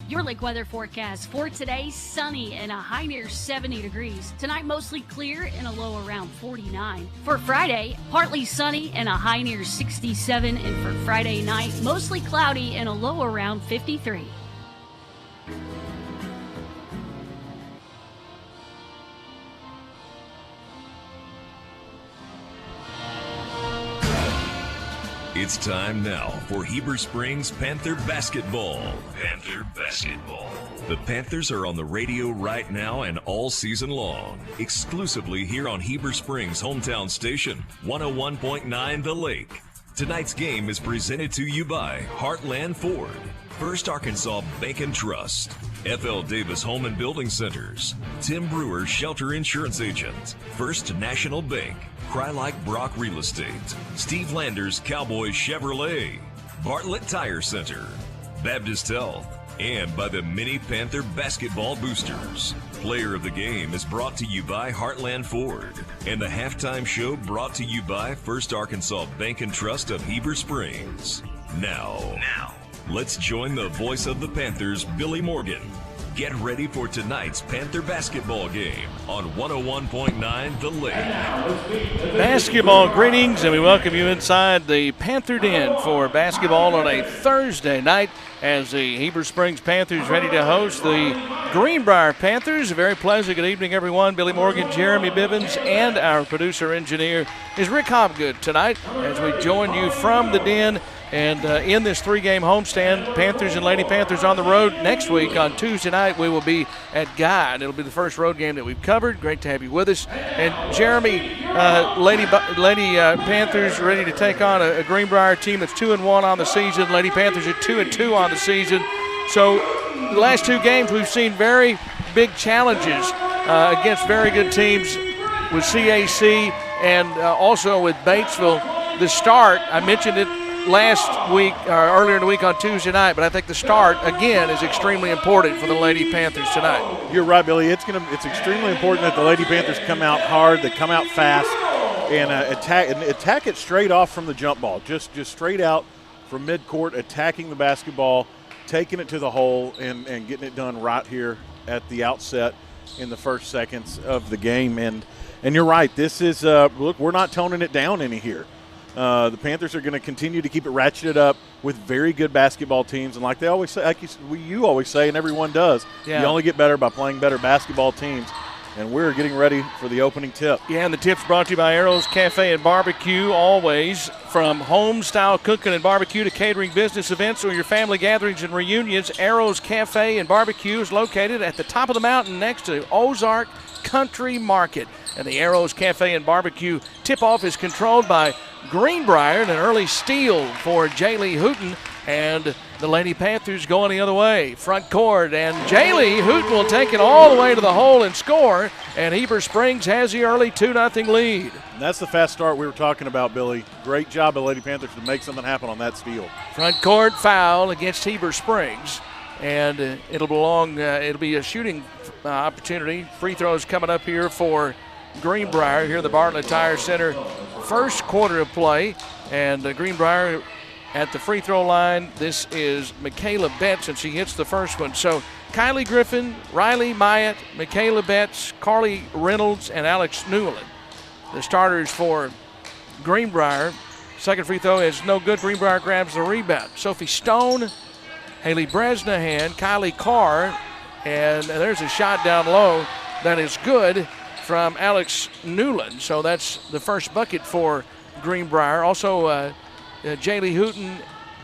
Your lake weather forecast for today: sunny and a high near 70 degrees. Tonight, mostly clear and a low around 49. For Friday, partly sunny and a high near 67. And for Friday night, mostly cloudy and a low around 53. It's time now for Heber Springs Panther basketball. Panther basketball. The Panthers are on the radio right now and all season long, exclusively here on Heber Springs' hometown station, 101.9 The Lake. Tonight's game is presented to you by Heartland Ford, First Arkansas Bank and Trust, F.L. Davis Home and Building Centers, Tim Brewer Shelter Insurance Agent, First National Bank, Cry Like Brock Real Estate, Steve Landers Cowboy Chevrolet, Bartlett Tire Center, Baptist Health, and by the Mini Panther Basketball Boosters. Player of the Game is brought to you by Heartland Ford, and the halftime show brought to you by First Arkansas Bank and Trust of Heber Springs. Now, let's join the voice of the Panthers, Billy Morgan. Get ready for tonight's Panther basketball game on 101.9 The Lake. Basketball greetings, and we welcome you inside the Panther Den for basketball on a Thursday night as the Heber Springs Panthers ready to host the Greenbrier Panthers. A very pleasant good evening, everyone. Billy Morgan, Jeremy Bivens, and our producer-engineer is Rick Hobgood tonight as we join you from the Den. And in this three-game homestand, Panthers and Lady Panthers on the road. Next week on Tuesday night, we will be at Guide. It'll be the first road game that we've covered. Great to have you with us. And Jeremy, Lady Panthers ready to take on a Greenbrier team that's 2-1 on the season. Lady Panthers are 2-2 on the season. So the last two games, we've seen very big challenges against very good teams with CAC and also with Batesville. The start, I mentioned it last week, or earlier in the week on Tuesday night, but I think the start, again, is extremely important for the Lady Panthers tonight. You're right, Billy. It's extremely important that the Lady Panthers come out hard, they come out fast, and attack it straight off from the jump ball. Just straight out from midcourt, attacking the basketball, taking it to the hole, and getting it done right here at the outset in the first seconds of the game. And you're right, this is, look, we're not toning it down any here. The Panthers are going to continue to keep it ratcheted up with very good basketball teams, and like they always say, you always say, and everyone does, you only get better by playing better basketball teams. And we're getting ready for the opening tip. Yeah, and the tip's brought to you by Arrow's Cafe and Barbecue, always. From home-style cooking and barbecue to catering business events or your family gatherings and reunions, Arrow's Cafe and Barbecue is located at the top of the mountain next to Ozark Country Market. And the Arrow's Cafe and Barbecue tip-off is controlled by Greenbrier, and an early steal for Jaylee Hooten, and the Lady Panthers going the other way. Front court, and Jaylee Hooten will take it all the way to the hole and score, and Heber Springs has the early 2-0 lead. And that's the fast start we were talking about, Billy. Great job by Lady Panthers to make something happen on that steal. Front court foul against Heber Springs, and it'll be a shooting opportunity. Free throws coming up here for Greenbrier here at the Bartlett Tire Center. First quarter of play, and Greenbrier at the free throw line. This is Michaela Betts, and she hits the first one. So Kylie Griffin, Riley Myatt, Michaela Betts, Carly Reynolds, and Alex Newland, the starters for Greenbrier. Second free throw is no good. Greenbrier grabs the rebound. Sophie Stone, Haley Bresnahan, Kylie Carr, and there's a shot down low that is good from Alex Newland. So that's the first bucket for Greenbrier. Also, Jaylee Hooten,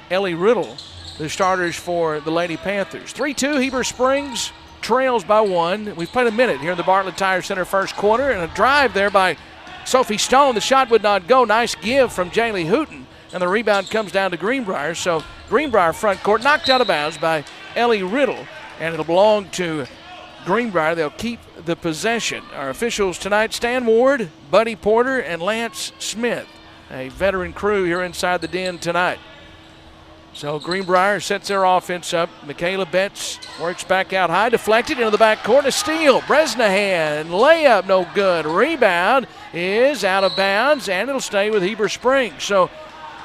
Ellie Riddle, the starters for the Lady Panthers. 3-2, Heber Springs trails by one. We've played a minute here in the Bartlett Tire Center first quarter, and a drive there by Sophie Stone. The shot would not go. Nice give from Jaylee Hooten, and the rebound comes down to Greenbrier. So Greenbrier front court knocked out of bounds by Ellie Riddle, and it'll belong to Greenbrier. They'll keep the possession. Our officials tonight, Stan Ward, Buddy Porter, and Lance Smith, a veteran crew here inside the Den tonight. So Greenbrier sets their offense up. Michaela Betts works back out high, deflected into the backcourt. A steal. Bresnahan, layup, no good. Rebound is out of bounds, and it'll stay with Heber Springs. So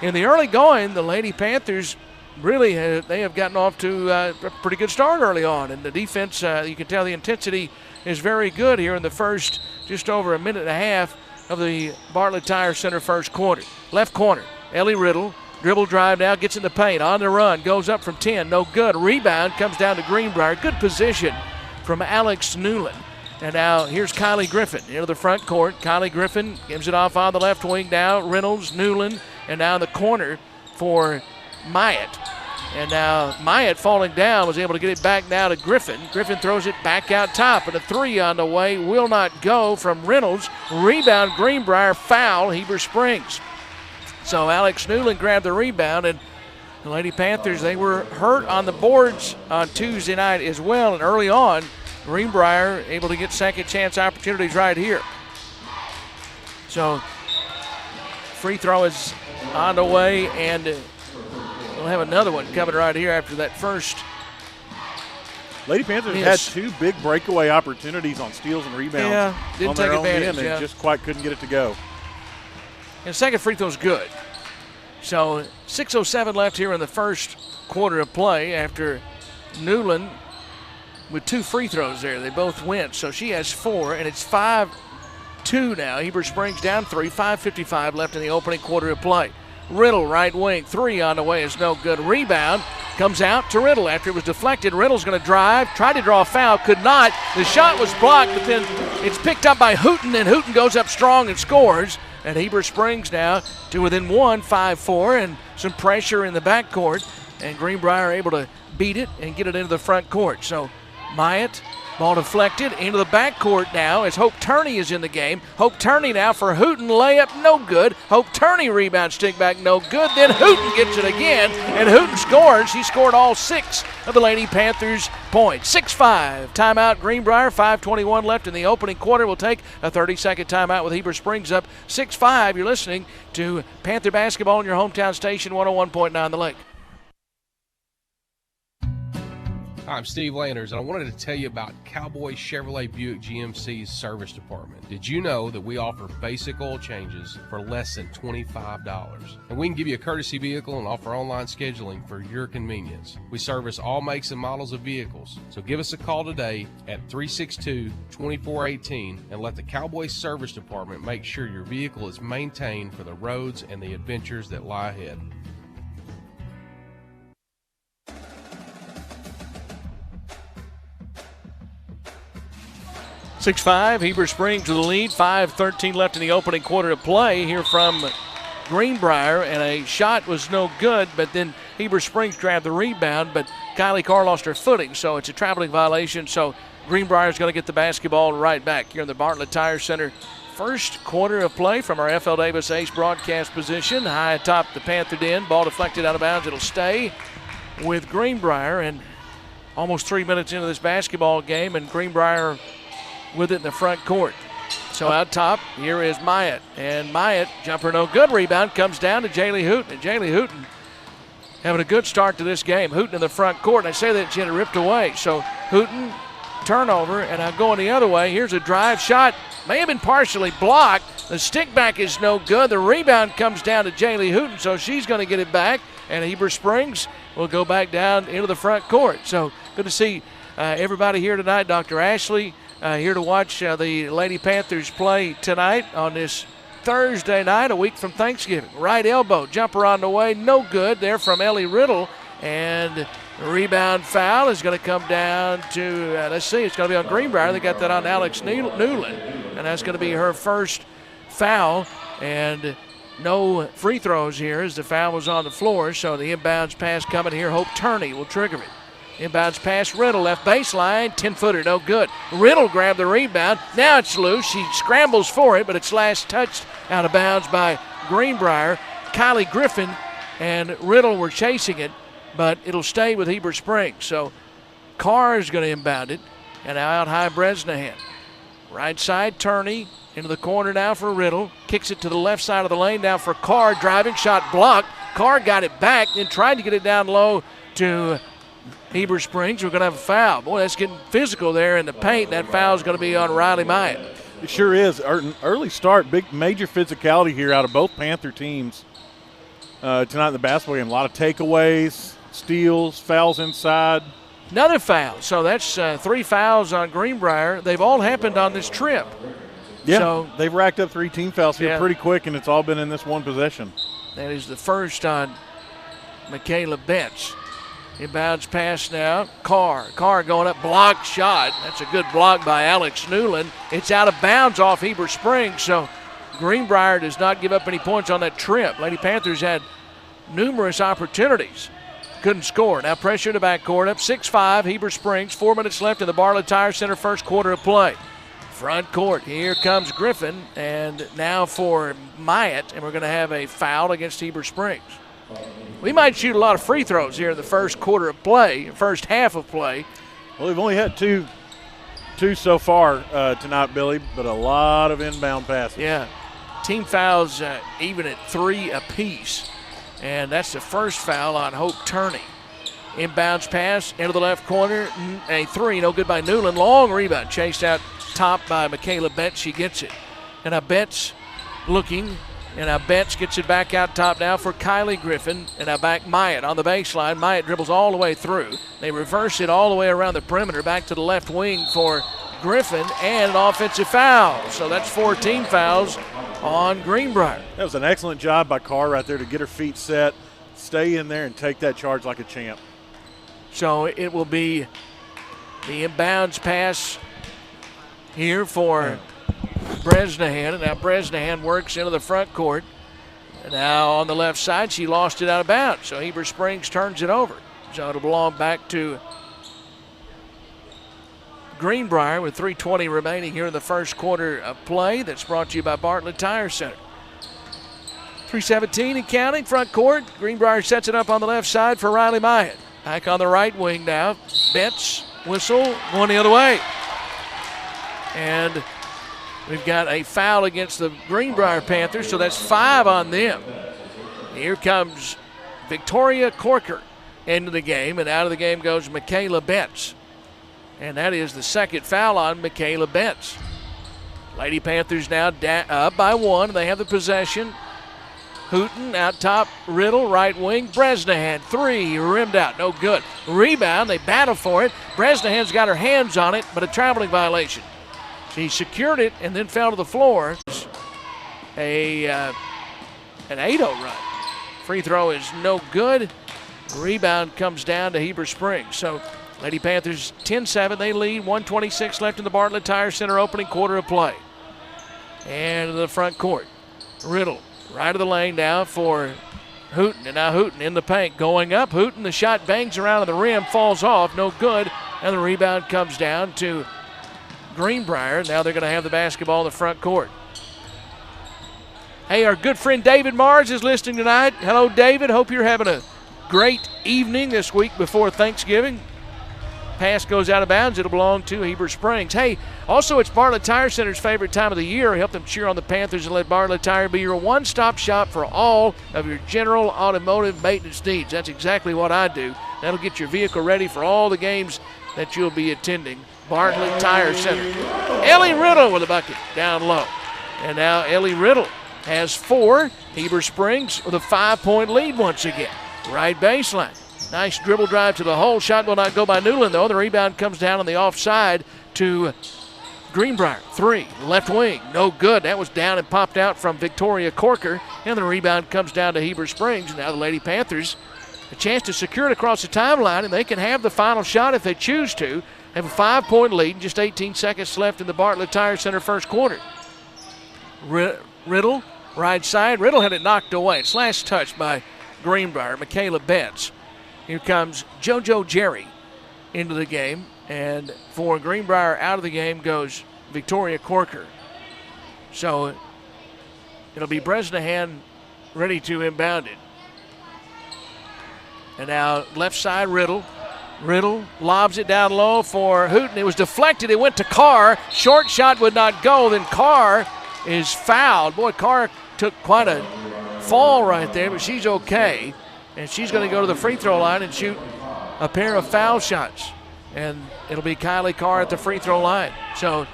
in the early going, the Lady Panthers really, they have gotten off to a pretty good start early on. And the defense, you can tell the intensity is very good here in the first just over a minute and a half of the Bartlett Tire Center first quarter. Left corner, Ellie Riddle. Dribble drive now, gets in the paint, on the run, goes up from 10, no good. Rebound comes down to Greenbrier. Good position from Alex Newland. And now here's Kylie Griffin into the front court. Kylie Griffin gives it off on the left wing now. Reynolds, Newland, and now in the corner for Myatt. And now Myatt falling down was able to get it back now to Griffin. Griffin throws it back out top, and a three on the way will not go from Reynolds. Rebound Greenbrier, foul Heber Springs. So Alex Newland grabbed the rebound, and the Lady Panthers, they were hurt on the boards on Tuesday night as well. And early on, Greenbrier able to get second chance opportunities right here. So free throw is on the way, and we'll have another one coming right here after that first. Lady Panthers had two big breakaway opportunities on steals and rebounds. Didn't take advantage. And just quite couldn't get it to go. And second free throw's good. So 6:07 left here in the first quarter of play after Newland with two free throws there. They both went. So she has 4, and it's 5-2 now. Heber Springs down 3, 5:55 left in the opening quarter of play. Riddle, right wing, 3 on the way is no good. Rebound comes out to Riddle after it was deflected. Riddle's going to drive, tried to draw a foul, could not. The shot was blocked, but then it's picked up by Hooten, and Hooten goes up strong and scores. And Heber Springs now to within 1, 5-4, and some pressure in the backcourt. And Greenbrier able to beat it and get it into the front court. So Myatt, ball deflected into the backcourt now as Hope Turney is in the game. Hope Turney now for Hooten, layup, no good. Hope Turney rebound, stick back, no good. Then Hooten gets it again, and Hooten scores. She scored all 6 of the Lady Panthers' points. 6-5. Timeout Greenbrier, 5:21 left in the opening quarter. We'll take a 30-second timeout with Heber Springs up 6-5. You're listening to Panther Basketball on your hometown station, 101.9 The Lake. I'm Steve Landers, and I wanted to tell you about Cowboy Chevrolet Buick GMC's service department. Did you know that we offer basic oil changes for less than $25? And we can give you a courtesy vehicle and offer online scheduling for your convenience. We service all makes and models of vehicles, so give us a call today at 362-2418 and let the Cowboy Service Department make sure your vehicle is maintained for the roads and the adventures that lie ahead. 6-5, Heber Springs with the lead. 5:13 left in the opening quarter of play here from Greenbrier, and a shot was no good, but then Heber Springs grabbed the rebound, but Kylie Carr lost her footing, so it's a traveling violation. So Greenbrier is going to get the basketball right back here in the Bartlett Tire Center. First quarter of play from our FL Davis Ace broadcast position. High atop the Panther Den. Ball deflected out of bounds. It'll stay with Greenbrier, and almost 3 minutes into this basketball game, and Greenbrier with it in the front court. So out top, here is Myatt. And Myatt, jumper no good. Rebound comes down to Jaylee Hooten. And Jaylee Hooten having a good start to this game. Hooten in the front court. And I say that she had it ripped away. So Hooten, turnover, and now going the other way. Here's a drive shot. May have been partially blocked. The stick back is no good. The rebound comes down to Jaylee Hooten, so she's going to get it back. And Heber Springs will go back down into the front court. So good to see everybody here tonight. Dr. Ashley here to watch the Lady Panthers play tonight on this Thursday night, a week from Thanksgiving. Right elbow, jumper on the way, no good there from Ellie Riddle. And the rebound foul is going to come down to, let's see, it's going to be on Greenbrier. They got that on Alex Newland. And that's going to be her first foul. And no free throws here as the foul was on the floor. So the inbounds pass coming here. Hope Turney will trigger it. Inbounds pass, Riddle, left baseline, 10-footer, no good. Riddle grabbed the rebound. Now it's loose. She scrambles for it, but it's last touched out of bounds by Greenbrier. Kylie Griffin and Riddle were chasing it, but it'll stay with Heber Springs. So Carr is going to inbound it, and out high Bresnahan. Right side, Turney into the corner now for Riddle. Kicks it to the left side of the lane now for Carr. Driving shot blocked. Carr got it back, then tried to get it down low to Heber Springs. We're going to have a foul. Boy, that's getting physical there in the paint. That foul is going to be on Riley Myatt. It sure is. Early start, big major physicality here out of both Panther teams tonight in the basketball game. A lot of takeaways, steals, fouls inside. Another foul. So that's 3 fouls on Greenbrier. They've all happened on this trip. Yeah, so, they've racked up 3 team fouls here yeah, pretty quick, and it's all been in this one possession. That is the first on Michaela Betts. Inbounds pass now. Carr going up, blocked shot. That's a good block by Alex Newland. It's out of bounds off Heber Springs, so Greenbrier does not give up any points on that trip. Lady Panthers had numerous opportunities. Couldn't score. Now pressure to backcourt, up 6-5, Heber Springs. 4 minutes left in the Bartlett Tire Center first quarter of play. Front court, here comes Griffin, and now for Myatt, and we're going to have a foul against Heber Springs. We might shoot a lot of free throws here in the first quarter of play, first half of play. Well, we've only had two so far tonight, Billy, but a lot of inbound passes. Yeah, team fouls even at 3 apiece, and that's the first foul on Hope Turney. Inbounds pass into the left corner, a 3, no good by Newland. Long rebound, chased out top by Michaela Betts. She gets it, and now Betts looking. And now Betts gets it back out top now for Kylie Griffin. And now back Myatt on the baseline. Myatt dribbles all the way through. They reverse it all the way around the perimeter back to the left wing for Griffin, and an offensive foul. So that's 4 team fouls on Greenbrier. That was an excellent job by Carr right there to get her feet set, stay in there, and take that charge like a champ. So it will be the inbounds pass here for Bresnahan, and now Bresnahan works into the front court. And now on the left side, she lost it out of bounds. So Heber Springs turns it over. So it'll belong back to Greenbrier with 3:20 remaining here in the first quarter of play. That's brought to you by Bartlett Tire Center. 3:17 and counting, front court. Greenbrier sets it up on the left side for Riley Myatt. Back on the right wing now. Betts, whistle, going the other way. And we've got a foul against the Greenbrier Panthers, so that's 5 on them. Here comes Victoria Corker into the game, and out of the game goes Michaela Betts. And that is the second foul on Michaela Betts. Lady Panthers now up by 1. They have the possession. Hooten out top, Riddle, right wing. Bresnahan, 3, rimmed out, no good. Rebound, they battle for it. Bresnahan's got her hands on it, but a traveling violation. She secured it and then fell to the floor. An 8-0 run. Free throw is no good. Rebound comes down to Heber Springs. So Lady Panthers 10-7, they lead. 1:26 left in the Bartlett Tire Center opening quarter of play. And to the front court. Riddle, right of the lane now for Hooten. And now Hooten in the paint, going up. Hooten, the shot bangs around the rim, falls off, no good. And the rebound comes down to Greenbrier. Now they're going to have the basketball in the front court. Hey, our good friend David Mars is listening tonight. Hello, David. Hope you're having a great evening this week before Thanksgiving. Pass goes out of bounds. It'll belong to Heber Springs. Hey, also it's Bartlett Tire Center's favorite time of the year. Help them cheer on the Panthers and let Bartlett Tire be your one-stop shop for all of your general automotive maintenance needs. That's exactly what I do. That'll get your vehicle ready for all the games that you'll be attending. Bartlett Tire Center. Ellie Riddle with a bucket down low. And now Ellie Riddle has 4. Heber Springs with a 5-point lead once again. Right baseline. Nice dribble drive to the hole. Shot will not go by Newland, though. The rebound comes down on the offside to Greenbrier. 3, left wing, no good. That was down and popped out from Victoria Corker. And the rebound comes down to Heber Springs. Now the Lady Panthers a chance to secure it across the timeline, and they can have the final shot if they choose to. Have a 5-point lead and just 18 seconds left in the Bartlett Tire Center first quarter. Riddle, right side. Riddle had it knocked away. It's last touch by Greenbrier, Michaela Betts. Here comes JoJo Jerry into the game. And for Greenbrier out of the game goes Victoria Corker. So it'll be Bresnahan ready to inbound it. And now left side Riddle. Riddle lobs it down low for Hooten. It was deflected. It went to Carr. Short shot would not go. Then Carr is fouled. Boy, Carr took quite a fall right there, but she's okay. And she's going to go to the free throw line and shoot a pair of foul shots. And it'll be Kylie Carr at the free throw line. So,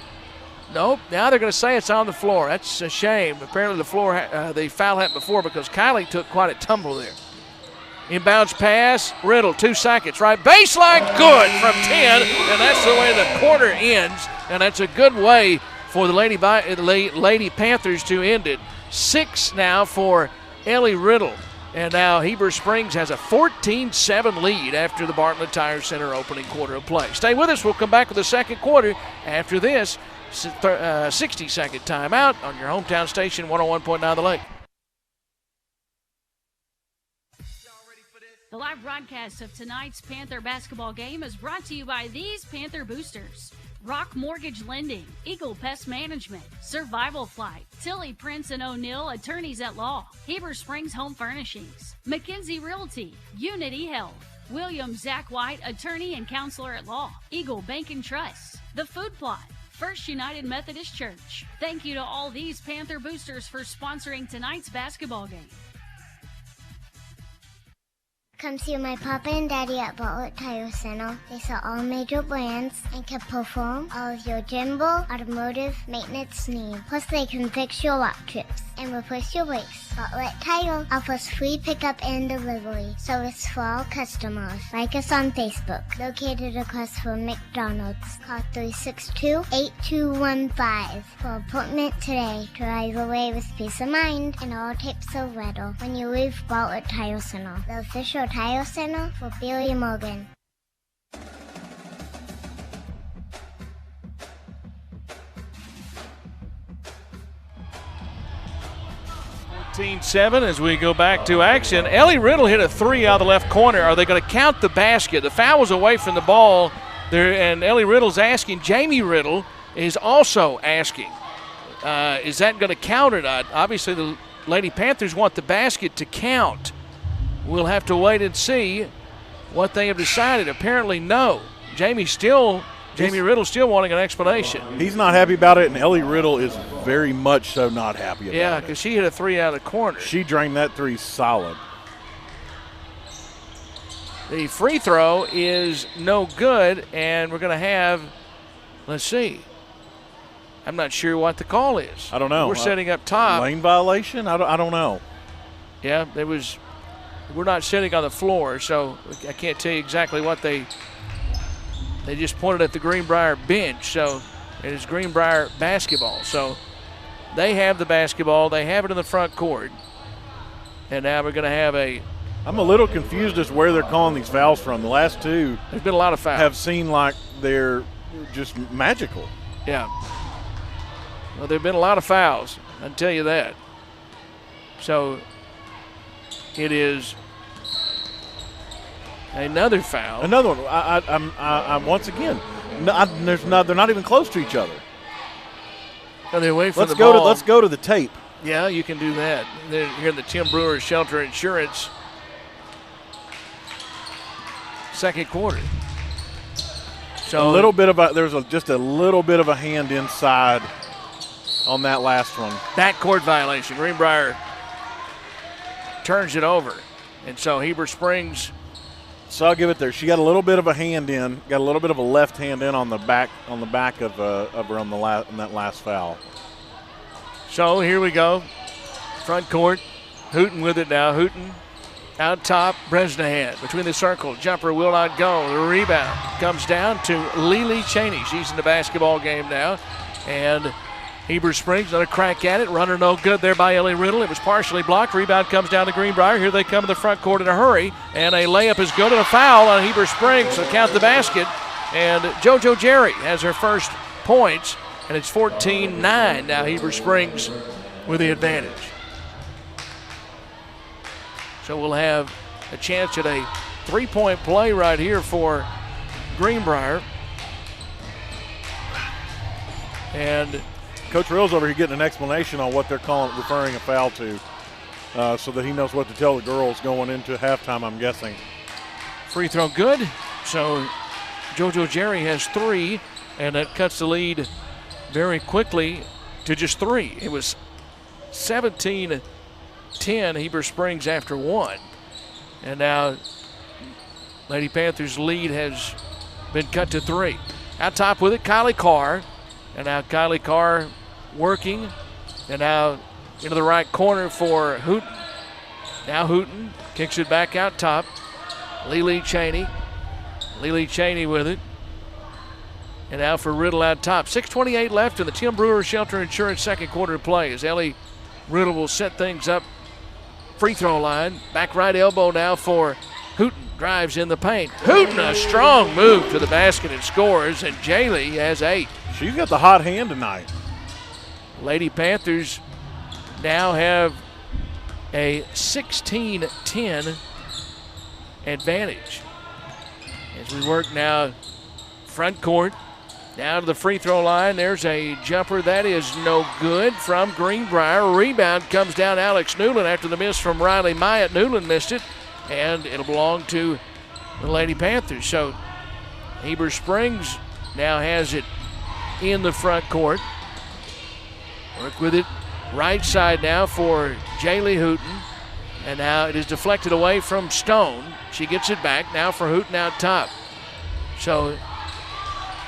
nope, now they're going to say it's on the floor. That's a shame. Apparently the foul happened before because Kylie took quite a tumble there. Inbounds pass, Riddle, 2 seconds, right baseline, good from 10, and that's the way the quarter ends, and that's a good way for the Lady Panthers to end it. 6 now for Ellie Riddle, and now Heber Springs has a 14-7 lead after the Bartlett Tire Center opening quarter of play. Stay with us, we'll come back with the second quarter after this 60-second timeout on your hometown station, 101.9 The Lake. The live broadcast of tonight's Panther basketball game is brought to you by these Panther boosters: Rock Mortgage Lending, Eagle Pest Management, Survival Flight, Tilly Prince and O'Neill Attorneys at Law, Heber Springs Home Furnishings, McKenzie Realty, Unity Health, William Zach White, Attorney and Counselor at Law, Eagle Bank and Trust, The Food Plot, First United Methodist Church. Thank you to all these Panther boosters for sponsoring tonight's basketball game. Come see my papa and daddy at Bartlett Tire Center. They sell all major brands and can perform all of your general automotive maintenance needs. Plus, they can fix your rock trips and replace your brakes. Bartlett Tire offers free pickup and delivery service for all customers. Like us on Facebook, located across from McDonald's. Call 362-8215 for an appointment today to drive away with peace of mind and all types of weather when you leave Bartlett Tire Center, the official Tire Center for Billy Morgan. 14-7 as we go back to action. Ellie Riddle hit a 3 out of the left corner. Are they going to count the basket? The foul was away from the ball there, and Ellie Riddle's asking. Jamie Riddle is also asking, is that going to count or not? Obviously, the Lady Panthers want the basket to count. We'll have to wait and see what they have decided. Apparently, no. Jamie Riddle still wanting an explanation. He's not happy about it, and Ellie Riddle is very much so not happy about it. Yeah, because she hit a 3 out of the corner. She drained that 3 solid. The free throw is no good, and we're going to have, let's see. I'm not sure what the call is. I don't know. We're setting up top. Lane violation? I don't know. Yeah, we're not sitting on the floor, so I can't tell you exactly what they just pointed at the Greenbrier bench, so it is Greenbrier basketball. So they have the basketball. They have it in the front court. And now we're going to have I'm a little confused as to where they're calling these fouls from. The last 2 there's been a lot of fouls. Have seemed like they're just magical. Yeah. Well, there have been a lot of fouls, I can tell you that. So it is another foul. Another one. I'm once again. They're not even close to each other. Are they away from the ball? Let's go to the tape. Yeah, you can do that. They're here in the Tim Brewer Shelter Insurance second quarter. So there's just a little bit of a hand inside on that last one. Backcourt violation. Greenbrier turns it over, and so Heber Springs. So I'll give it there. She got a little bit of a hand in, got a little bit of a left hand in on the back of her in that last foul. So here we go, front court. Hooten with it now. Hooten out top. Bresnahan between the circle. Jumper will not go. The rebound comes down to Lily Cheney. She's in the basketball game now, and Heber Springs, another crack at it. Runner no good there by Ellie Riddle. It was partially blocked. Rebound comes down to Greenbrier. Here they come to the front court in a hurry. And a layup is good and a foul on Heber Springs. So count the basket. And JoJo Jerry has her first points. And it's 14-9 now. Heber Springs with the advantage. So we'll have a chance at a 3-point play right here for Greenbrier. And Coach Rill's over here getting an explanation on what they're referring a foul to, so that he knows what to tell the girls going into halftime, I'm guessing. Free throw good. So JoJo Jerry has 3, and that cuts the lead very quickly to just 3. It was 17-10 Heber Springs after 1. And now Lady Panthers' lead has been cut to 3. Out top with it, Kylie Carr. And now Kylie Carr working. And now into the right corner for Hooten. Now Hooten kicks it back out top. Lily Cheney. Lily Cheney with it. And now for Riddle out top. 6:28 left in the Tim Brewer Shelter Insurance second quarter play as Ellie Riddle will set things up. Free throw line. Back right elbow now for Hooten. Drives in the paint. Hooten, a strong move to the basket and scores. And Jaylee has 8. She's got the hot hand tonight. Lady Panthers now have a 16-10 advantage. As we work now front court, down to the free throw line. There's a jumper that is no good from Greenbrier. Rebound comes down Alex Newland after the miss from Riley Myatt. Newland missed it, and it'll belong to the Lady Panthers. So Heber Springs now has it in the front court. Work with it right side now for Jaylee Hooten. And now it is deflected away from Stone. She gets it back now for Hooten out top. So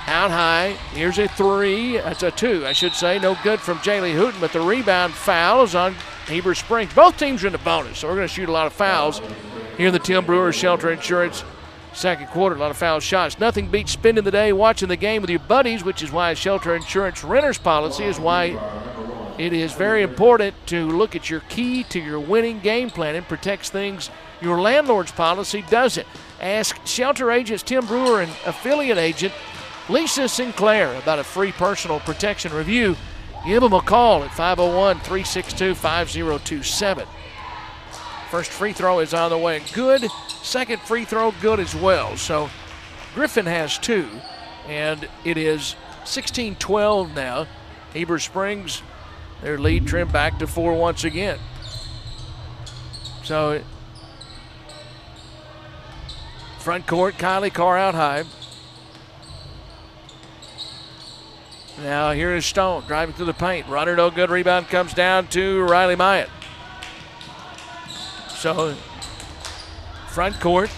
out high, here's a 3. That's a 2, I should say. No good from Jaylee Hooten, but the rebound foul is on Heber Springs. Both teams are in the bonus, so we're going to shoot a lot of fouls here in the Tim Brewer Shelter Insurance second quarter. A lot of foul shots. Nothing beats spending the day watching the game with your buddies, which is why Shelter Insurance renter's policy is why it is very important to look at your key to your winning game plan and protects things your landlord's policy doesn't. Ask Shelter agents Tim Brewer and affiliate agent Lisa Sinclair about a free personal protection review. Give them a call at 501-362-5027. First free throw is on the way. Good. Second free throw, good as well. So Griffin has 2, and it is 16-12 now. Heber Springs, their lead trimmed back to 4 once again. So front court, Kylie Carr out high. Now here is Stone driving through the paint. Runner no good. Rebound comes down to Riley Myatt. So front court.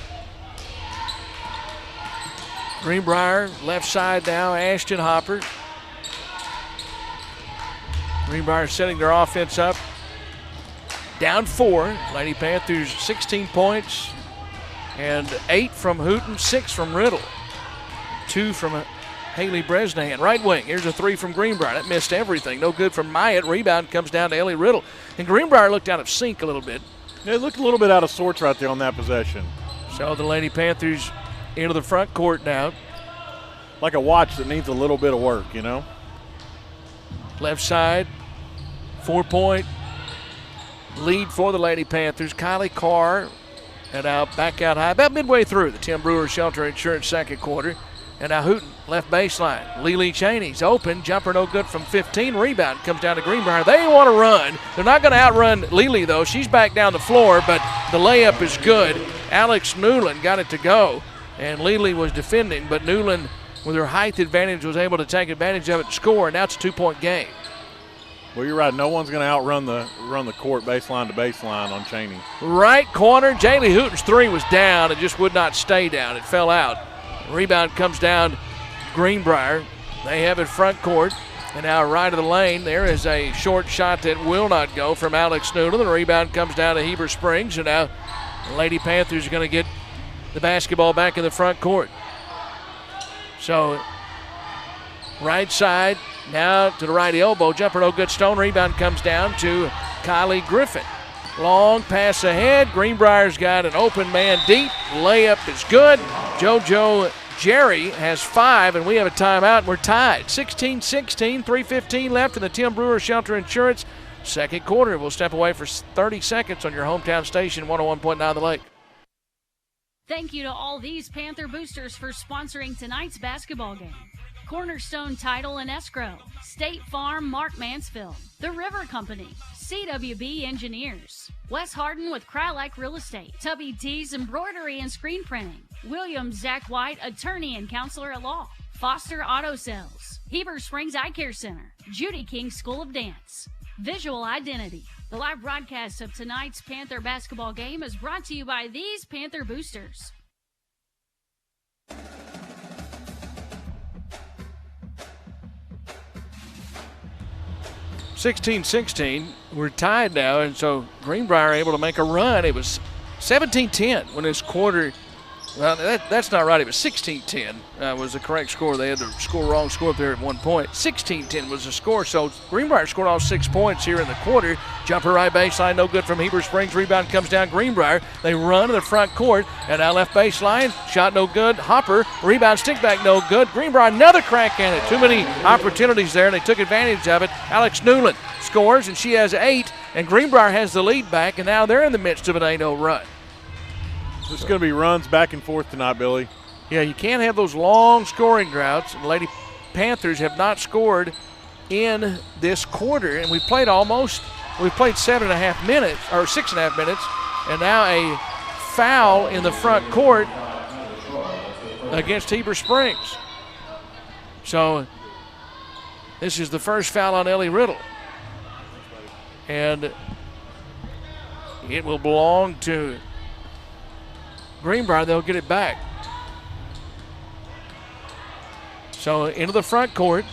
Greenbrier left side now. Ashton Hopper. Greenbrier setting their offense up. Down 4. Lady Panthers 16 points and 8 from Hooten, 6 from Riddle, 2 from Haley Bresnahan. Right wing, here's a 3 from Greenbrier. That missed everything. No good from Myatt. Rebound comes down to Ellie Riddle. And Greenbrier looked out of sync a little bit. Yeah, it looked a little bit out of sorts right there on that possession. So the Lady Panthers into the front court now. Like a watch that needs a little bit of work, you know? Left side, 4-point lead for the Lady Panthers. Kylie Carr and now back out high, about midway through the Tim Brewer Shelter Insurance second quarter. And now Hooten, left baseline. Lily Cheney's open. Jumper no good from 15. Rebound comes down to Greenbrier. They want to run. They're not going to outrun Lily, though. She's back down the floor, but the layup is good. Alex Newland got it to go, and Lily was defending, but Newland, with her height advantage, was able to take advantage of it and score, and now it's a 2-point game. Well, you're right. No one's going to outrun the court baseline to baseline on Cheney. Right corner. Jaylee Hooten's 3 was down. It just would not stay down. It fell out. Rebound comes down Greenbrier. They have it front court. And now right of the lane, there is a short shot that will not go from Alex Newland. The rebound comes down to Heber Springs. And now the Lady Panthers are going to get the basketball back in the front court. So right side, now to the right elbow. Jumper no good. Stone. Rebound comes down to Kylie Griffin. Long pass ahead. Greenbrier's got an open man deep. Layup is good. JoJo Jerry has 5, and we have a timeout. We're tied. 16-16, 3:15 left in the Tim Brewer Shelter Insurance second quarter. We'll step away for 30 seconds on your hometown station, 101.9 The Lake. Thank you to all these Panther boosters for sponsoring tonight's basketball game. Cornerstone Title and Escrow, State Farm, Mark Mansfield, The River Company, CWB Engineers, Wes Harden with Crylike Real Estate, Tubby T's Embroidery and Screen Printing, William Zach White, Attorney and Counselor at Law, Foster Auto Sales, Heber Springs Eye Care Center, Judy King School of Dance, Visual Identity. The live broadcast of tonight's Panther basketball game is brought to you by these Panther boosters. 16-16, we're tied now, and so Greenbrier able to make a run. It was 17-10 when this quarter. Well, that's not right. It was 16-10 was the correct score. They had the wrong score up there at one point. 16-10 was the score. So Greenbrier scored all 6 points here in the quarter. Jumper right baseline, no good from Heber Springs. Rebound comes down Greenbrier. They run to the front court, and now left baseline. Shot no good. Hopper, rebound, stick back, no good. Greenbrier, another crack at it. Too many opportunities there, and they took advantage of it. Alex Newland scores, and she has 8, and Greenbrier has the lead back, and now they're in the midst of an 8-0 run. There's going to be runs back and forth tonight, Billy. Yeah, you can't have those long scoring droughts. The Lady Panthers have not scored in this quarter, and we've played 7.5 minutes, or 6.5 minutes, and now a foul in the front court against Heber Springs. So this is the first foul on Ellie Riddle. And it will belong to Greenbrier. They'll get it back. So into the front court,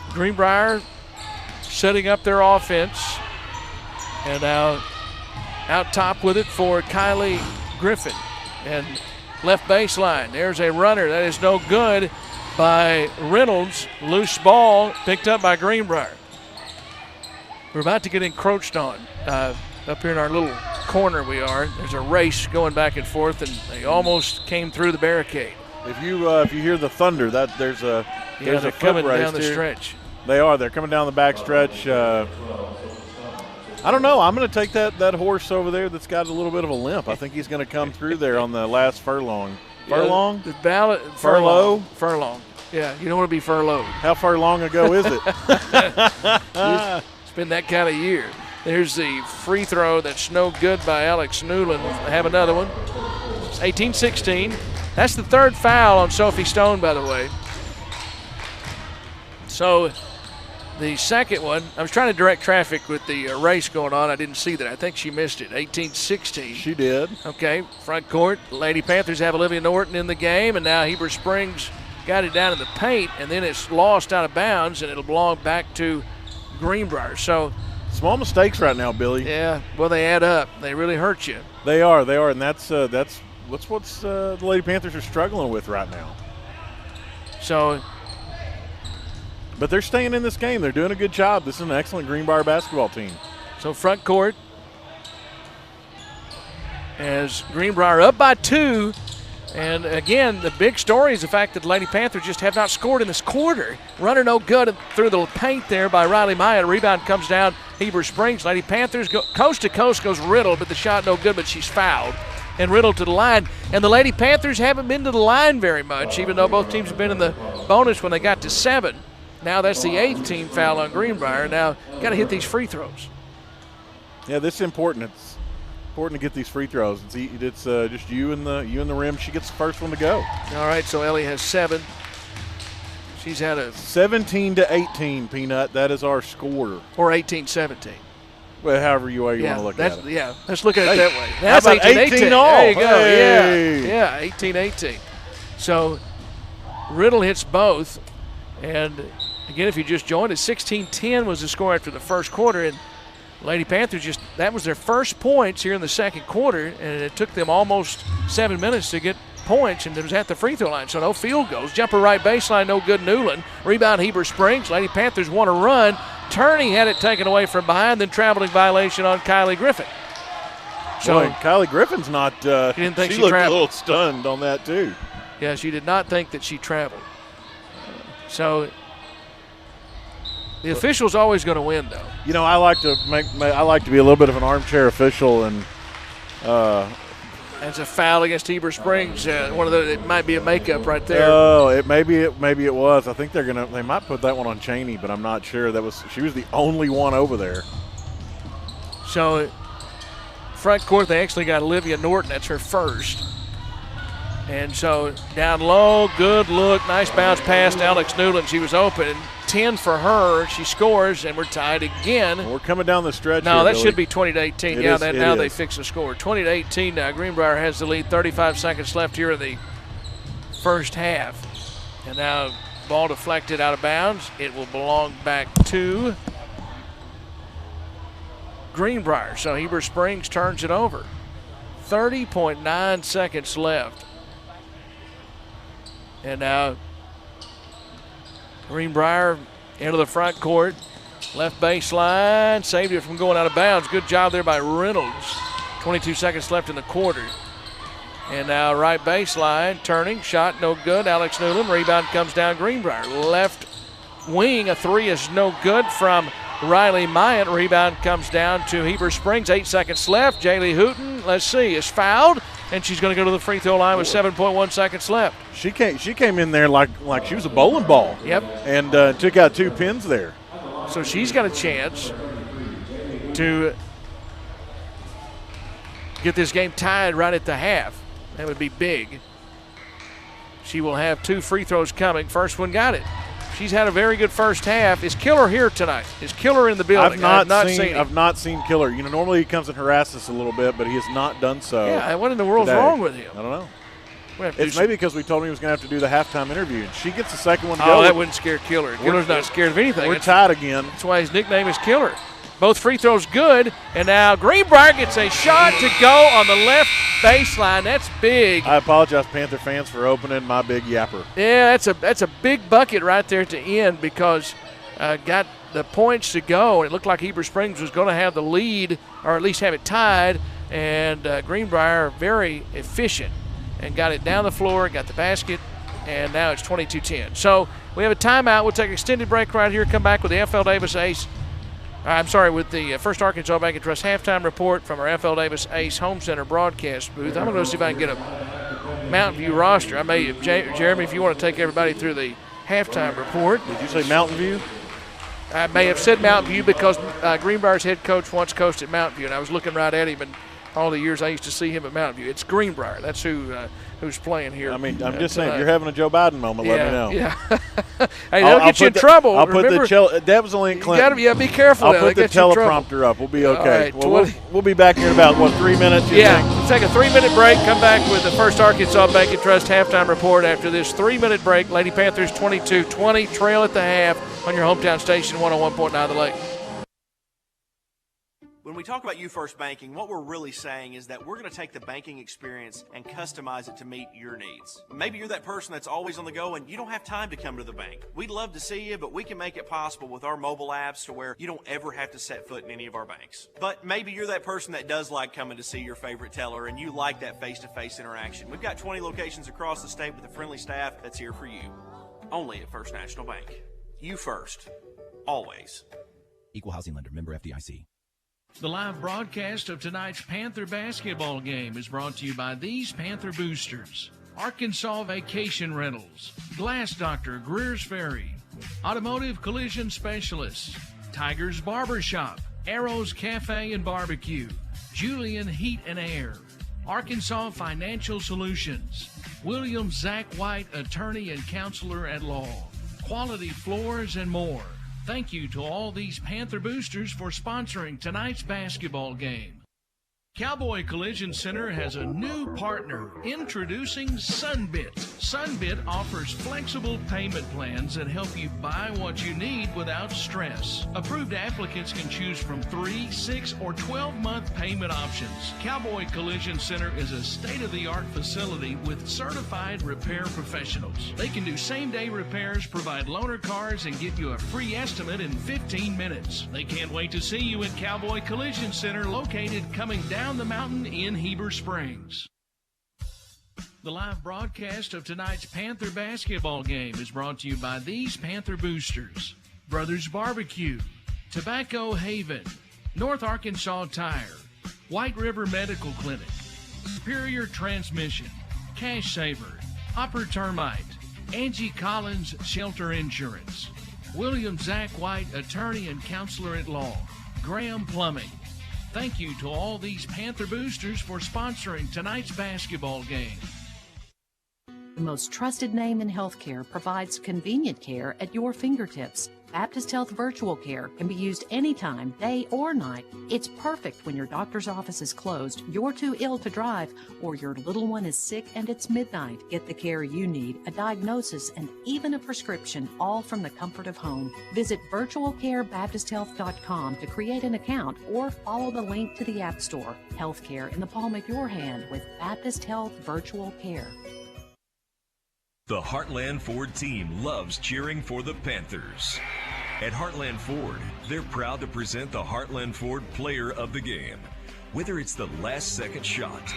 Greenbrier setting up their offense, and now out top with it for Kylie Griffin. And left baseline, there's a runner that is no good by Reynolds. Loose ball picked up by Greenbrier. We're about to get encroached on up here in our little corner. There's a race going back and forth, and they almost came through the barricade. If you hear the thunder, there's a they're coming down the stretch. They are. They're coming down the back stretch. I don't know. I'm going to take that horse over there that's got a little bit of a limp. I think he's going to come through there on the last furlong. Furlong? The ballot. Furlough? Furlong. Yeah, you don't want to be furloughed. How far long ago is it? It's been that kind of year. There's the free throw that's no good by Alex Newland. I have another one. It's 18-16. That's the third foul on Sophie Stone, by the way. So the second one, I was trying to direct traffic with the race going on. I didn't see that. I think she missed it. 18-16. She did. Okay, front court. Lady Panthers have Olivia Norton in the game, and now Heber Springs got it down in the paint, and then it's lost out of bounds, and it'll belong back to Greenbrier. So small mistakes right now, Billy. Yeah, well, they add up. They really hurt you. They are, and that's what's the Lady Panthers are struggling with right now. So, but they're staying in this game. They're doing a good job. This is an excellent Greenbrier basketball team. So front court, as Greenbrier up by 2. And again, the big story is the fact that the Lady Panthers just have not scored in this quarter. Runner no good through the paint there by Riley Maya. Rebound comes down Heber Springs. Lady Panthers go coast to coast goes Riddle, but the shot no good, but she's fouled. And Riddle to the line. And the Lady Panthers haven't been to the line very much, even though both teams have been in the bonus when they got to 7. Now that's the 8th team foul on Greenbrier. Now got to hit these free throws. Yeah, this is important. It's important to get these free throws. It's just you and the rim. She gets the first one to go. All right, so Ellie has 7. She's had a 17-18, Peanut. That is our score. Or 18-17. Well, however you want to look at it. Yeah, let's look at it that way. That's 18-18. There you go. Hey. Yeah, 18-18. So Riddle hits both, and again, if you just joined us, 16-10 was the score after the first quarter, and Lady Panthers that was their first points here in the second quarter, and it took them almost 7 minutes to get points, and it was at the free throw line, so no field goals. Jumper right baseline, no good Newland. Rebound Heber Springs. Lady Panthers want to run. Turney had it taken away from behind, then traveling violation on Kylie Griffin. So Kylie Griffin's not. She didn't think she looked traveled. A little stunned on that too. Yeah, she did not think that she traveled. So the official's always going to win, though. You know, I like to be a little bit of an armchair official, and that's a foul against Heber Springs. One of those, it might be a makeup right there. Oh, maybe it was. I think they might put that one on Cheney, but I'm not sure. She was the only one over there. So front court, they actually got Olivia Norton. That's her first. And so down low, good look, nice bounce pass to Alex Newland. She was open. 10 for her. She scores, and we're tied again. We're coming down the stretch. No, here, that Billy. should be 20-18. Now they fix the score. 20-18 now. Greenbrier has the lead. 35 seconds left here in the first half. And now ball deflected out of bounds. It will belong back to Greenbrier. So Heber Springs turns it over. 30.9 seconds left. And now Greenbrier into the front court. Left baseline, saved it from going out of bounds. Good job there by Reynolds. 22 seconds left in the quarter. And now right baseline, turning, shot no good. Alex Newland, rebound comes down Greenbrier. Left wing, a three is no good from Riley Myatt. Rebound comes down to Heber Springs. 8 seconds left. Jaylee Hooten, let's see, is fouled, and she's going to go to the free throw line with 7.1 seconds left. She came in there like she was a bowling ball. Yep. And took out 2 pins there. So she's got a chance to get this game tied right at the half. That would be big. She will have 2 free throws coming. First one got it. She's had a very good first half. Is Killer here tonight? Is Killer in the building? I've not seen Killer. You know, normally he comes and harasses us a little bit, but he has not done so. Yeah, what in the world's today. wrong with him? I don't know. It's maybe because we told him he was going to have to do the halftime interview, and she gets the second one to Oh, go. that wouldn't scare Killer. Killer's not scared of anything. We're tied again. That's why his nickname is Killer. Both free throws good, and now Greenbrier gets a shot to go on the left baseline. That's big. I apologize, Panther fans, for opening my big yapper. Yeah, that's a big bucket right there at the end because got the points to go. It looked like Heber Springs was going to have the lead, or at least have it tied, and Greenbrier very efficient and got it down the floor, got the basket, and now it's 22-10. So we have a timeout. We'll take an extended break right here, come back with the FL Davis Ace. With the First Arkansas Bank and Trust halftime report from our FL Davis Ace Home Center broadcast booth. I'm going to go see if I can get a Mountain View roster. I may, Jeremy, if you want to take everybody through the halftime report. Did you say Mountain View? I may have said Mountain View because Greenbrier's head coach once coached at Mountain View, and I was looking right at him, and all the years I used to see him at Mountain View. It's Greenbrier. That's who's playing here. I mean, I'm just saying, if you're having a Joe Biden moment, let me know. Yeah. Hey, that'll get you in trouble. I'll put that was Lynn Clinton. You got to be careful. I'll put the teleprompter up. We'll be okay. Right, we'll be back here in about, 3 minutes? Let's take a 3-minute break. Come back with the First Arkansas Bank and Trust halftime report after this 3-minute break. Lady Panthers 22-20, trail at the half on your hometown station, 101.9 The Lake. When we talk about You First Banking, what we're really saying is that we're going to take the banking experience and customize it to meet your needs. Maybe you're that person that's always on the go and you don't have time to come to the bank. We'd love to see you, but we can make it possible with our mobile apps to where you don't ever have to set foot in any of our banks. But maybe you're that person that does like coming to see your favorite teller and you like that face-to-face interaction. We've got 20 locations across the state with a friendly staff that's here for you. Only at First National Bank. You first. Always. Equal housing lender. Member FDIC. The live broadcast of tonight's Panther basketball game is brought to you by these Panther boosters: Arkansas Vacation Rentals, Glass Doctor Greer's Ferry, Automotive Collision Specialists, Tiger's Barbershop, Arrows Cafe and Barbecue, Julian Heat and Air, Arkansas Financial Solutions, William Zach White, attorney and counselor at law, Quality Floors, and more. Thank you to all these Panther boosters for sponsoring tonight's basketball game. Cowboy Collision Center has a new partner, introducing Sunbit. Sunbit offers flexible payment plans that help you buy what you need without stress. Approved applicants can choose from 3, 6, or 12-month payment options. Cowboy Collision Center is a state-of-the-art facility with certified repair professionals. They can do same-day repairs, provide loaner cars, and get you a free estimate in 15 minutes. They can't wait to see you at Cowboy Collision Center, located coming down the mountain in Heber Springs. The live broadcast of tonight's Panther basketball game is brought to you by these Panther boosters: Brothers Barbecue, Tobacco Haven, North Arkansas Tire, White River Medical Clinic, Superior Transmission, Cash Saver, Hopper Termite, Angie Collins Shelter Insurance, William Zach White, attorney and counselor at law, Graham Plumbing. Thank you to all these Panther boosters for sponsoring tonight's basketball game. The most trusted name in healthcare provides convenient care at your fingertips. Baptist Health Virtual Care can be used anytime, day or night. It's perfect when your doctor's office is closed, you're too ill to drive, or your little one is sick and it's midnight. Get the care you need, a diagnosis, and even a prescription, all from the comfort of home. Visit virtualcarebaptisthealth.com to create an account or follow the link to the App Store. Healthcare in the palm of your hand with Baptist Health Virtual Care. The Heartland Ford team loves cheering for the Panthers. At Heartland Ford, they're proud to present the Heartland Ford Player of the Game. Whether it's the last-second shot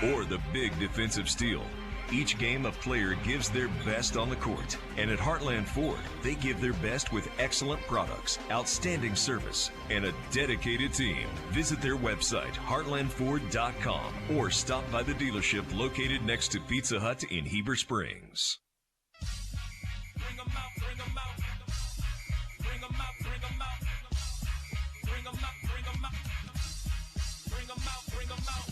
or the big defensive steal, each game a player gives their best on the court. And at Heartland Ford, they give their best with excellent products, outstanding service, and a dedicated team. Visit their website, heartlandford.com, or stop by the dealership located next to Pizza Hut in Heber Springs. Bring 'em out, bring 'em out. Bring 'em out, bring 'em out. Bring 'em out, bring 'em out. Bring 'em out, bring 'em out.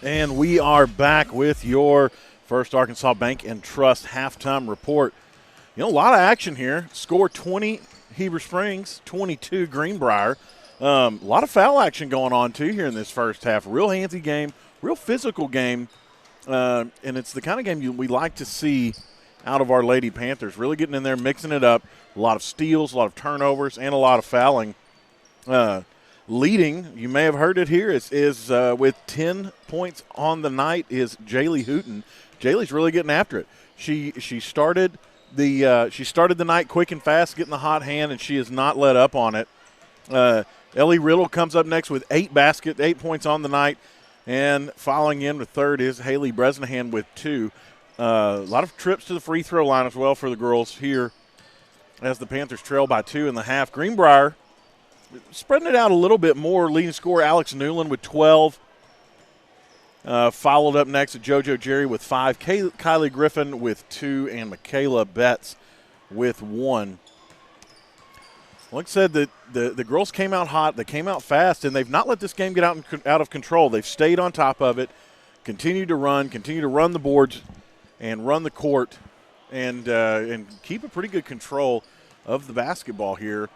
And we are back with your First Arkansas Bank and Trust halftime report. You know, a lot of action here. Score 20 Heber Springs, 22 Greenbrier. A lot of foul action going on, too, here in this first half. Real handsy game, real physical game. And it's the kind of game we like to see out of our Lady Panthers. Really getting in there, mixing it up. A lot of steals, a lot of turnovers, and a lot of fouling. Leading, you may have heard it here, is with 10 points on the night is Jaylee Hooten. Jaylee's really getting after it. She started the night quick and fast, getting the hot hand, and she has not let up on it. Ellie Riddle comes up next with 8 points on the night, and following in with third is Haley Bresnahan with 2. A lot of trips to the free throw line as well for the girls here as the Panthers trail by 2 in the half. Greenbrier spreading it out a little bit more. Leading scorer Alex Newland with 12. Followed up next to JoJo Jerry with 5. Kylie Griffin with 2. And Michaela Betts with 1. Like I said, the girls came out hot. They came out fast, and they've not let this game get out of control. They've stayed on top of it, continue to run the boards and run the court, and keep a pretty good control of the basketball here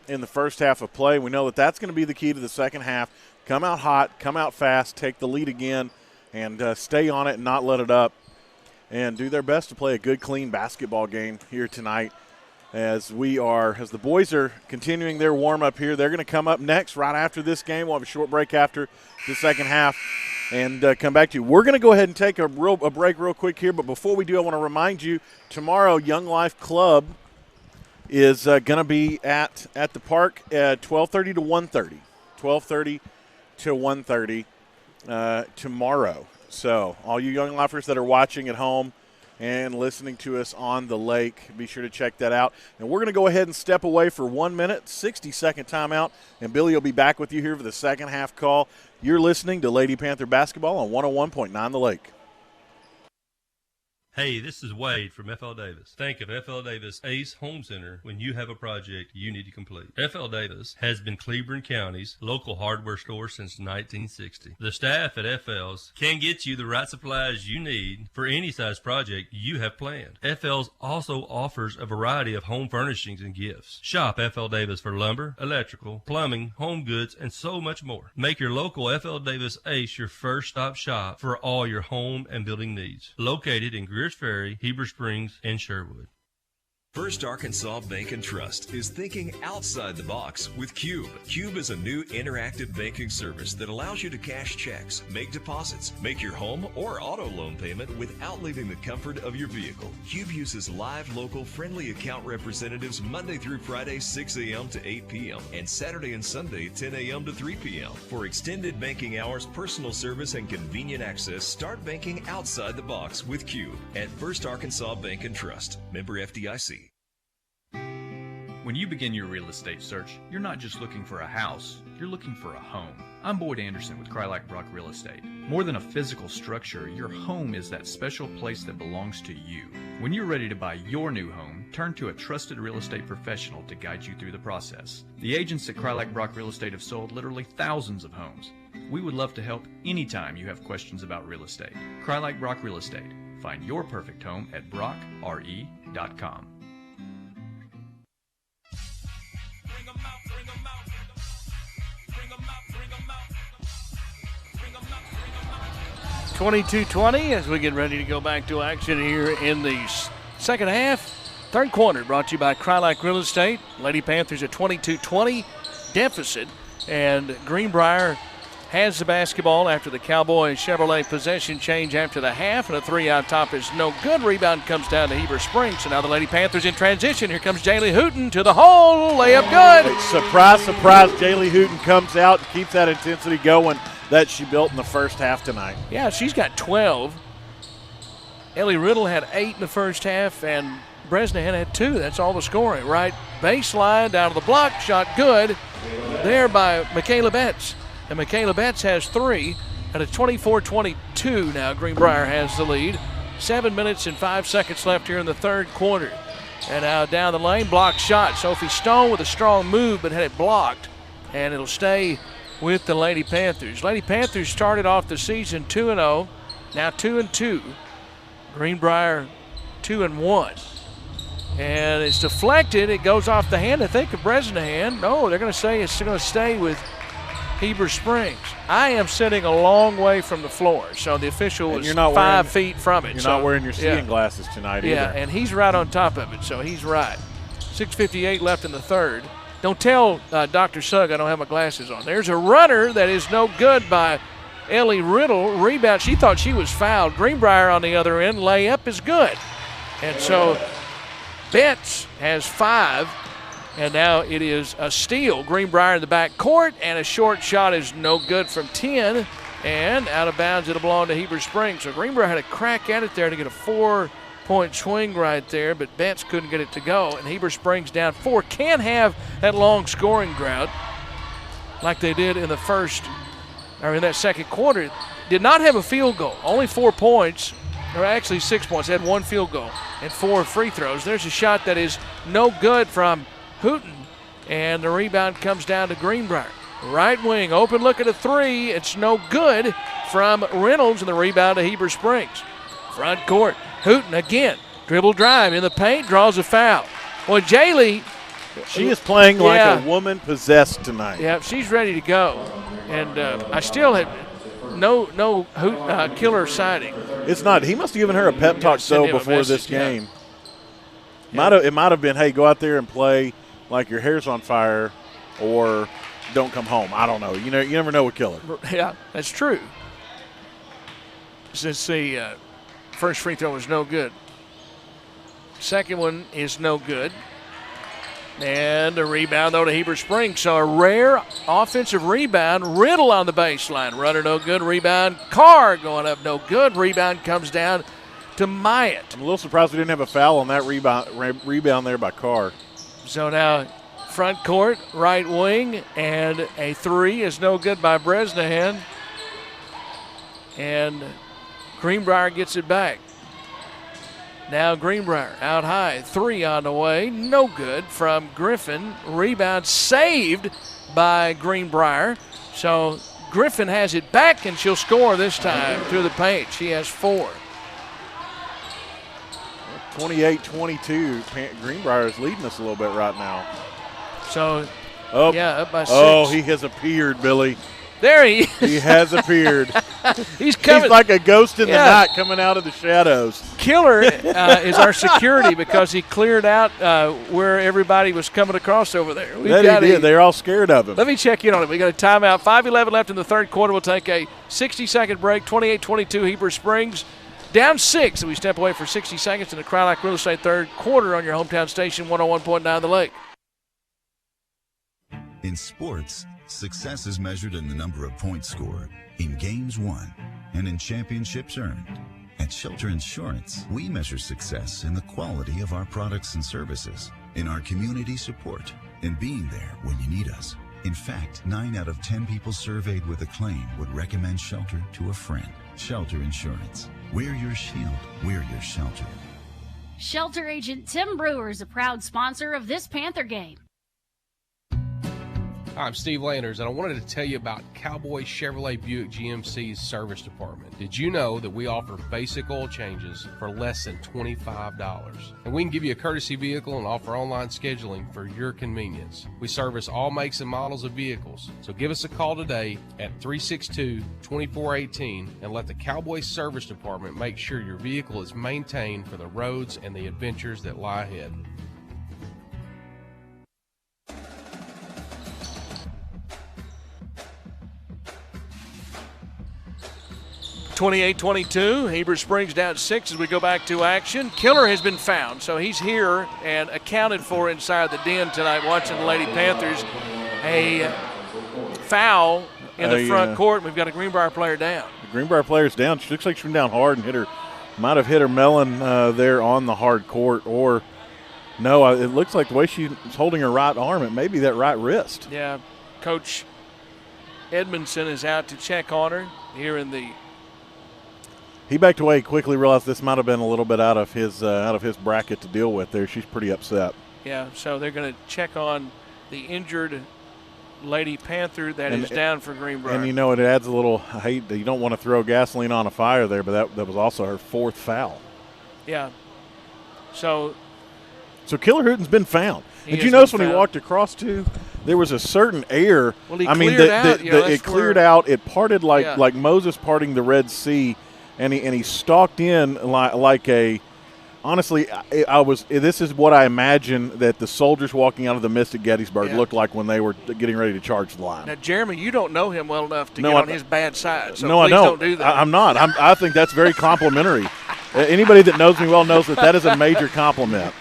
in the first half of play. We know that that's going to be the key to the second half. Come out hot, come out fast, take the lead again, and stay on it and not let it up, and do their best to play a good, clean basketball game here tonight as the boys are continuing their warm-up here. They're going to come up next right after this game. We'll have a short break after the second half and come back to you. We're going to go ahead and take a break real quick here, but before we do, I want to remind you, tomorrow Young Life Club is going to be at the park at 12:30 to 1:30. 12:30 to 1:30 tomorrow. So all you Young Lifers that are watching at home and listening to us on the lake, be sure to check that out. And we're going to go ahead and step away for 1 minute, 60-second timeout, and Billy will be back with you here for the second half call. You're listening to Lady Panther Basketball on 101.9 The Lake. Hey, this is Wade from F.L. Davis. Think of F.L. Davis Ace Home Center when you have a project you need to complete. F.L. Davis has been Cleburne County's local hardware store since 1960. The staff at F.L.'s can get you the right supplies you need for any size project you have planned. F.L.'s also offers a variety of home furnishings and gifts. Shop F.L. Davis for lumber, electrical, plumbing, home goods, and so much more. Make your local F.L. Davis Ace your first stop shop for all your home and building needs. Located in Greers Ferry, Heber Springs, and Sherwood. First Arkansas Bank and Trust is thinking outside the box with Cube. Cube is a new interactive banking service that allows you to cash checks, make deposits, make your home or auto loan payment without leaving the comfort of your vehicle. Cube uses live, local, friendly account representatives Monday through Friday, 6 a.m. to 8 p.m. and Saturday and Sunday, 10 a.m. to 3 p.m. For extended banking hours, personal service, and convenient access, start banking outside the box with Cube at First Arkansas Bank and Trust. Member FDIC. When you begin your real estate search, you're not just looking for a house, you're looking for a home. I'm Boyd Anderson with Krylak Brock Real Estate. More than a physical structure, your home is that special place that belongs to you. When you're ready to buy your new home, turn to a trusted real estate professional to guide you through the process. The agents at Krylak Brock Real Estate have sold literally thousands of homes. We would love to help anytime you have questions about real estate. Krylak Brock Real Estate. Find your perfect home at brockre.com. 22-20 as we get ready to go back to action here in the second half. Third quarter brought to you by Krylak Real Estate. Lady Panthers at 22-20 deficit, and Greenbrier has the basketball after the Cowboy Chevrolet possession change after the half, and a three out top is no good. Rebound comes down to Heber Springs. So now the Lady Panthers in transition. Here comes Jaylee Hooten to the hole. Layup good. Surprise, surprise. Jaylee Hooten comes out and keeps that intensity going that she built in the first half tonight. Yeah, she's got 12. Ellie Riddle had 8 in the first half, and Bresnahan had 2. That's all the scoring. Right baseline, down to the block, shot good there by Michaela Betts. And Michaela Betts has 3. At a 24-22 now, Greenbrier has the lead. 7 minutes and 5 seconds left here in the third quarter. And now down the lane, blocked shot. Sophie Stone with a strong move, but had it blocked. And it'll stay with the Lady Panthers. Lady Panthers started off the season 2-0, now 2-2. Greenbrier 2-1. And it's deflected. It goes off the hand, I think, of Bresnahan. No, they're going to say it's going to stay with Heber Springs. I am sitting a long way from the floor, so the official is 5 feet from it. You're not wearing your seeing glasses tonight either. Yeah, and he's right on top of it, so he's right. 6:58 left in the third. Don't tell Dr. Sugg I don't have my glasses on. There's a runner that is no good by Ellie Riddle. Rebound, she thought she was fouled. Greenbrier on the other end, layup is good. And so Betts has 5, and now it is a steal. Greenbrier in the back court, and a short shot is no good from 10, and out of bounds it'll belong to Heber Springs. So Greenbrier had a crack at it there to get a 4-point swing right there, but Betts couldn't get it to go, and Heber Springs down 4. Can't have that long scoring drought like they did in the first, or in that second quarter. Did not have a field goal, only 4 points, or actually 6 points. They had 1 field goal and 4 free throws. There's a shot that is no good from Hooten, and the rebound comes down to Greenbrier. Right wing, open look at a 3. It's no good from Reynolds, and the rebound to Heber Springs. Front court, Hooten again. Dribble drive in the paint, draws a foul. Well, Jaylee, she is playing like a woman possessed tonight. Yeah, she's ready to go. And I still have no killer sighting. It's not. He must have given her a pep talk, though, before this game. Yeah. It might have been, hey, go out there and play like your hair's on fire, or don't come home. I don't know. You never know with Killer. Yeah, that's true. Since the first free throw was no good. Second one is no good. And a rebound, though, to Heber Springs. So a rare offensive rebound. Riddle on the baseline. Runner no good. Rebound. Carr going up no good. Rebound comes down to Myatt. I'm a little surprised we didn't have a foul on that rebound there by Carr. So now front court, right wing, and a 3 is no good by Bresnahan. And Greenbrier gets it back. Now Greenbrier out high, 3 on the way, no good from Griffin. Rebound saved by Greenbrier. So Griffin has it back, and she'll score this time through the paint. She has 4. 28-22. Greenbrier is leading us a little bit right now. So, up by 6. Oh, he has appeared, Billy. There he is. He has appeared. He's coming. He's like a ghost in the night coming out of the shadows. Killer is our security because he cleared out where everybody was coming across over there. He did. They're all scared of him. Let me check in on it. We got a timeout. 5:11 left in the third quarter. We'll take a 60-second break. 28-22 Heber Springs. Down 6, and we step away for 60 seconds in the Krylak Real Estate third quarter on your hometown station, 101.9 The Lake. In sports, success is measured in the number of points scored, in games won, and in championships earned. At Shelter Insurance, we measure success in the quality of our products and services. in our community support, and being there when you need us. In fact, 9 out of 10 people surveyed with a claim would recommend Shelter to a friend. Shelter Insurance. We're your shield. We're your shelter. Shelter agent Tim Brewer is a proud sponsor of this Panther game. I'm Steve Landers, and I wanted to tell you about Cowboy Chevrolet Buick GMC's service department. Did you know that we offer basic oil changes for less than $25? And we can give you a courtesy vehicle and offer online scheduling for your convenience. We service all makes and models of vehicles, so give us a call today at 362-2418 and let the Cowboy Service Department make sure your vehicle is maintained for the roads and the adventures that lie ahead. 28-22, Heber Springs down 6 as we go back to action. Killer has been found, so he's here and accounted for inside the den tonight watching the Lady Panthers. A foul in the front court. We've got a Greenbrier player down. The Greenbrier player's down. She looks like she went down hard and hit her. Might have hit her melon there on the hard court, or no, it looks like the way she's holding her right arm, it may be that right wrist. Yeah, Coach Edmondson is out to check on her here in the. He backed away, quickly realized this might have been a little bit out of his bracket to deal with there. She's pretty upset. Yeah, so they're going to check on the injured Lady Panther that is down for Greenbrier. And, you know, it adds a little – you don't want to throw gasoline on a fire there, but that was also her 4th foul. Yeah. So Killer Hooten's been found. Did you notice when he walked across to – there was a certain air. Well, it cleared out. It parted like Moses parting the Red Sea. And he stalked in like a – honestly, this is what I imagine that the soldiers walking out of the mist at Gettysburg looked like when they were getting ready to charge the line. Now, Jeremy, you don't know him well enough to get on his bad side, so no, please don't do that. I'm not. I think that's very complimentary. Anybody that knows me well knows that is a major compliment.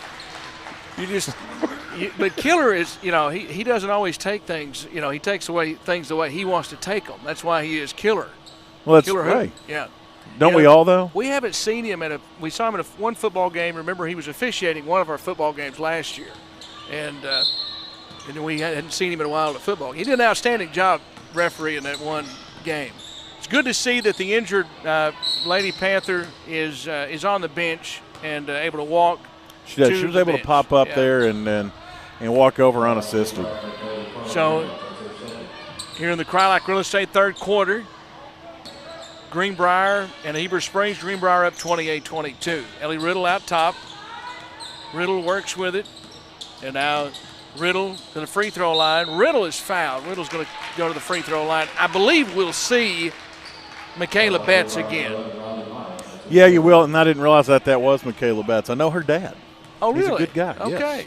But Killer is, he doesn't always take things, he takes away things the way he wants to take them. That's why he is Killer. Well, that's Killer right. Yeah. Don't we all, though? We haven't seen him we saw him at one football game. Remember, he was officiating one of our football games last year. And we hadn't seen him in a while at football. He did an outstanding job refereeing that one game. It's good to see that the injured Lady Panther is on the bench and able to walk. She was able to pop up there and walk over unassisted. So here in the Crylac Real Estate third quarter, Greenbrier and Heber Springs. Greenbrier up 28-22. Ellie Riddle out top. Riddle works with it. And now Riddle to the free throw line. Riddle is fouled. Riddle's going to go to the free throw line. I believe we'll see Michaela Betts again. Yeah, you will. And I didn't realize that was Michaela Betts. I know her dad. Oh, really? He's a good guy. Okay. Yes.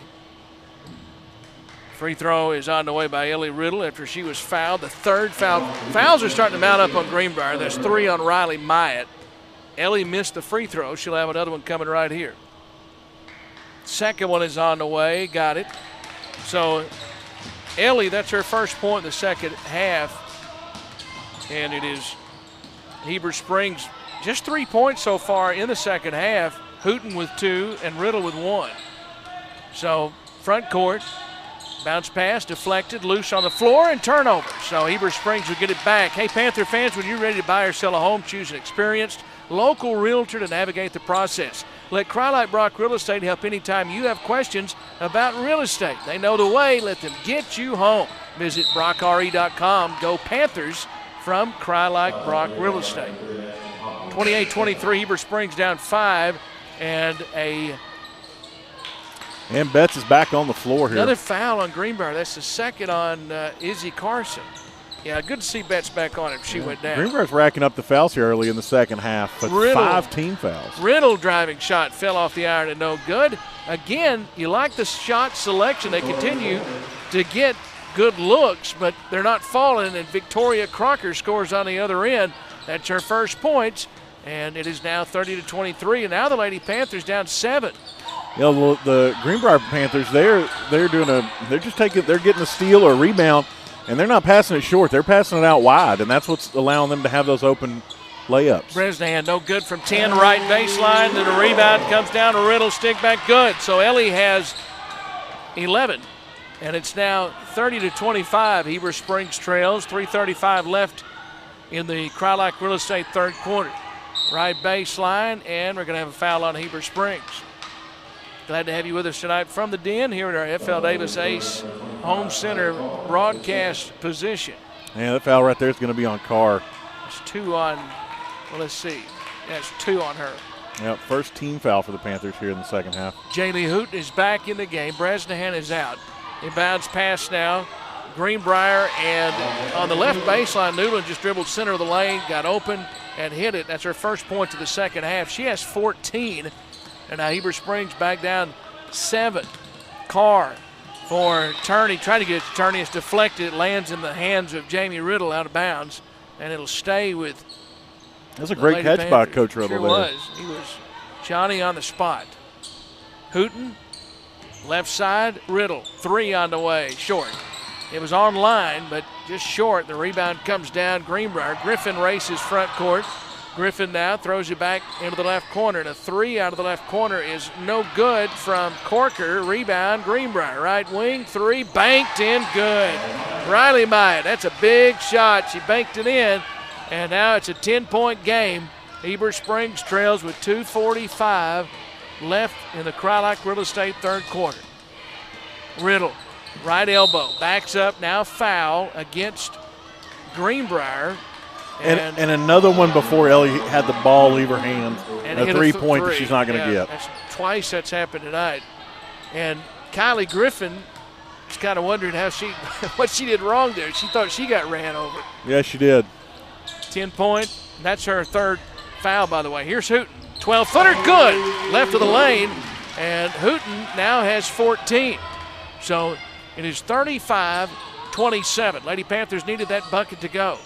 Free throw is on the way by Ellie Riddle after she was fouled. The third foul. Fouls are starting to mount up on Greenbrier. There's 3 on Riley Myatt. Ellie missed the free throw. She'll have another one coming right here. Second one is on the way. Got it. So Ellie, that's her first point in the second half. And it is Heber Springs. Just 3 points so far in the second half. Hooten with 2 and Riddle with 1. So front court. Bounce pass, deflected, loose on the floor, and turnover. So Heber Springs will get it back. Hey, Panther fans, when you're ready to buy or sell a home, choose an experienced local realtor to navigate the process. Let Crylight Brock Real Estate help anytime you have questions about real estate. They know the way. Let them get you home. Visit brockre.com. Go Panthers from Crylight Brock Real Estate. 28-23, Heber Springs down 5, and Betts is back on the floor here. Another foul on Greenbrier. That's the second on Izzy Carson. Yeah, good to see Betts back on it. She went down. Greenbrier's racking up the fouls here early in the second half, but 5 team fouls. Riddle driving shot fell off the iron and no good. Again, you like the shot selection. They continue to get good looks, but they're not falling, and Victoria Crocker scores on the other end. That's her first points, and it is now 30-23, and now the Lady Panthers down 7. The Greenbrier Panthers, they're getting a steal or a rebound, and they're not passing it short. They're passing it out wide, and that's what's allowing them to have those open layups. Bresnahan, no good from 10, right baseline. Then a rebound comes down to Riddle, stick back good. So Ellie has 11. And it's now 30-25. Heber Springs trails. 3:35 left in the Crowlike Real Estate third quarter. Right baseline, and we're going to have a foul on Heber Springs. Glad to have you with us tonight from the Den here at our FL Davis Ace Home Center broadcast position. Yeah, that foul right there is going to be on Carr. It's 2 on, well, let's see. That's 2 on her. Yep, first team foul for the Panthers here in the second half. Jaylee Hooten is back in the game. Bresnahan is out. Inbounds pass now. Greenbrier, and on the left baseline, Newland just dribbled center of the lane, got open, and hit it. That's her first point of the second half. She has 14, and now Heber Springs back down 7. Carr for Turney, trying to get it to Turney. It's deflected. It lands in the hands of Jamie Riddle out of bounds, and it'll stay with. That's a great catch by Coach Riddle. Sure was. He was Johnny on the spot. Hooten, left side, Riddle. 3 on the way, short. It was on line, but just short. The rebound comes down. Greenbrier. Griffin races front court. Griffin now throws it back into the left corner. And a 3 out of the left corner is no good from Corker. Rebound, Greenbrier. Right wing, 3, banked in, good. Riley Myatt, that's a big shot. She banked it in, and now it's a 10-point game. Heber Springs trails with 2:45 left in the Crowlike Real Estate third quarter. Riddle. Right elbow, backs up, now foul against Greenbrier. And another one before Ellie had the ball leave her hands. And a 3-point that she's not going to get. Twice that's happened tonight. And Kylie Griffin is kind of wondering what she did wrong there. She thought she got ran over. Yeah, she did. 10-point. That's her third foul, by the way. Here's Hooten. 12-footer, good. Left of the lane. And Hooten now has 14. So it is 35-27. Lady Panthers needed that bucket to go.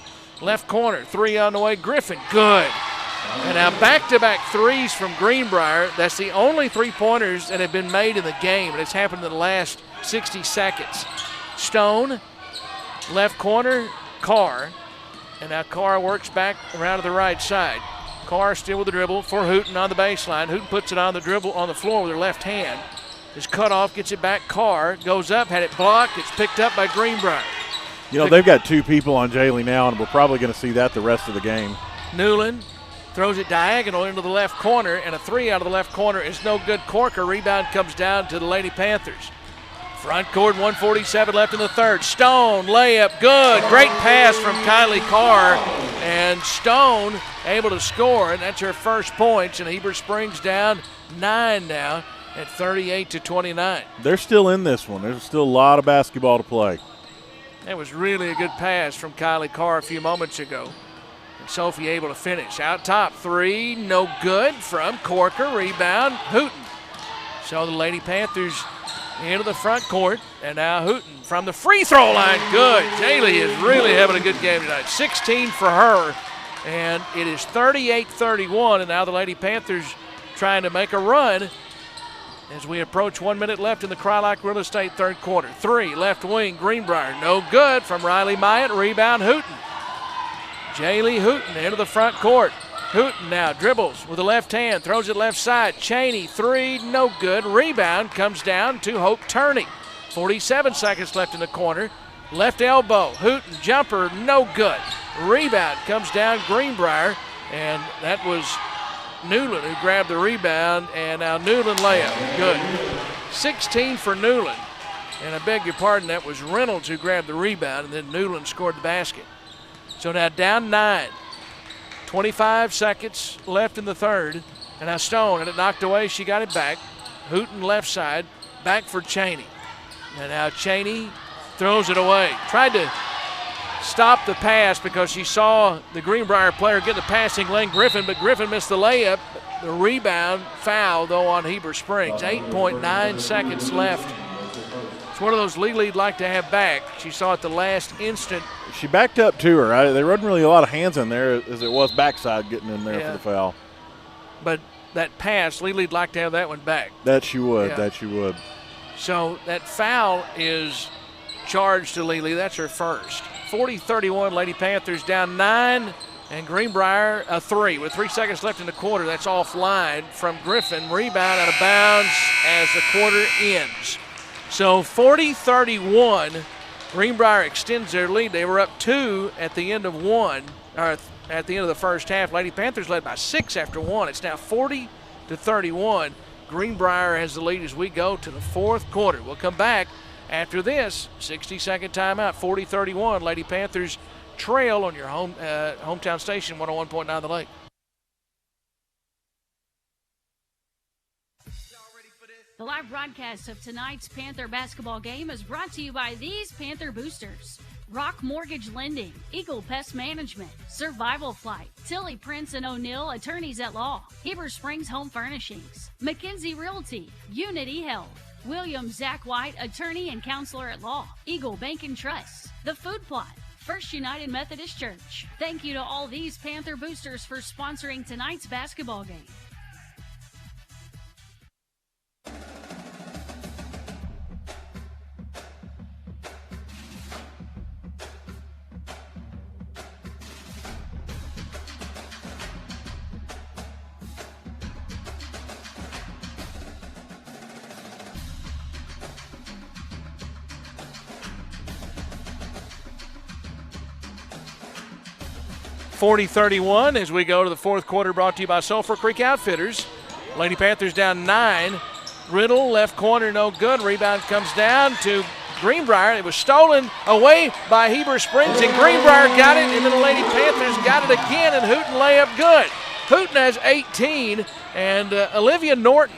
Left corner, 3 on the way. Griffin, good. And now back-to-back threes from Greenbrier. That's the only 3-pointers that have been made in the game, and it's happened in the last 60 seconds. Stone, left corner, Carr. And now Carr works back around to the right side. Carr still with the dribble for Hooten on the baseline. Hooten puts it on the dribble on the floor with her left hand. Is cut off, gets it back. Carr goes up, had it blocked. It's picked up by Greenbrier. You know, they've got 2 people on Jaylee now, and we're probably going to see that the rest of the game. Newland throws it diagonal into the left corner, and a 3 out of the left corner is no good. Corker, rebound comes down to the Lady Panthers. Front court, 1:47 left in the third. Stone, layup, good. Great pass from Kylie Carr, and Stone able to score, and that's her first points, and Heber Springs down 9 now at 38-29. They're still in this one. There's still a lot of basketball to play. That was really a good pass from Kylie Carr a few moments ago. And Sophie able to finish. Out top, 3, no good from Corker. Rebound, Hooten. So the Lady Panthers into the front court. And now Hooten from the free throw line. Good. Jaylee is really having a good game tonight. 16 for her. And it is 38-31. And now the Lady Panthers trying to make a run as we approach 1 minute left in the Crowlike Real Estate third quarter. 3, left wing, Greenbrier, no good from Riley Myatt. Rebound, Hooten. Jaylee Hooten into the front court. Hooten now dribbles with the left hand, throws it left side. Cheney, 3, no good. Rebound comes down to Hope Turney. 47 seconds left in the corner. Left elbow, Hooten, jumper, no good. Rebound comes down Greenbrier, and that was Newland who grabbed the rebound, and now Newland layup, good. 16 for Newland, and I beg your pardon, that was Reynolds who grabbed the rebound, and then Newland scored the basket. So now down 9, 25 seconds left in the third, and now Stone had it knocked away, she got it back. Hooten left side, back for Cheney. And now Cheney throws it away. Tried to stop the pass because she saw the Greenbrier player get the passing lane, Griffin, but Griffin missed the layup. The rebound foul, though, on Heber Springs. 8.9 seconds left. It's one of those Lee'd like to have back. She saw it the last instant. She backed up to her. There wasn't really a lot of hands in there as it was backside getting in there for the foul. But that pass, Lee'd like to have that one back. That she would. Yeah. That she would. So that foul is charged to Lee. That's her first. 40-31, Lady Panthers down 9, and Greenbrier a 3 with 3 seconds left in the quarter. That's offline from Griffin. Rebound out of bounds as the quarter ends. So 40-31, Greenbrier extends their lead. They were up 2 at the end of at the end of the first half. Lady Panthers led by 6 after 1. It's now 40-31. Greenbrier has the lead as we go to the fourth quarter. We'll come back after this 60-second timeout. 40-31. Lady Panthers trail on your hometown station, 101.9 The Lake. The live broadcast of tonight's Panther basketball game is brought to you by these Panther boosters: Rock Mortgage Lending, Eagle Pest Management, Survival Flight, Tilly Prince and O'Neill, Attorneys at Law, Heber Springs Home Furnishings, McKenzie Realty, Unity Health, William Zach White, Attorney and Counselor at Law, Eagle Bank and Trust, The Food Plot, First United Methodist Church. Thank you to all these Panther boosters for sponsoring tonight's basketball game. (40-31) as we go to the fourth quarter, brought to you by Sulphur Creek Outfitters. Lady Panthers down 9. Riddle, left corner, no good. Rebound comes down to Greenbrier. It was stolen away by Heber Springs, and Greenbrier got it, and then the Lady Panthers got it again, and Hooten layup good. Hooten has 18, and Olivia Norton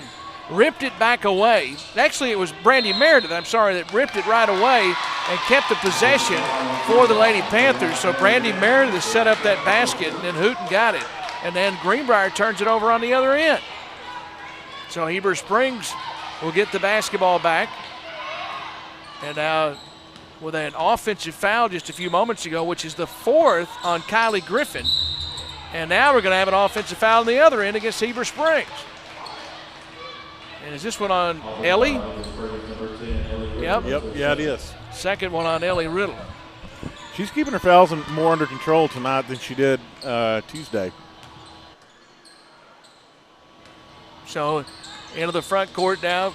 ripped it back away. Actually, it was Brandy Meredith, that ripped it right away and kept the possession for the Lady Panthers. So Brandy Meredith set up that basket, and then Hooten got it. And then Greenbrier turns it over on the other end. So Heber Springs will get the basketball back. And now with an offensive foul just a few moments ago, which is the 4th on Kylie Griffin. And now we're going to have an offensive foul on the other end against Heber Springs. And is this one on Ellie? Yep. Yeah, it is. Second one on Ellie Riddle. She's keeping her fouls more under control tonight than she did Tuesday. So into the front court now.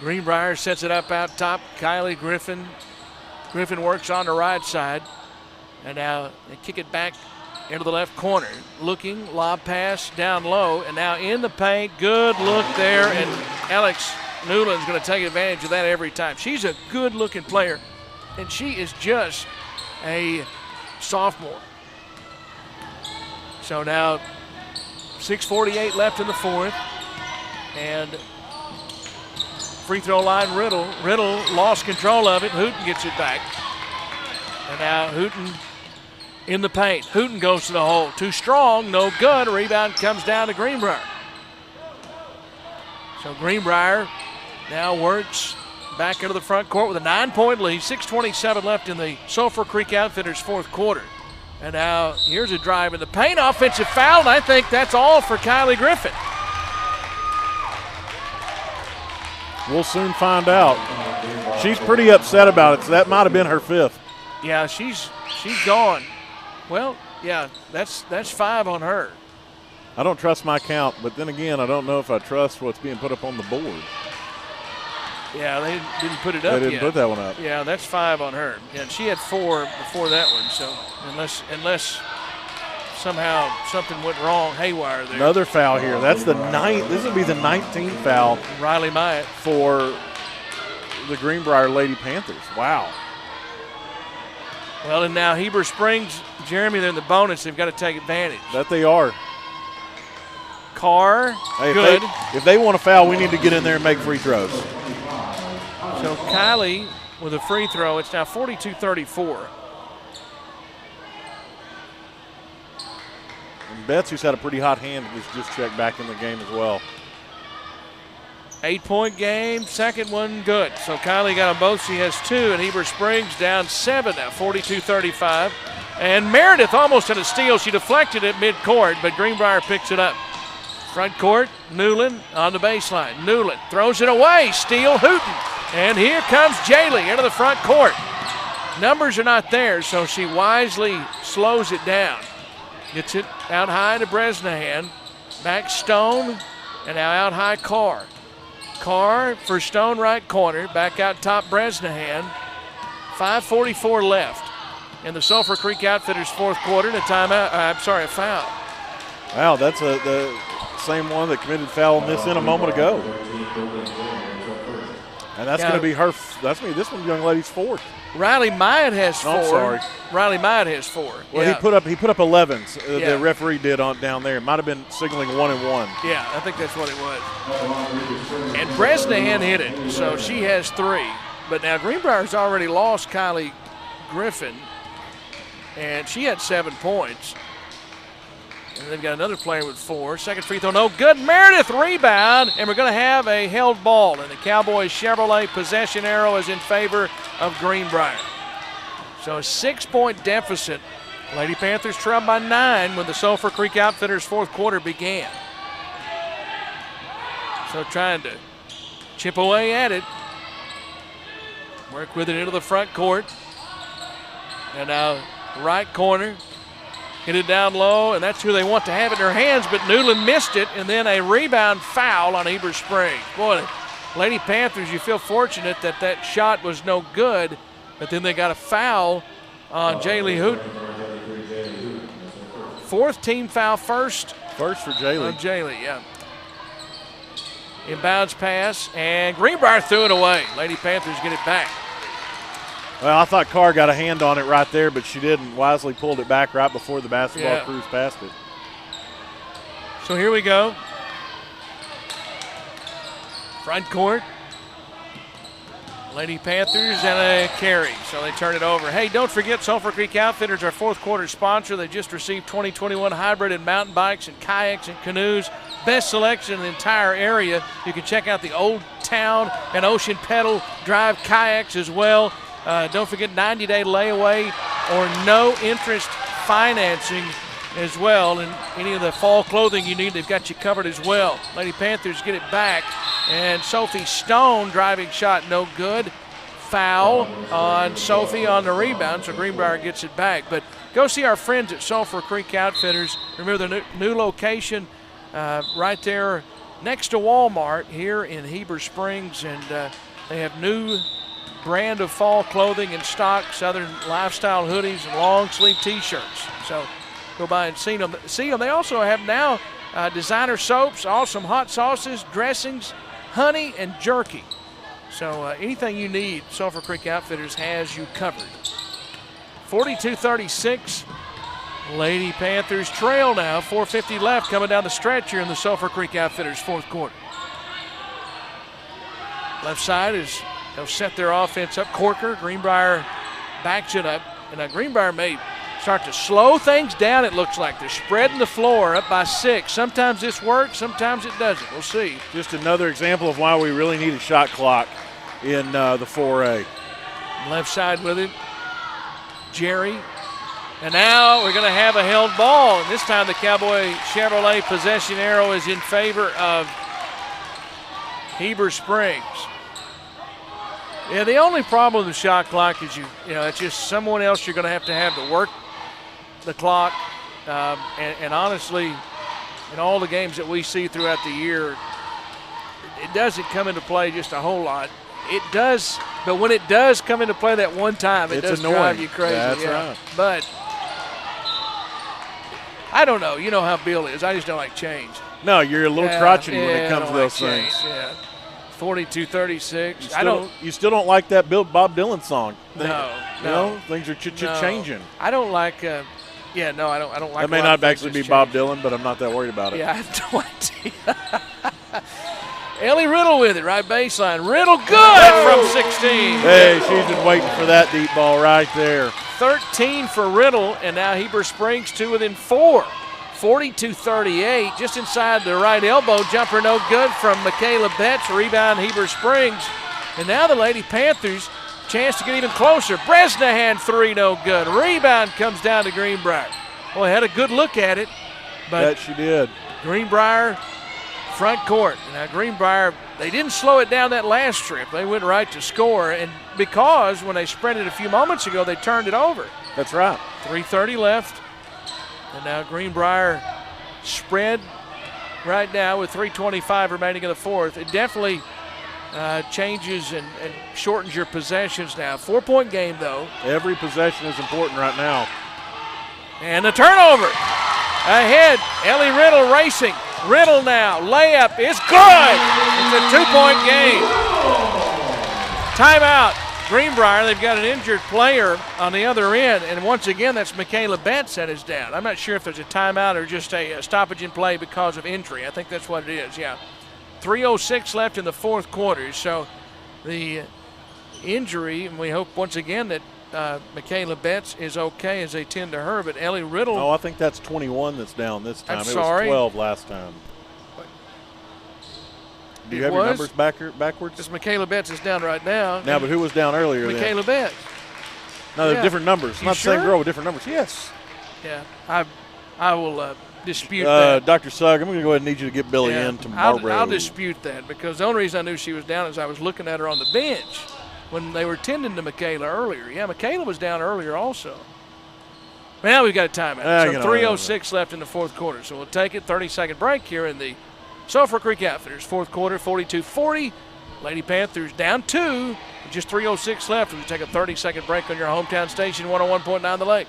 Greenbrier sets it up out top. Kylie Griffin. Griffin works on the right side. And now they kick it back into the left corner. Looking, lob pass down low, and now in the paint. Good look there, and Alex Newland's going to take advantage of that every time. She's a good-looking player, and she is just a sophomore. So now 6:48 left in the fourth, and free throw line Riddle. Riddle lost control of it. Hooten gets it back. And now Hooten in the paint. Hooten goes to the hole. Too strong, no good. Rebound comes down to Greenbrier. So Greenbrier now works back into the front court with a 9-point lead. 6:27 left in the Sulphur Creek Outfitters fourth quarter. And now here's a drive in the paint. Offensive foul, and I think that's all for Kylie Griffin. We'll soon find out. She's pretty upset about it, so that might have been her 5th. Yeah, she's gone. Well, yeah, that's 5 on her. I don't trust my count, but then again, I don't know if I trust what's being put up on the board. Yeah, they didn't put it up yet. They didn't put that one up. Yeah, that's 5 on her. Yeah, she had 4 before that one, so unless somehow something went wrong, haywire there. Another foul here. That's the 9th. This would be the 19th foul. Riley Myatt. For the Greenbrier Lady Panthers. Wow. Well, and now Heber Springs, Jeremy, they're in the bonus. They've got to take advantage. That they are. Carr, hey, good. If they want to foul, we need to get in there and make free throws. So Kylie with a free throw. It's now 42-34. And Betts, who's had a pretty hot hand, was just checked back in the game as well. 8-point game, second one good. So Kylie got them both. She has 2, and Heber Springs down 7 now, 42-35. And Meredith almost had a steal. She deflected it midcourt, but Greenbrier picks it up. Front court, Newland on the baseline. Newland throws it away. Steal, Hooten. And here comes Jaylee into the front court. Numbers are not there, so she wisely slows it down. Gets it out high to Bresnahan. Back Stone, and now out high Carr. Carr for Stone, right corner. Back out top, Bresnahan. 5:44 left in the Sulphur Creek Outfitters fourth quarter. And a foul. Wow, that's the same one that committed foul on this in a moment ago. And that's going to be her. That's me. This one, young lady's fourth. Riley Myatt has 4. I'm sorry. Riley Myatt has 4. Well, he put up 11s. The referee did down there. It might have been signaling 1 and 1. Yeah, I think that's what it was. And Bresnahan hit it, so she has 3. But now Greenbrier's already lost Kylie Griffin, and she had 7 points. And they've got another player with 4. Second free throw, no good. Meredith rebound, and we're going to have a held ball. And the Cowboys Chevrolet possession arrow is in favor of Greenbrier. So a 6-point deficit. Lady Panthers trailed by 9 when the Sulphur Creek Outfitters fourth quarter began. So trying to chip away at it. Work with it into the front court. And now right corner. Hit it down low, and that's who they want to have it in their hands, but Newland missed it, and then a rebound foul on Heber Springs. Boy, Lady Panthers, you feel fortunate that that shot was no good, but then they got a foul on Jaylee Hooten. 4th team foul first. First for Jaylee. On Jaylee, yeah. Inbounds pass, and Greenbrier threw it away. Lady Panthers get it back. Well, I thought Carr got a hand on it right there, but she didn't. Wisely pulled it back right before the basketball cruised past it. So here we go. Front court. Lady Panthers and a carry, so they turn it over. Hey, don't forget Sulphur Creek Outfitters, our fourth quarter sponsor. They just received 2021 hybrid and mountain bikes and kayaks and canoes. Best selection in the entire area. You can check out the Old Town and Ocean Pedal Drive kayaks as well. Don't forget 90-day layaway or no interest financing as well. And any of the fall clothing you need, they've got you covered as well. Lady Panthers get it back. And Sophie Stone driving shot no good. Foul on Sophie on the rebound, so Greenbrier gets it back. But go see our friends at Sulphur Creek Outfitters. Remember the new location right there next to Walmart here in Heber Springs. And they have new brand of fall clothing in stock, Southern lifestyle hoodies and long sleeve t-shirts. So go by and see them. They also have now designer soaps, awesome hot sauces, dressings, honey, and jerky. So anything you need, Sulphur Creek Outfitters has you covered. 42-36. Lady Panthers trail now. 4:50 left coming down the stretch here in the Sulphur Creek Outfitters fourth quarter. Left side is they'll set their offense up. Corker, Greenbrier backs it up. And now Greenbrier may start to slow things down, it looks like. They're spreading the floor up by 6. Sometimes this works, sometimes it doesn't. We'll see. Just another example of why we really need a shot clock in the 4A. Left side with it, Jerry. And now we're going to have a held ball. And this time the Cowboy Chevrolet possession arrow is in favor of Heber Springs. Yeah, the only problem with the shot clock is it's just someone else you're going to have to work the clock. And honestly, in all the games that we see throughout the year, it doesn't come into play just a whole lot. It does, but when it does come into play that one time, it does drive you crazy. That's right. But I don't know. You know how Bill is. I just don't like change. No, you're a little crotchety when it comes to those things. Yeah. 42-36. You still don't like that Bob Dylan song. No. Things are changing. I don't like. I don't like. That may not actually be Bob Dylan, but I'm not that worried about it. Yeah, I have no idea. Ellie Riddle with it, right baseline. Riddle good from 16. Hey, she's been waiting for that deep ball right there. 13 for Riddle, and now Heber Springs 2 within 4. 42-38, just inside the right elbow. Jumper no good from Michaela Betts. Rebound Heber Springs. And now the Lady Panthers, chance to get even closer. Bresnahan 3 no good. Rebound comes down to Greenbrier. Well, had a good look at it. But that she did. Greenbrier front court. Now Greenbrier, they didn't slow it down that last trip. They went right to score. And because when they sprinted a few moments ago, they turned it over. That's right. 3:30 left. And now Greenbrier spread right now with 3:25 remaining in the fourth. It definitely changes and shortens your possessions now. 4-point game, though. Every possession is important right now. And the turnover. Ahead, Ellie Riddle racing. Riddle now, layup is good. It's a 2-point game. Timeout. Greenbrier, they've got an injured player on the other end, and once again, that's Michaela Betts that is down. I'm not sure if there's a timeout or just a stoppage in play because of injury. I think that's what it is, yeah. 3:06 left in the fourth quarter, so the injury, and we hope once again that Michaela Betts is okay as they tend to her, but Ellie Riddle. Oh, I think that's 21 that's down this time. I'm sorry. It was 12 last time. Do you have your numbers backwards? Just Michaela Betts is down right now. Now, but who was down earlier Michaela then? Betts. No, they're different numbers. You Not sure? the same girl with different numbers. Yes. Yeah, I will dispute that. Dr. Sugg, I'm going to go ahead and need you to get Billy in tomorrow. I'll dispute that because the only reason I knew she was down is I was looking at her on the bench when they were tending to Michaela earlier. Yeah, Michaela was down earlier also. Now we've got a timeout. So 3:06 left in the fourth quarter. So we'll take it. 30-second break here in the Sulphur Creek Outfitters fourth quarter, 42-40. Lady Panthers down 2 with just 3:06 left. We'll take a 30-second break on your hometown station, 101.9 The Lake.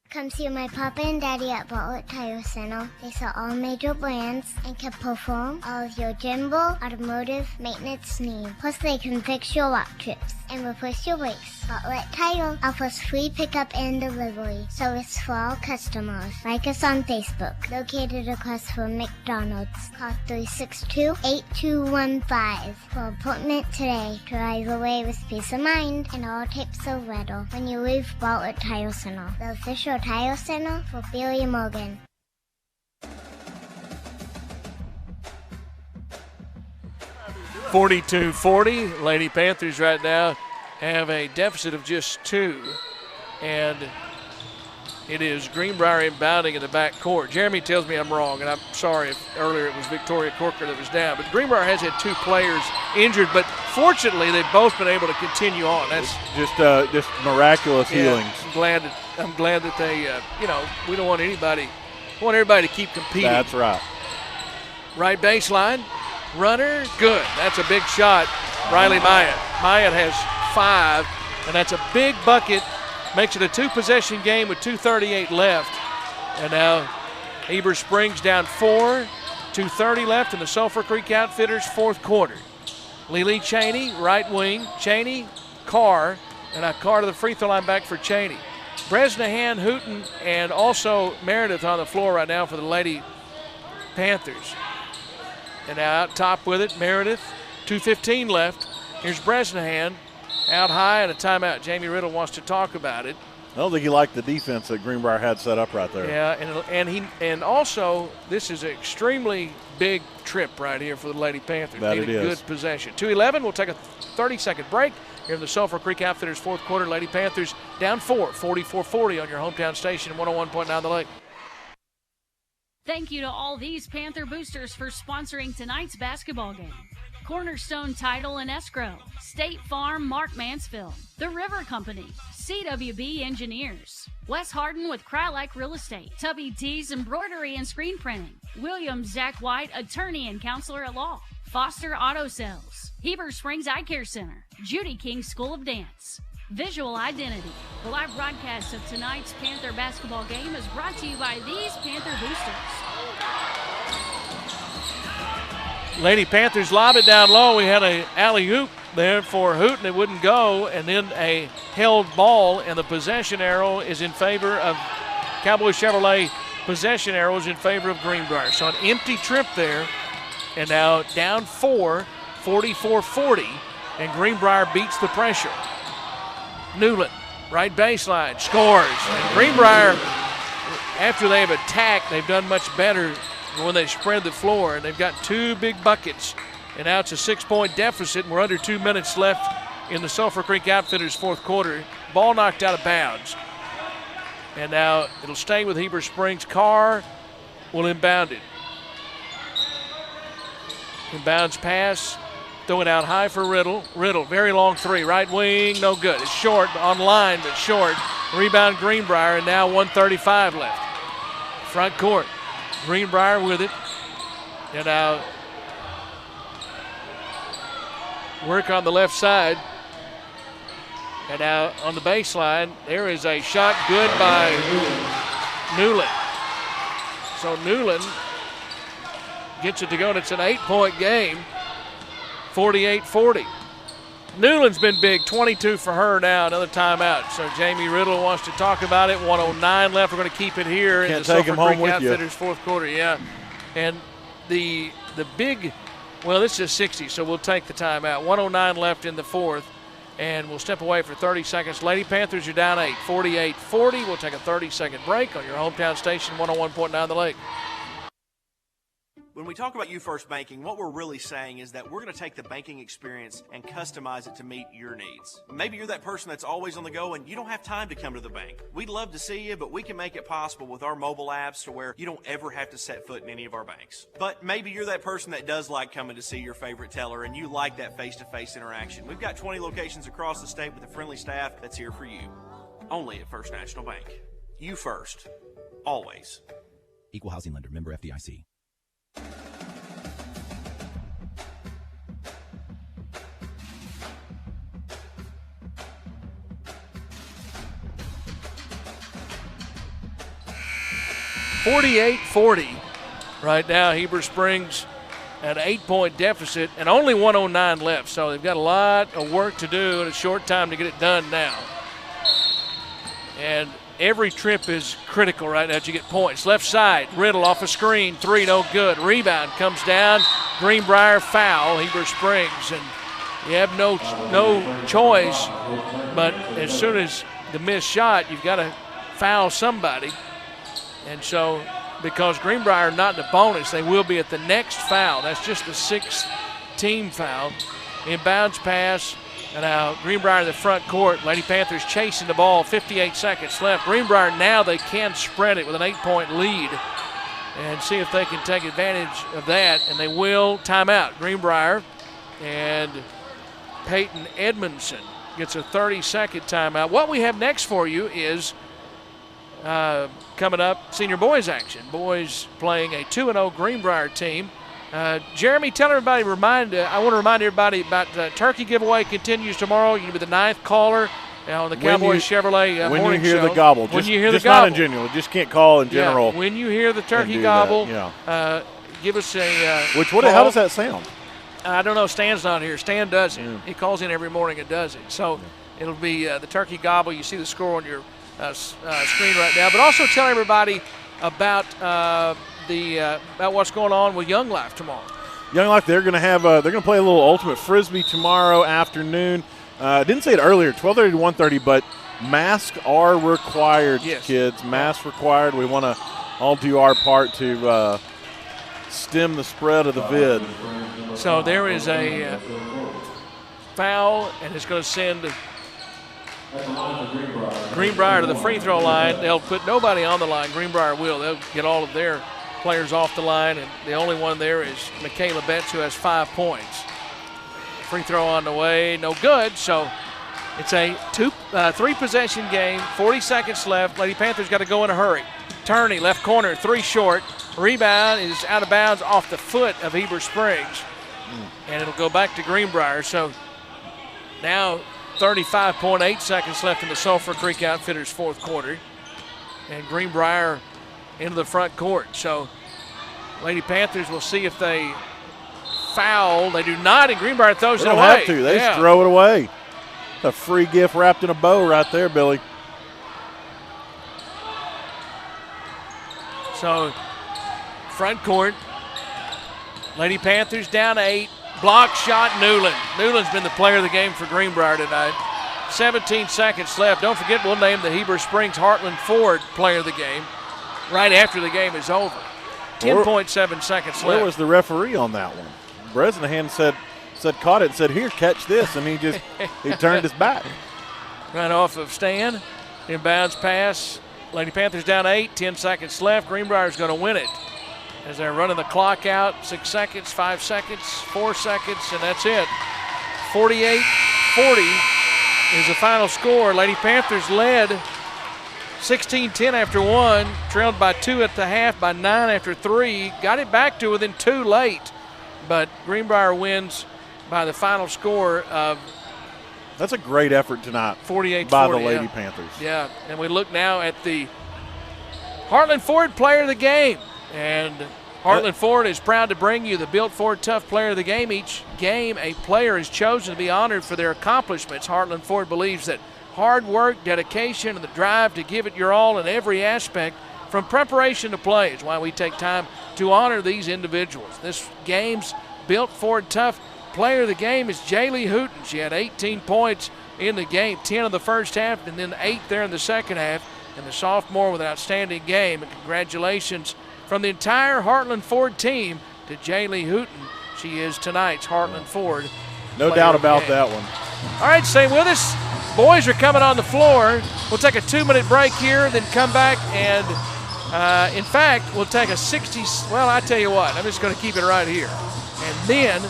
Come see my papa and daddy at Bartlett Tire Center. They sell all major brands and can perform all of your general automotive maintenance needs. Plus, they can fix your rock trips and replace your brakes. Bartlett Tire offers free pickup and delivery service for all customers. Like us on Facebook, located across from McDonald's. Call 362-8215 for an appointment today. Drive away with peace of mind and all types of weather when you leave Bartlett Tire Center, the official Tire Center for Billy Morgan. (42-40). Lady Panthers right now have a deficit of just 2, and it is Greenbrier inbounding in the back court. Jeremy tells me I'm wrong, and I'm sorry if earlier it was Victoria Corker that was down. But Greenbrier has had 2 players injured, but fortunately they've both been able to continue on. That's just miraculous healings. I'm glad that they, we don't want anybody. We want everybody to keep competing. That's right. Right baseline, runner, good. That's a big shot. Riley Myatt. Myatt has 5, and that's a big bucket. Makes it a 2-possession game with 2:38 left. And now Heber Springs down 4, 2:30 left in the Sulphur Creek Outfitters fourth quarter. Lily Cheney, right wing. Cheney, Carr, and a Carr to the free throw line back for Cheney. Bresnahan, Hooten, and also Meredith on the floor right now for the Lady Panthers. And now out top with it, Meredith. 2:15 left. Here's Bresnahan out high and a timeout. Jamie Riddle wants to talk about it. I don't think he liked the defense that Greenbrier had set up right there. Yeah, and also this is an extremely big trip right here for the Lady Panthers. That Need it a is. good possession. 2:11. We'll take a 30-second break here in the Sulphur Creek Outfitters fourth quarter. Lady Panthers down 4, 44-40 on your hometown station, 101.9 The Lake. Thank you to all these Panther boosters for sponsoring tonight's basketball game. Cornerstone Title and Escrow, State Farm, Mark Mansfield, The River Company, CWB Engineers, Wes Harden with Crylike Real Estate, Tubby T's Embroidery and Screen Printing, William Zach White, Attorney and Counselor at Law, Foster Auto Sales, Heber Springs Eye Care Center, Judy King School of Dance, Visual Identity. The live broadcast of tonight's Panther basketball game is brought to you by these Panther boosters. Lady Panthers lob it down low. We had a alley-oop there for Hooten. It wouldn't go, and then a held ball, and the possession arrow is in favor of Cowboy Chevrolet. Possession arrow is in favor of Greenbrier. So an empty trip there, and now down 4, 44-40, and Greenbrier beats the pressure. Newland, right baseline, scores. And Greenbrier, after they've attacked, they've done much better when they spread the floor, and they've got 2 big buckets. And now it's a 6-point deficit, and we're under 2 minutes left in the Sulphur Creek Outfitters fourth quarter. Ball knocked out of bounds. And now it'll stay with Heber Springs. Carr will inbound it. Inbounds pass, throw it out high for Riddle. Riddle, very long 3, right wing, no good. It's short, on line, but short. Rebound Greenbrier, and now 1:35 left. Front court. Greenbrier with it. And now work on the left side. And now on the baseline, there is a shot good by Newland. So Newland gets it to go, and it's an 8-point game, 48-40. Newland's been big, 22 for her now, another timeout. So Jamie Riddle wants to talk about it. 1:09 left. We're going to keep it here in the Sulphur Creek Outfitters fourth quarter. Yeah, and the big, well, this is 60, so we'll take the timeout. 1:09 left in the fourth, and we'll step away for 30 seconds. Lady Panthers are down 8, 48-40. We'll take a 30-second break on your hometown station, 101.9 The Lake. When we talk about You First Banking, what we're really saying is that we're going to take the banking experience and customize it to meet your needs. Maybe you're that person that's always on the go and you don't have time to come to the bank. We'd love to see you, but we can make it possible with our mobile apps to where you don't ever have to set foot in any of our banks. But maybe you're that person that does like coming to see your favorite teller and you like that face-to-face interaction. We've got 20 locations across the state with a friendly staff that's here for you. Only at First National Bank. You first. Always. Equal housing lender. Member FDIC. $48-40 right now. Heber Springs at an 8-point deficit and only 1:09 left. So they've got a lot of work to do in a short time to get it done now. And every trip is critical right now to get points. Left side, Riddle off a screen, 3, no good. Rebound comes down, Greenbrier foul, Heber Springs. And you have no choice, but as soon as the missed shot, you've got to foul somebody. And so, because Greenbrier not in the bonus, they will be at the next foul. That's just the 6th team foul. Inbounds pass, and now Greenbrier in the front court. Lady Panthers chasing the ball, 58 seconds left. Greenbrier now they can spread it with an 8-point lead and see if they can take advantage of that, and they will. Timeout. Greenbrier and Peyton Edmondson gets a 30-second timeout. What we have next for you is coming up, senior boys action. Boys playing a 2-0 Greenbrier team. Jeremy, tell everybody, I want to remind everybody about turkey giveaway continues tomorrow. You're going to be the 9th caller on the Cowboys Chevrolet morning show. When you hear the gobble. When you hear the gobble. Just not in general. Just can't call in general. Yeah, when you hear the turkey gobble, give us a how does that sound? I don't know. Stan's not here. Stan does it. He calls in every morning and does it. So it'll be the turkey gobble. You see the score on your screen right now. But also tell everybody about about what's going on with Young Life tomorrow. Young Life, they're going to play a little ultimate frisbee tomorrow afternoon. Didn't say it earlier, 12:30 to 1:30, but masks are required, kids. Masks required. We want to all do our part to stem the spread of the vid. So there is a foul, and it's going to send Greenbrier to the free throw line. They'll put nobody on the line. Greenbrier will. They'll get all of their players off the line, and the only one there is Michaela Betts, who has 5 points. Free throw on the way, no good. So it's a 3-possession game, 40 seconds left. Lady Panthers got to go in a hurry. Turney, left corner, 3 short. Rebound is out of bounds off the foot of Heber Springs, and it'll go back to Greenbrier. So now 35.8 seconds left in the Sulphur Creek Outfitters fourth quarter, and Greenbrier into the front court. So Lady Panthers will see if they foul. They do not, and Greenbrier throws it away. They don't have to. They just throw it away. A free gift wrapped in a bow right there, Billy. So front court, Lady Panthers down 8. Block shot, Newland. Newland's been the player of the game for Greenbrier tonight. 17 seconds left. Don't forget, we'll name the Heber Springs Heartland Ford player of the game right after the game is over. 10.7 seconds left. Where was the referee on that one? Bresnahan said caught it and said, here, catch this, and he turned his back. Right off of Stan. Inbounds pass. Lady Panthers down 8, 10 seconds left. Greenbrier's going to win it as they're running the clock out. 6 seconds, 5 seconds, 4 seconds, and that's it. 48-40 is the final score. Lady Panthers led 16-10 after 1, trailed by 2 at the half, by 9 after 3. Got it back to within 2 late, but Greenbrier wins by the final score of That's a great effort tonight 48-40 by the Lady Panthers. Yeah, and we look now at the Heartland Ford Player of the Game. And Heartland Ford is proud to bring you the Built Ford Tough Player of the Game. Each game, a player is chosen to be honored for their accomplishments. Heartland Ford believes that hard work, dedication, and the drive to give it your all in every aspect from preparation to play is why we take time to honor these individuals. This game's Built Ford Tough Player of the Game is Jaylee Hooten. She had 18 points in the game, 10 in the first half, and then 8 there in the second half. And the sophomore with an outstanding game. And congratulations from the entire Heartland Ford team to Jaylee Hooten. She is tonight's Heartland Ford. No doubt about that one. All right, stay with us. Boys are coming on the floor. We'll take a 2-minute break here, then come back and, in fact, we'll take a 60. Well, I tell you what, I'm just going to keep it right here. And then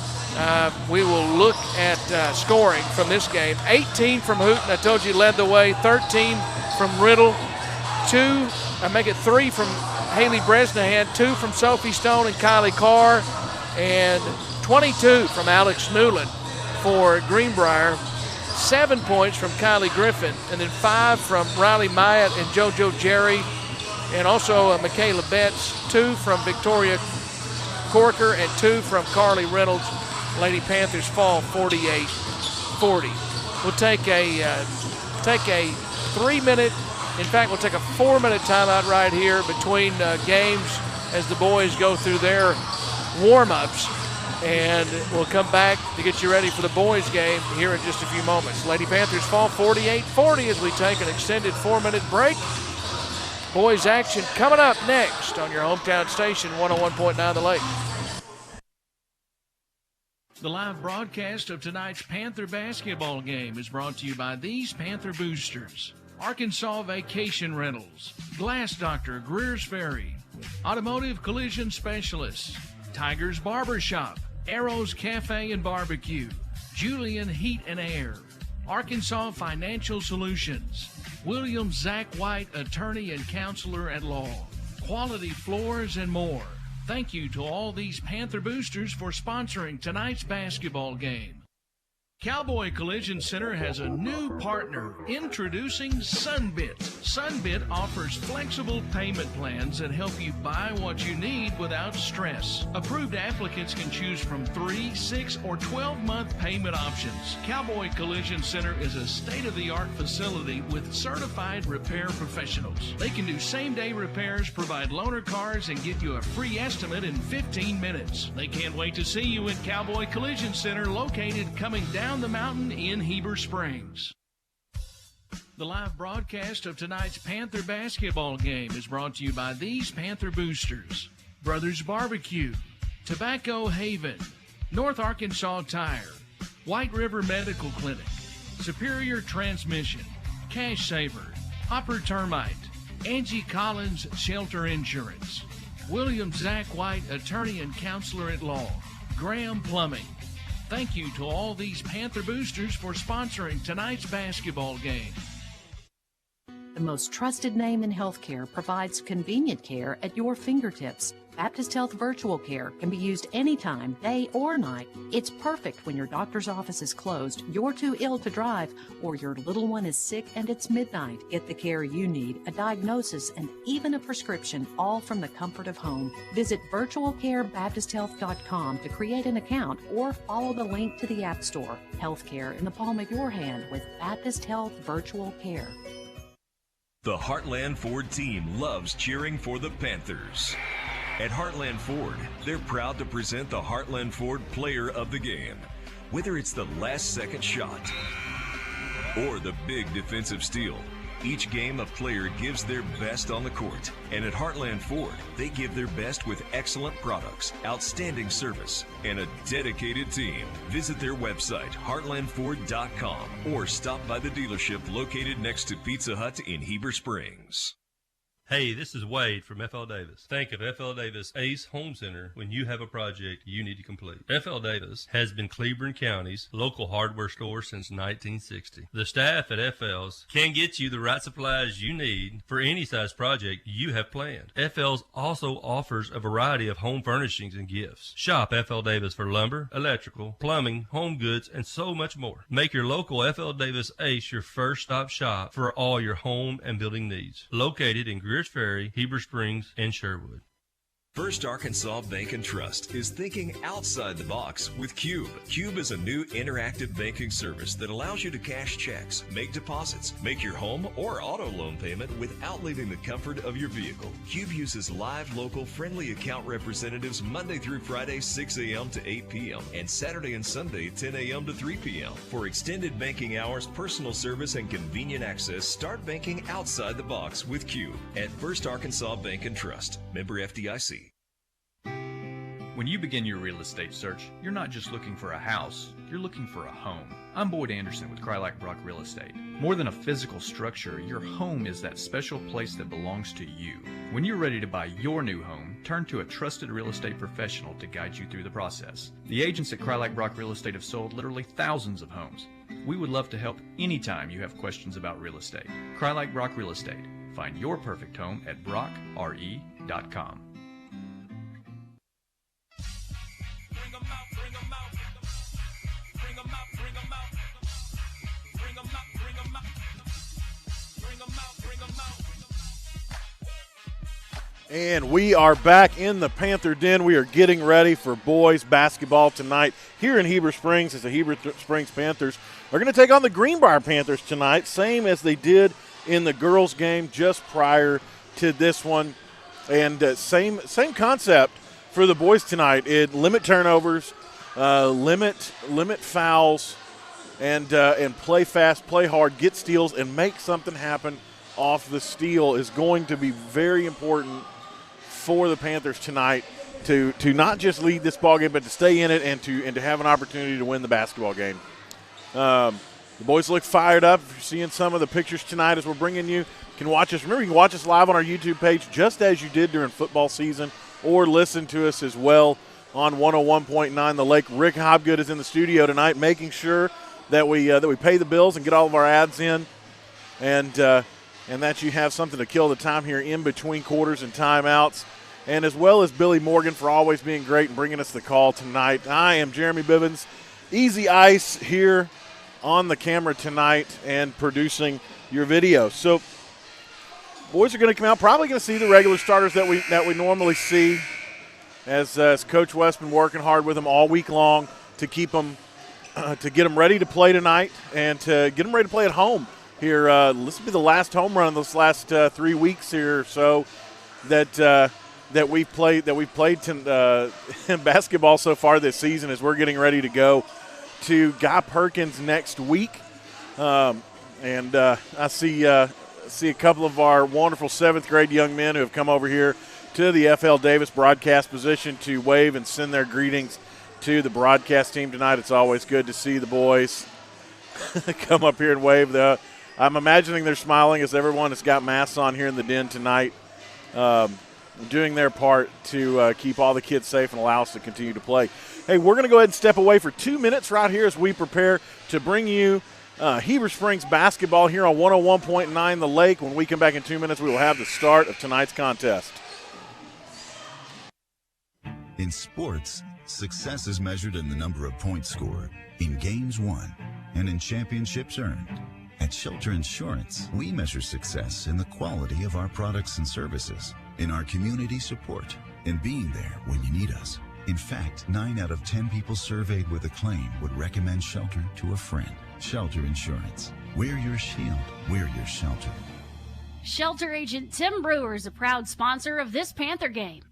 we will look at scoring from this game. 18 from Hooten, I told you, led the way. 13 from Riddle. 3 from Haley Bresnahan, 2 from Sophie Stone and Kylie Carr, and 22 from Alex Newland for Greenbrier. 7 points from Kylie Griffin, and then 5 from Riley Myatt and JoJo Jerry, and also Michaela Betts. 2 from Victoria Corker and 2 from Carly Reynolds. Lady Panthers fall 48-40. We'll take a 3-minute. In fact, we'll take a 4-minute timeout right here between games as the boys go through their warm-ups. And we'll come back to get you ready for the boys' game here in just a few moments. Lady Panthers fall 48-40 as we take an extended 4-minute break. Boys action coming up next on your hometown station, 101.9 The Lake. The live broadcast of tonight's Panther basketball game is brought to you by these Panther boosters: Arkansas Vacation Rentals, Glass Doctor Greer's Ferry, Automotive Collision Specialists, Tiger's Barbershop, Arrows Cafe and Barbecue, Julian Heat and Air, Arkansas Financial Solutions, William Zach White, Attorney and Counselor at Law, Quality Floors, and more. Thank you to all these Panther boosters for sponsoring tonight's basketball game. Cowboy Collision Center has a new partner. Introducing Sunbit. Sunbit offers flexible payment plans that help you buy what you need without stress. Approved applicants can choose from 3, 6, or 12-month payment options. Cowboy Collision Center is a state-of-the-art facility with certified repair professionals. They can do same-day repairs, provide loaner cars, and get you a free estimate in 15 minutes. They can't wait to see you at Cowboy Collision Center, located coming down the mountain in Heber Springs. The live broadcast of tonight's Panther basketball game is brought to you by these Panther boosters: Brothers Barbecue, Tobacco Haven, North Arkansas Tire, White River Medical Clinic, Superior Transmission, Cash Saver, Hopper Termite, Angie Collins Shelter Insurance, William Zach White, Attorney and Counselor at Law, Graham Plumbing. Thank you to all these Panther boosters for sponsoring tonight's basketball game. The most trusted name in healthcare provides convenient care at your fingertips. Baptist Health Virtual Care can be used anytime, day or night. It's perfect when your doctor's office is closed, you're too ill to drive, or your little one is sick and it's midnight. Get the care you need, a diagnosis, and even a prescription, all from the comfort of home. Visit virtualcarebaptisthealth.com to create an account or follow the link to the App Store. Healthcare in the palm of your hand with Baptist Health Virtual Care. The Heartland Ford team loves cheering for the Panthers. At Heartland Ford, they're proud to present the Heartland Ford Player of the Game. Whether it's the last-second shot or the big defensive steal, each game a player gives their best on the court. And at Heartland Ford, they give their best with excellent products, outstanding service, and a dedicated team. Visit their website, heartlandford.com, or stop by the dealership located next to Pizza Hut in Heber Springs. Hey, this is Wade from F.L. Davis. Think of F.L. Davis Ace Home Center when you have a project you need to complete. F.L. Davis has been Cleveland County's local hardware store since 1960. The staff at F.L.'s can get you the right supplies you need for any size project you have planned. F.L.'s also offers a variety of home furnishings and gifts. Shop F.L. Davis for lumber, electrical, plumbing, home goods, and so much more. Make your local F.L. Davis Ace your first stop shop for all your home and building needs. Located in Greers Ferry, Heber Springs, and Sherwood. First Arkansas Bank and Trust is thinking outside the box with Cube. Cube is a new interactive banking service that allows you to cash checks, make deposits, make your home or auto loan payment without leaving the comfort of your vehicle. Cube uses live, local, friendly account representatives Monday through Friday, 6 a.m. to 8 p.m. and Saturday and Sunday, 10 a.m. to 3 p.m. For extended banking hours, personal service, and convenient access, start banking outside the box with Cube at First Arkansas Bank and Trust. Member FDIC. When you begin your real estate search, you're not just looking for a house, you're looking for a home. I'm Boyd Anderson with Krylak Brock Real Estate. More than a physical structure, your home is that special place that belongs to you. When you're ready to buy your new home, turn to a trusted real estate professional to guide you through the process. The agents at Krylak Brock Real Estate have sold literally thousands of homes. We would love to help anytime you have questions about real estate. Krylak Brock Real Estate. Find your perfect home at brockre.com. And we are back in the Panther Den. We are getting ready for boys basketball tonight here in Heber Springs as the Heber Springs Panthers are going to take on the Greenbrier Panthers tonight, same as they did in the girls' game just prior to this one. And same concept for the boys tonight. Limit turnovers, limit fouls, and play fast, play hard, get steals, and make something happen off the steal is going to be very important for the Panthers tonight to not just lead this ball game, but to stay in it and to have an opportunity to win the basketball game. The boys look fired up. If you're seeing some of the pictures tonight as we're bringing you, can watch us. Remember, you can watch us live on our YouTube page just as you did during football season, or listen to us as well on 101.9 The Lake. Rick Hobgood is in the studio tonight, making sure that we pay the bills and get all of our ads in, and that you have something to kill the time here in between quarters and timeouts. And as well as Billy Morgan for always being great and bringing us the call tonight. I am Jeremy Bivens, Easy Ice here on the camera tonight and producing your video. So boys are going to come out, probably going to see the regular starters that we normally see as Coach West been working hard with them all week long to keep them to get them ready to play tonight and to get them ready to play at home. Here, this will be the last home run of this last 3 weeks here or so that we've played in basketball so far this season as we're getting ready to go to Guy Perkins next week. I see a couple of our wonderful 7th grade young men who have come over here to the F.L. Davis broadcast position to wave and send their greetings to the broadcast team tonight. It's always good to see the boys come up here and wave. I'm imagining they're smiling as everyone has got masks on here in the den tonight, doing their part to keep all the kids safe and allow us to continue to play. Hey, we're going to go ahead and step away for 2 minutes right here as we prepare to bring you Heber Springs basketball here on 101.9 The Lake. When we come back in 2 minutes, we will have the start of tonight's contest. In sports, success is measured in the number of points scored, in games won, and in championships earned. At Shelter Insurance, we measure success in the quality of our products and services, in our community support, in being there when you need us. In fact, 9 out of 10 people surveyed with a claim would recommend Shelter to a friend. Shelter Insurance. We're your shield. We're your shelter. Shelter agent Tim Brewer is a proud sponsor of this Panther game.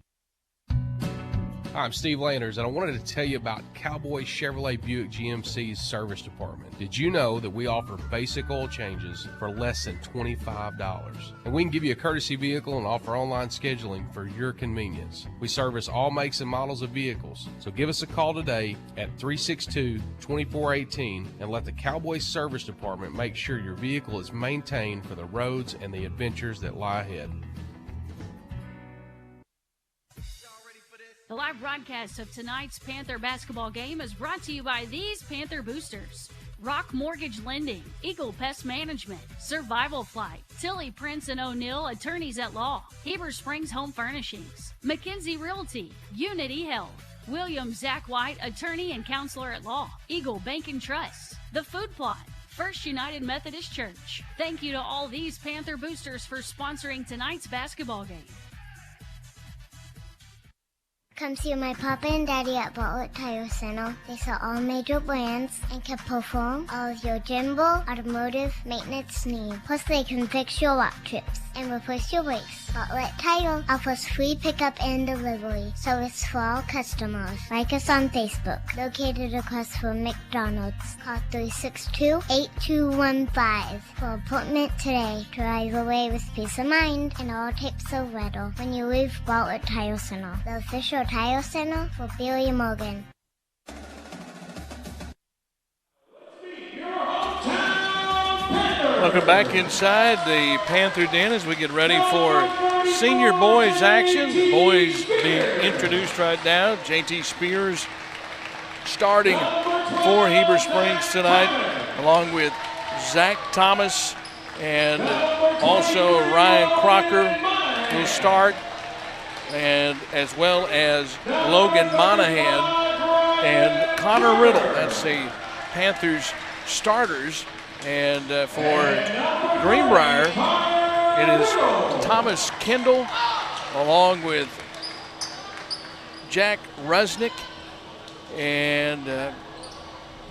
Hi, I'm Steve Landers, and I wanted to tell you about Cowboy Chevrolet Buick GMC's service department. Did you know that we offer basic oil changes for less than $25? And we can give you a courtesy vehicle and offer online scheduling for your convenience. We service all makes and models of vehicles, so give us a call today at 362-2418 and let the Cowboy Service Department make sure your vehicle is maintained for the roads and the adventures that lie ahead. The live broadcast of tonight's Panther basketball game is brought to you by these Panther boosters. Rock Mortgage Lending, Eagle Pest Management, Survival Flight, Tilly Prince and O'Neill, Attorneys at Law, Heber Springs Home Furnishings, McKinsey Realty, Unity Health, William Zach White, Attorney and Counselor at Law, Eagle Bank and Trust, The Food Plot, First United Methodist Church. Thank you to all these Panther boosters for sponsoring tonight's basketball game. Come see my papa and daddy at Bartlett Tire Center. They sell all major brands and can perform all of your general automotive maintenance needs. Plus, they can fix your rock trips and replace your brakes. Bartlett Tire offers free pickup and delivery service for all customers. Like us on Facebook, located across from McDonald's. Call 362-8215 for an appointment today. Drive away with peace of mind and all types of weather when you leave Bartlett Tire Center, the official Tire Center for Billy Morgan. Welcome back inside the Panther Den as we get ready for senior boys action. The boys being introduced right now. JT Spears starting for Heber Springs tonight, along with Zach Thomas and also Ryan Crocker will start, and as well as Logan Monahan and Connor Riddle. That's the Panthers starters. And for Greenbrier, it is Thomas Kendall along with Jack Rusnick and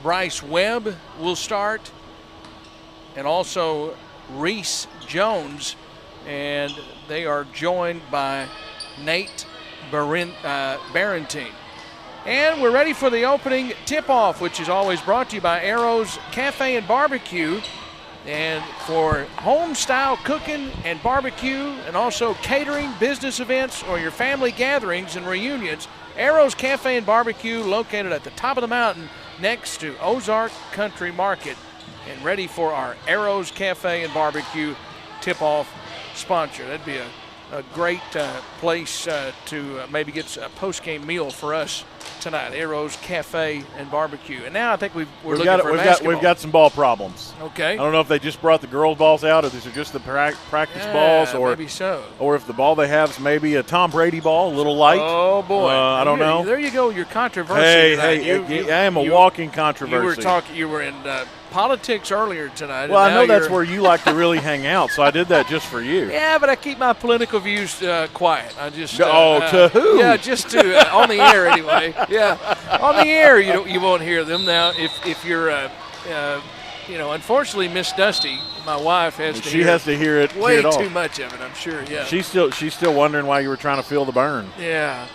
Bryce Webb will start, and also Reese Jones, and they are joined by Nate Barentine. And we're ready for the opening tip-off, which is always brought to you by Arrow's Cafe and Barbecue. And for home-style cooking and barbecue, and also catering, business events, or your family gatherings and reunions, Arrow's Cafe and Barbecue, located at the top of the mountain next to Ozark Country Market. And ready for our Arrow's Cafe and Barbecue tip-off sponsor. That'd be a great place to maybe get a post-game meal for us tonight. Arrow's Cafe and Barbecue. And now I think we're looking for basketball. We've got some ball problems. Okay. I don't know if they just brought the girls' balls out, or these are just the practice balls, or maybe so. Or if the ball they have is maybe a Tom Brady ball, a little light. Oh boy, I don't know. There you go. You're controversial. Hey, I am a walking controversy. You were in politics earlier tonight. Well, I know that's where you like to really hang out, so I did that just for you. Yeah, but I keep my political views quiet. I just to who? Yeah, just to on the air anyway. Yeah, on the air you won't hear them. Now, if you're unfortunately, Miss Dusty, my wife, has to hear it way too much of it. I'm sure. Yeah, she's still wondering why you were trying to feel the burn. Yeah.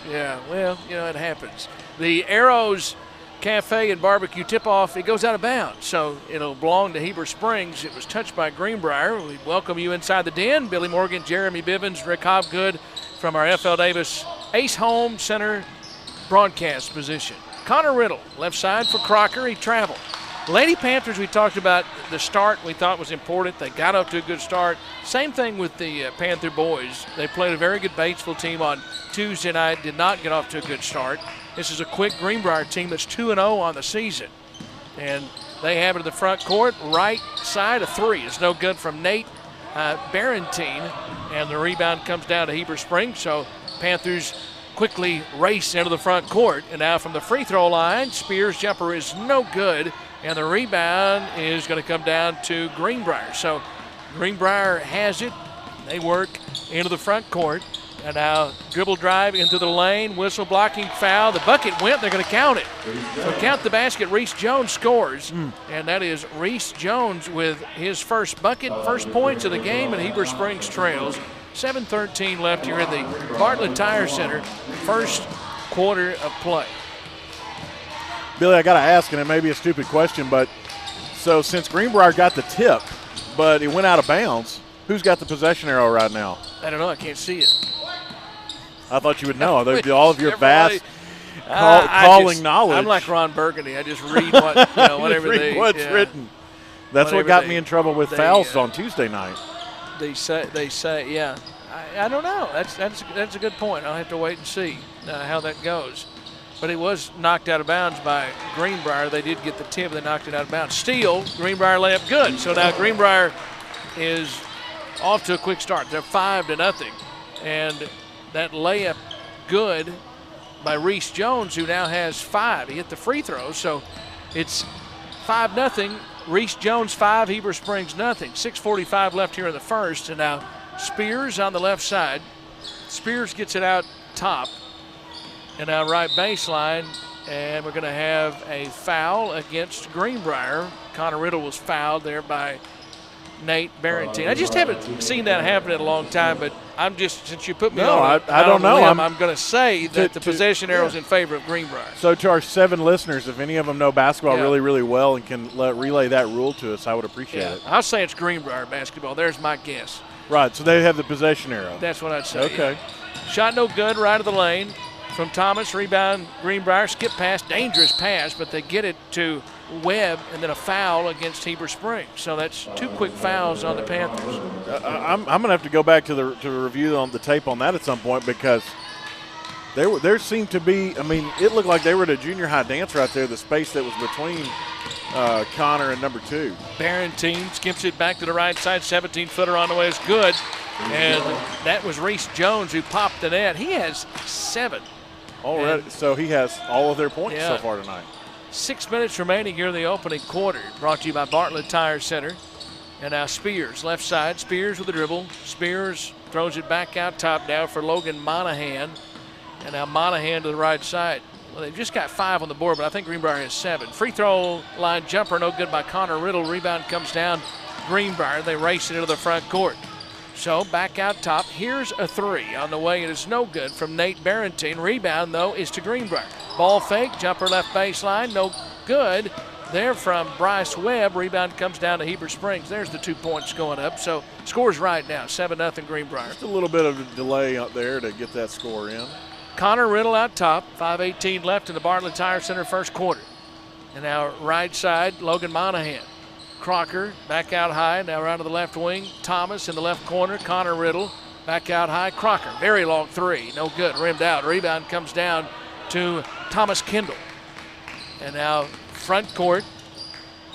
Well, it happens. The Arrows Cafe and Barbecue tip-off, it goes out of bounds, so it'll belong to Heber Springs. It was touched by Greenbrier. We welcome you inside the den. Billy Morgan, Jeremy Bivens, Rick Hobgood from our F.L. Davis Ace Home Center broadcast position. Connor Riddle, left side for Crocker. He traveled. Lady Panthers, we talked about the start we thought was important. They got up to a good start. Same thing with the Panther boys. They played a very good Batesville team on Tuesday night, did not get off to a good start. This is a quick Greenbrier team that's 2-0 on the season. And they have it in the front court, right side, a three. It's no good from Nate Barentine, and the rebound comes down to Heber Springs. So Panthers quickly race into the front court. And now from the free throw line, Spears' jumper is no good, and the rebound is going to come down to Greenbrier. So Greenbrier has it. They work into the front court. And now dribble drive into the lane, whistle blocking foul. The bucket went, they're going to count it. So count the basket, Reese Jones scores. And that is Reese Jones with his first bucket, first points of the game, and Heber Springs trails. 7:13 left here in the Bartlett Tire Center, first quarter of play. Billy, I got to ask, and it may be a stupid question, but so since Greenbrier got the tip, but it went out of bounds, who's got the possession arrow right now? I don't know, I can't see it. I thought you would know. All of your vast calling knowledge. I'm like Ron Burgundy. I just read what whatever what's written. That's what got me in trouble with fouls on Tuesday night. They say, yeah. I don't know. That's a good point. I'll have to wait and see how that goes. But it was knocked out of bounds by Greenbrier. They did get the tip. They knocked it out of bounds. Steal, Greenbrier layup good. So now Greenbrier is off to a quick start. They're 5-0. And that layup good by Reese Jones, who now has 5. He hit the free throw. So it's 5-0. Reese Jones 5, Heber Springs nothing. 6:45 left here in the first. And now Spears on the left side. Spears gets it out top. And now right baseline, and we're going to have a foul against Greenbrier. Connor Riddle was fouled there by Nate Barrentine. I just haven't seen that happen in a long time, but I'm just, since you put me on I don't know. I'm going to say that the possession arrow is in favor of Greenbrier. So to our 7 listeners, if any of them know basketball really, really well and can relay that rule to us, I would appreciate it. I'll say it's Greenbrier basketball. There's my guess. Right, so they have the possession arrow. That's what I'd say. Okay. Yeah. Shot no good, right of the lane from Thomas. Rebound, Greenbrier. Skip pass, dangerous pass, but they get it to Webb, and then a foul against Heber Springs. So that's 2 quick fouls on the Panthers. I'm going to have to go back to the review on the tape on that at some point, because there seemed to be, I mean, it looked like they were at a junior high dance right there, the space that was between Connor and number 2. Barrentine skips it back to the right side. 17-footer on the way is good. And that was Reese Jones who popped the net. He has 7. Already, so he has all of their points so far tonight. 6 minutes remaining here in the opening quarter. Brought to you by Bartlett Tire Center. And now Spears, left side. Spears with the dribble. Spears throws it back out top now for Logan Monahan. And now Monahan to the right side. Well, they've just got 5 on the board, but I think Greenbrier has 7. Free throw line jumper, no good by Connor Riddle. Rebound comes down Greenbrier. They race it into the front court. So back out top. Here's a 3 on the way. It is no good from Nate Barrentine. Rebound, though, is to Greenbrier. Ball fake, jumper left baseline, no good. There from Bryce Webb. Rebound comes down to Heber Springs. There's the 2 points going up. So score's right now, 7-0 Greenbrier. Just a little bit of a delay out there to get that score in. Connor Riddle out top. 5:18 left in the Bartlett Tire Center first quarter. And now right side, Logan Monahan. Crocker back out high, now around to the left wing. Thomas in the left corner. Connor Riddle back out high. Crocker, very long 3, no good, rimmed out. Rebound comes down to Thomas Kendall. And now front court,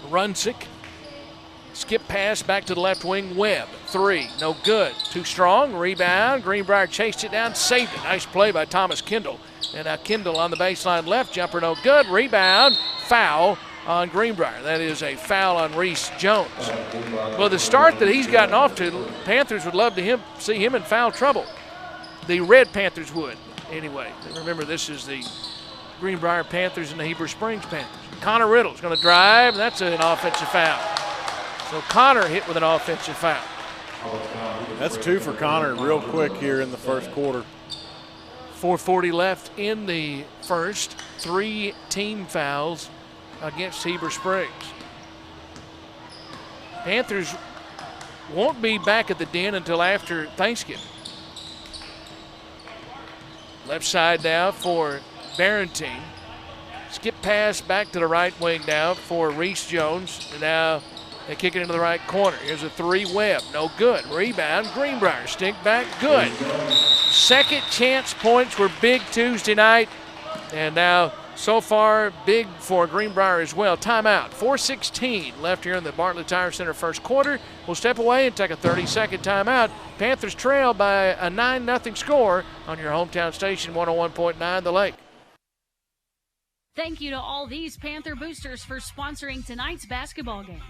Runsick. Skip pass back to the left wing. Webb, 3, no good. Too strong, rebound. Greenbrier chased it down, saved it. Nice play by Thomas Kendall. And now Kendall on the baseline left, jumper no good. Rebound, foul on Greenbrier. That is a foul on Reese Jones. Well, the start that he's gotten off to, the Panthers would love to see him in foul trouble. The Red Panthers would, anyway. Remember, this is the Greenbrier Panthers and the Heber Springs Panthers. Connor Riddle's going to drive. That's an offensive foul. So Connor hit with an offensive foul. That's 2 for Connor real quick here in the first quarter. 4:40 left in the first. 3 team fouls against Heber Springs. Panthers won't be back at the Den until after Thanksgiving. Left side now for Barrentine. Skip pass back to the right wing now for Reese Jones. And now they kick it into the right corner. Here's a 3 Webb, no good. Rebound, Greenbrier, stick back, good. Second chance points were big Tuesday night. And now so far big for Greenbrier as well. Timeout, 4:16 left here in the Bartlett Tire Center first quarter. We'll step away and take a 30-second timeout. Panthers trail by a 9-0 score on your hometown station, 101.9 The Lake. Thank you to all these Panther boosters for sponsoring tonight's basketball game.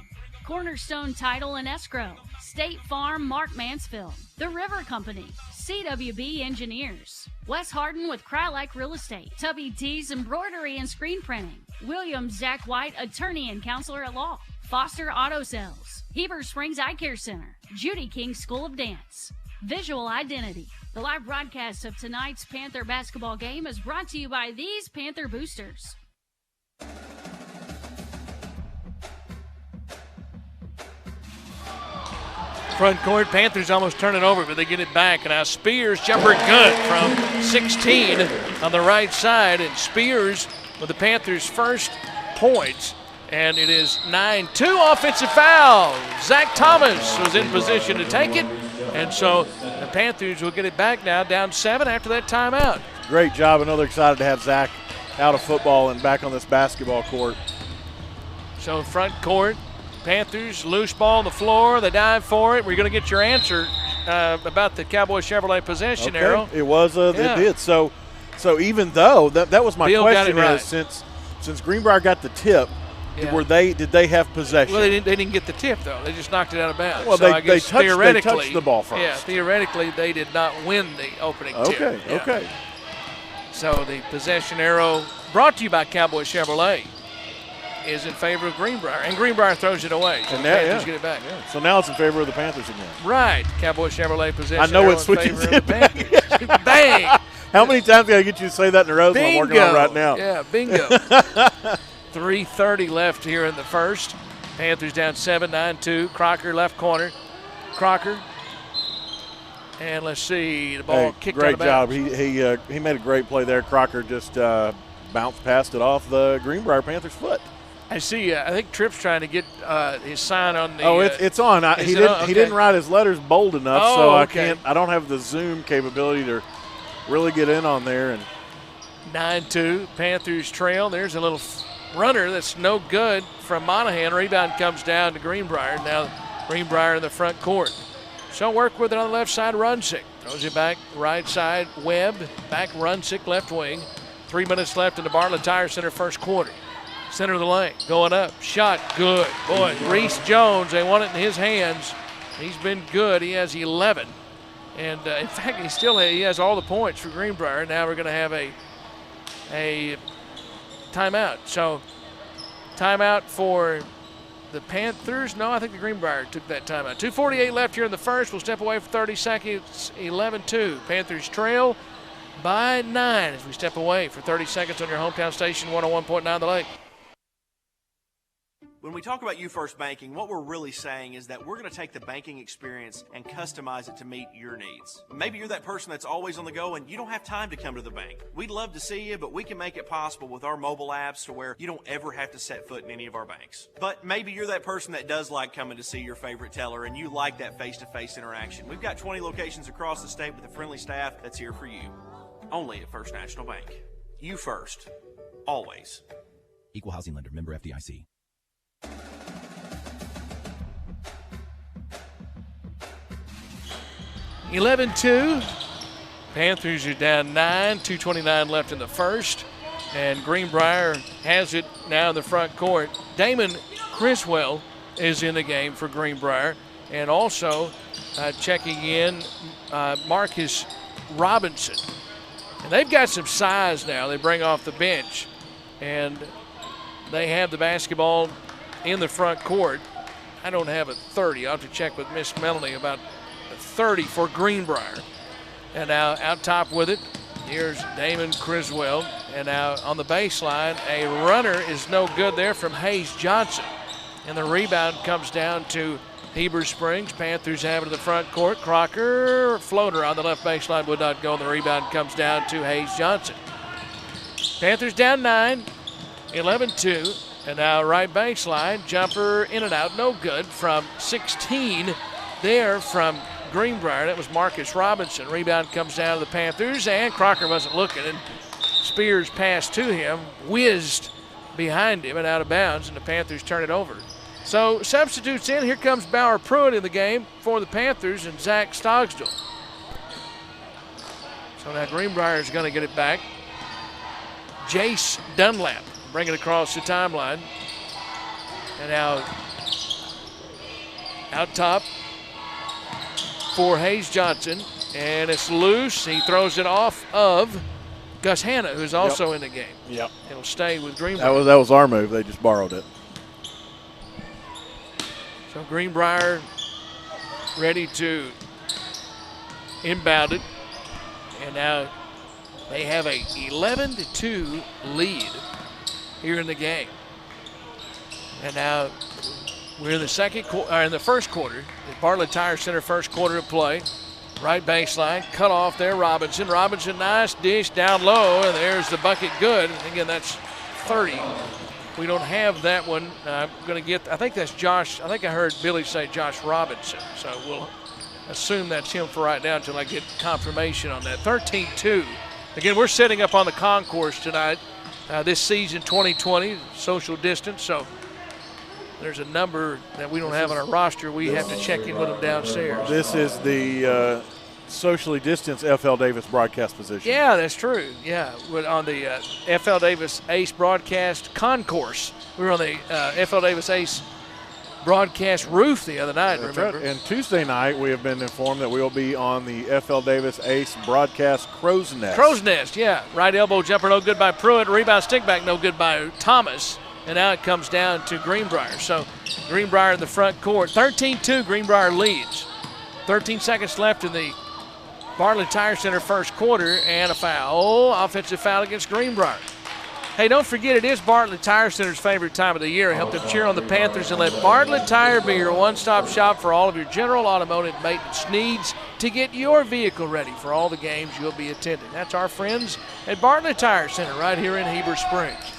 Cornerstone Title and Escrow, State Farm, Mark Mansfield, The River Company, CWB Engineers, Wes Harden with Crylike Real Estate, Tubby T's Embroidery and Screen Printing, William Zach White, Attorney and Counselor at Law, Foster Auto Sales, Heber Springs Eye Care Center, Judy King School of Dance, Visual Identity. The live broadcast of tonight's Panther basketball game is brought to you by these Panther boosters. Front court, Panthers almost turn it over, but they get it back. And now Spears, jumper good from 16 on the right side. And Spears with the Panthers' first points. And it is 9-2 offensive foul. Zach Thomas was in position to take it. And so the Panthers will get it back now, down 7 after that timeout. Great job. I know they're excited to have Zach out of football and back on this basketball court. So front court, Panthers, loose ball on the floor. They dive for it. We're going to get your answer about the Cowboy Chevrolet possession arrow. It was, it did. So even though that was my Bill question got it right. is since Greenbrier got the tip, did they have possession? Well, they didn't get the tip though. They just knocked it out of bounds. Well, so they I guess touched the ball first. Yeah, theoretically they did not win the opening tip. Okay. So the possession arrow, brought to you by Cowboy Chevrolet, is in favor of Greenbrier, and Greenbrier throws it away. So the Panthers get it back. Yeah. So now it's in favor of the Panthers again. Right, Cowboy Chevrolet possession. I know arrow it switches in favor of the Panthers. Bang! How many times can I get you to say that in a row? That I'm working on right now. Yeah, bingo. 3:30 left here in the first. Panthers down 7, 9-2. Crocker left corner. Crocker. And let's see, the ball kicked out of bounds. Great job. He made a great play there. Crocker just bounced past it off the Greenbrier Panthers' foot. I see. I think Tripp's trying to get his sign on the. Oh, it's on. He didn't write his letters bold enough, so I can't. I don't have the zoom capability to really get in on there. And 9-2, Panthers trail. There's a little runner that's no good from Monahan. Rebound comes down to Greenbrier. Now Greenbrier in the front court. So work with it on the left side. Runsick throws it back right side. Webb back. Runsick left wing. 3 minutes left in the Bartlett Tire Center first quarter. Center of the lane, going up, shot, good. Boy, Reese Jones, they want it in his hands. He's been good. He has 11. And, in fact, he has all the points for Greenbrier. Now we're going to have a timeout. So, timeout for the Panthers. No, I think the Greenbrier took that timeout. 2:48 left here in the first. We'll step away for 30 seconds, 11-2. Panthers trail by 9 as we step away for 30 seconds on your hometown station, 101.9 The Lake. When we talk about You First Banking, what we're really saying is that we're going to take the banking experience and customize it to meet your needs. Maybe you're that person that's always on the go and you don't have time to come to the bank. We'd love to see you, but we can make it possible with our mobile apps to where you don't ever have to set foot in any of our banks. But maybe you're that person that does like coming to see your favorite teller and you like that face-to-face interaction. We've got 20 locations across the state with a friendly staff that's here for you. Only at First National Bank. You first. Always. Equal housing lender. Member FDIC. (11-2). Panthers are down 9, 2:29 left in the first. And Greenbrier has it now in the front court. Damon Criswell is in the game for Greenbrier. And also checking in Marcus Robinson. And they've got some size now. They bring off the bench. And they have the basketball in the front court. I don't have a 30. I'll have to check with Miss Melanie about a 30 for Greenbrier. And now out top with it, here's Damon Criswell. And now on the baseline, a runner is no good there from Hayes Johnson. And the rebound comes down to Heber Springs. Panthers have it in the front court. Crocker, floater on the left baseline would not go. And the rebound comes down to Hayes Johnson. Panthers down 9, 11-2. And now right baseline, jumper in and out, no good from 16 there from Greenbrier. That was Marcus Robinson. Rebound comes down to the Panthers, and Crocker wasn't looking. And Spears passed to him, whizzed behind him and out of bounds, and the Panthers turn it over. So substitutes in. Here comes Bauer Pruitt in the game for the Panthers and Zach Stogsdill. So now Greenbrier is going to get it back. Jace Dunlap bring it across the timeline. And now out top for Hayes Johnson. And it's loose. He throws it off of Gus Hanna, who's also in the game. Yep. It'll stay with Greenbrier. That was our move. They just borrowed it. So Greenbrier ready to inbound it. And now they have a 11-2 lead here in the game. And now we're in the first quarter. The Bartlett Tire Center first quarter of play. Right baseline, cut off there, Robinson. Robinson, nice dish down low, and there's the bucket good. And again, that's 30 we don't have that one. I'm going to get, I think that's Josh. I think I heard Billy say Josh Robinson. So we'll assume that's him for right now until I get confirmation on that. 13-2. Again, we're setting up on the concourse tonight. This season 2020, social distance. So there's a number that we don't have on our roster. We have to check in with them downstairs. This is the socially distanced FL Davis broadcast position. Yeah, that's true. Yeah, on the FL Davis Ace broadcast concourse. We were on the FL Davis Ace broadcast roof the other night, That's remember? right. And Tuesday night, we have been informed that we will be on the FL Davis Ace broadcast Crow's Nest. Crow's Nest, yeah. Right elbow jumper, no good by Pruitt. Rebound stick back, no good by Thomas. And now it comes down to Greenbrier. So Greenbrier in the front court. 13-2, Greenbrier leads. 13 seconds left in the Bartlett Tire Center first quarter, and a foul. Offensive foul against Greenbrier. Hey, don't forget, it is Bartlett Tire Center's favorite time of the year. Help them cheer on the Panthers and let Bartlett Tire be your one-stop shop for all of your general automotive maintenance needs to get your vehicle ready for all the games you'll be attending. That's our friends at Bartlett Tire Center right here in Heber Springs.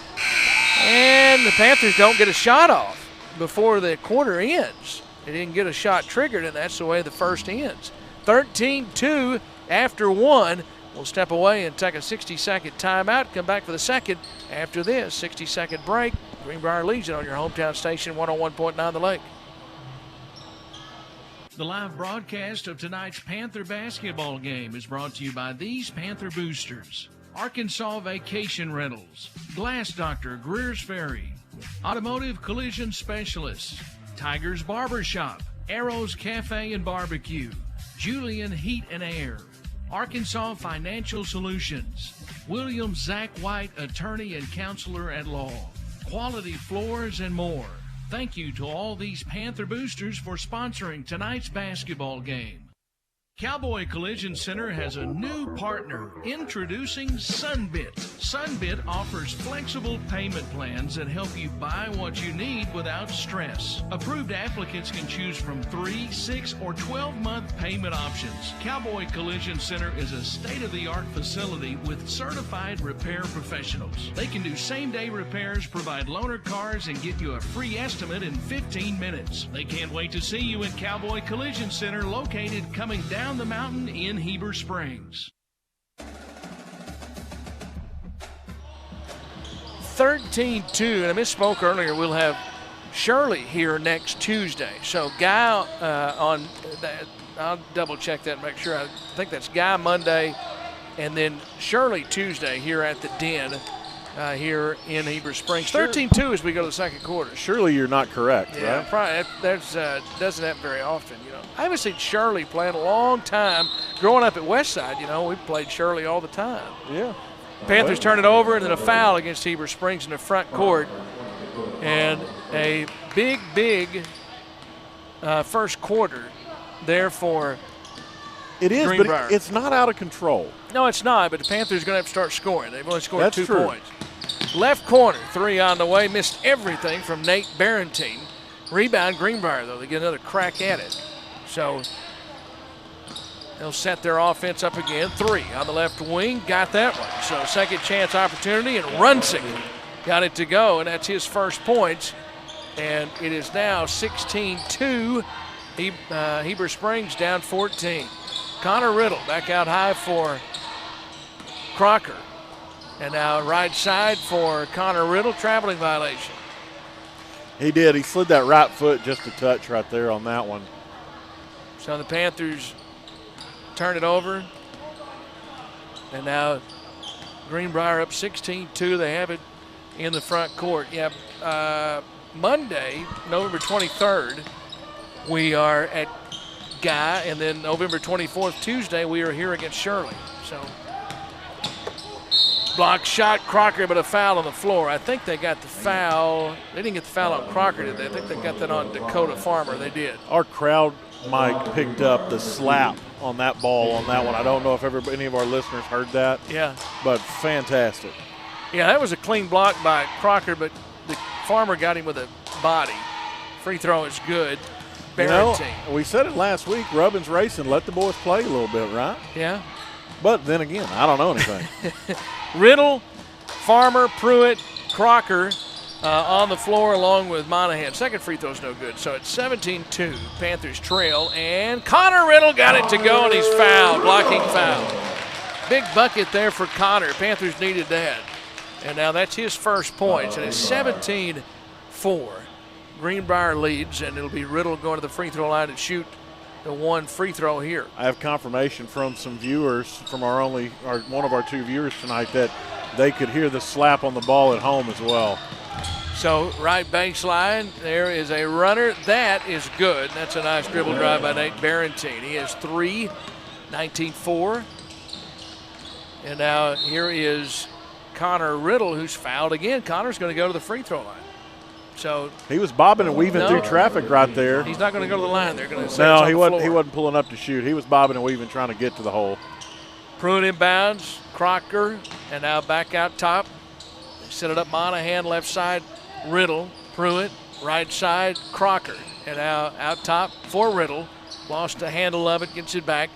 And the Panthers don't get a shot off before the quarter ends. They didn't get a shot triggered, and that's the way the first ends. 13-2 after one. We'll step away and take a 60-second timeout. Come back for the second after this 60-second break. Greenbrier leads it on your hometown station, 101.9 The Lake. The live broadcast of tonight's Panther basketball game is brought to you by these Panther boosters: Arkansas Vacation Rentals, Glass Doctor Greer's Ferry, Automotive Collision Specialists, Tiger's Barbershop, Arrows Cafe and Barbecue, Julian Heat and Air, Arkansas Financial Solutions, William Zach White, attorney and counselor at law, Quality Floors, and more. Thank you to all these Panther boosters for sponsoring tonight's basketball game. Cowboy Collision Center has a new partner. Introducing Sunbit. Sunbit offers flexible payment plans that help you buy what you need without stress. Approved applicants can choose from 3, 6, or 12-month payment options. Cowboy Collision Center is a state-of-the-art facility with certified repair professionals. They can do same-day repairs, provide loaner cars, and get you a free estimate in 15 minutes. They can't wait to see you at Cowboy Collision Center, located coming down the mountain in Heber Springs. 13-2, and I misspoke earlier. We'll have Shirley here next Tuesday. So Guy on that, I'll double check that and make sure. I think that's Guy Monday, and then Shirley Tuesday here at the Den here in Heber Springs. 13-2 as we go to the second quarter. Surely you're not correct, yeah, right? Probably. That doesn't happen very often, you know. I haven't seen Shirley play in a long time. Growing up at Westside, you know, we played Shirley all the time. Yeah. Panthers turn it over, and then a foul against Heber Springs in the front court. And a big first quarter there for it is, Greenbrier. But it's not out of control. No, it's not, but the Panthers are going to have to start scoring. They've only scored That's 2 true. points. Left corner, 3 on the way. Missed everything from Nate Barentine. Rebound, Greenbrier, though. They get another crack at it. So they'll set their offense up again. 3 on the left wing. Got that one. So second chance opportunity, and Runsick got it to go, and that's his first points. And it is now 16-2. Heber Springs down 14. Connor Riddle back out high for Crocker. And now right side for Connor Riddle, traveling violation. He did. He slid that right foot just a touch right there on that one. So the Panthers turn it over. And now Greenbrier up 16-2. They have it in the front court. Yeah, Monday, November 23rd, we are at Guy, and then November 24th, Tuesday, we are here against Shirley. So block shot, Crocker, but a foul on the floor. I think they got the foul. They didn't get the foul on Crocker, did they? I think they got that on Dakota Farmer. They did. Our crowd, Mike, picked up the slap on that ball on that one. I don't know if any of our listeners heard that. Yeah. But fantastic. Yeah, that was a clean block by Crocker, but the Farmer got him with a body. Free throw is good. You know, we said it last week, Rubbins Racing, let the boys play a little bit, right? Yeah. But then again, I don't know anything. Riddle, Farmer, Pruitt, Crocker, on the floor along with Monahan. Second free throw's no good. So it's 17-2. Panthers trail. And Connor Riddle got it to go, and he's fouled. Blocking foul. Big bucket there for Connor. Panthers needed that. And now that's his first points. And it's 17-4. Greenbrier leads, and it'll be Riddle going to the free throw line and shoot the one free throw here. I have confirmation from some viewers, from one of our two viewers tonight, that they could hear the slap on the ball at home as well. So right baseline, there is a runner. That is good. That's a nice dribble drive by Nate Barentine. He has 3, 19-4. And now here is Connor Riddle, who's fouled again. Connor's going to go to the free throw line. So he was bobbing and weaving through traffic right there. He's not going to go to the line. They're going to say no, he wasn't pulling up to shoot. He was bobbing and weaving trying to get to the hole. Pruitt inbounds, Crocker, and now back out top. They set it up Monahan, left side, Riddle, Pruitt, right side, Crocker. And now out top for Riddle. Lost the handle of it, gets it back.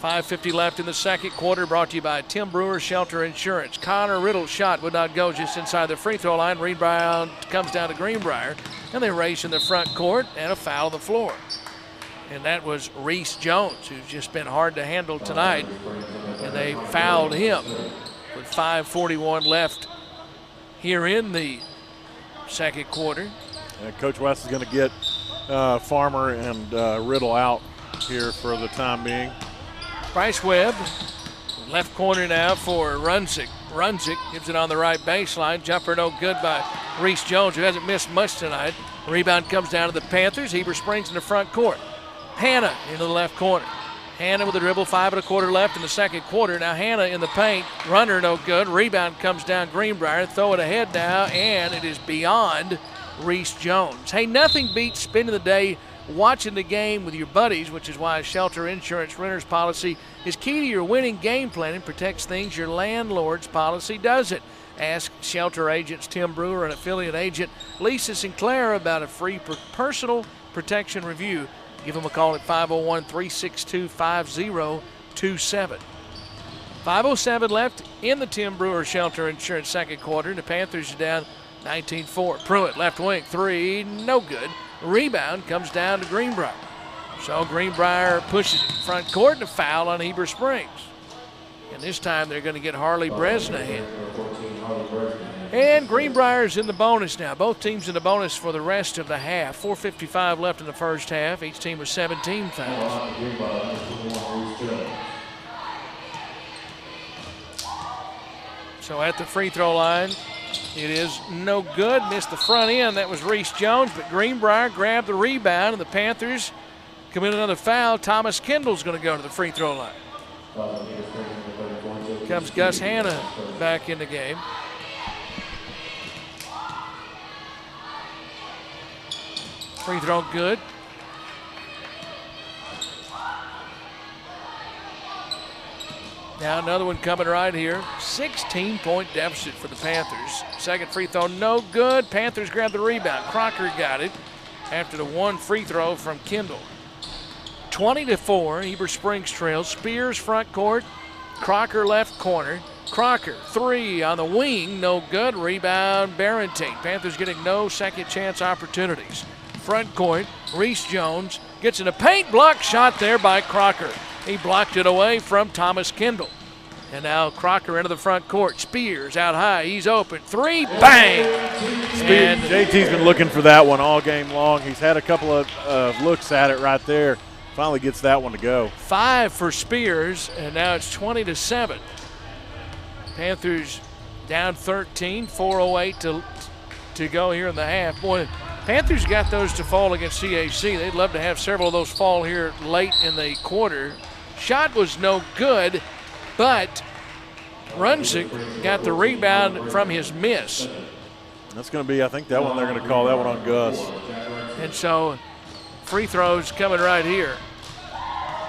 5:50 left in the second quarter, brought to you by Tim Brewer Shelter Insurance. Connor Riddle's shot would not go just inside the free throw line. Rebound comes down to Greenbrier, and they race in the front court, and a foul on the floor. And that was Reese Jones, who's just been hard to handle tonight, and they fouled him with 5:41 left here in the second quarter. And Coach West is going to get Farmer and Riddle out here for the time being. Bryce Webb, left corner now for Runzik. Runzik gives it on the right baseline. Jumper no good by Reese Jones, who hasn't missed much tonight. Rebound comes down to the Panthers. Heber Springs in the front court. Hannah into the left corner. Hannah with a dribble, 5 1/4 left in the second quarter. Now Hannah in the paint. Runner no good. Rebound comes down Greenbrier. Throw it ahead now, and it is beyond Reese Jones. Hey, nothing beats spending the day watching the game with your buddies, which is why a Shelter Insurance renter's policy is key to your winning game plan and protects things your landlord's policy doesn't. Ask Shelter agents Tim Brewer and affiliate agent Lisa Sinclair about a free personal protection review. Give them a call at 501-362-5027. 5:07 left in the Tim Brewer Shelter Insurance second quarter. The Panthers are down 19-4. Pruitt, left wing, 3, no good. Rebound comes down to Greenbrier. So Greenbrier pushes it front court, and a foul on Heber Springs. And this time they're going to get Harley Bresnahan. And Greenbrier's in the bonus now. Both teams in the bonus for the rest of the half. 4:55 left in the first half. Each team with 17 fouls. So at the free throw line, it is no good. Missed the front end. That was Reese Jones, but Greenbrier grabbed the rebound, and the Panthers commit another foul. Thomas Kendall's going to go to the free throw line. Comes Gus Hannah back in the game. Free throw good. Now another one coming right here. 16-point deficit for the Panthers. Second free throw, no good. Panthers grab the rebound. Crocker got it after the one free throw from Kendall. 20-4, Heber Springs trails. Spears front court. Crocker left corner. Crocker, 3 on the wing, no good. Rebound, Barentine. Panthers getting no second chance opportunities. Front court, Reese Jones gets in a paint block shot there by Crocker. He blocked it away from Thomas Kendall. And now Crocker into the front court. Spears out high. He's open. 3, bang! And JT's been looking for that one all game long. He's had a couple of looks at it right there. Finally gets that one to go. 5 for Spears, and now it's 20-7. Panthers down 13, 4:08 to go here in the half. Boy, Panthers got those to fall against CAC. They'd love to have several of those fall here late in the quarter. Shot was no good, but Runzik got the rebound from his miss. That's going to be, I think that one they're going to call that one on Gus. And so free throws coming right here.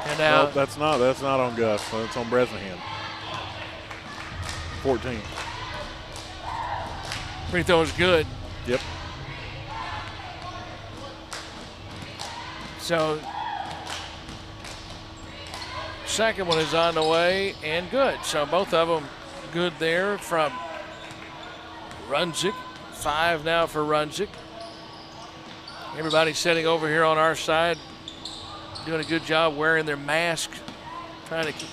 And now well, that's not on Gus. It's on Bresnahan. 14. Free throw is good. Yep. So second one is on the way and good. So both of them good there from Runzik. 5 now for Runzik. Everybody sitting over here on our side doing a good job wearing their mask, trying to keep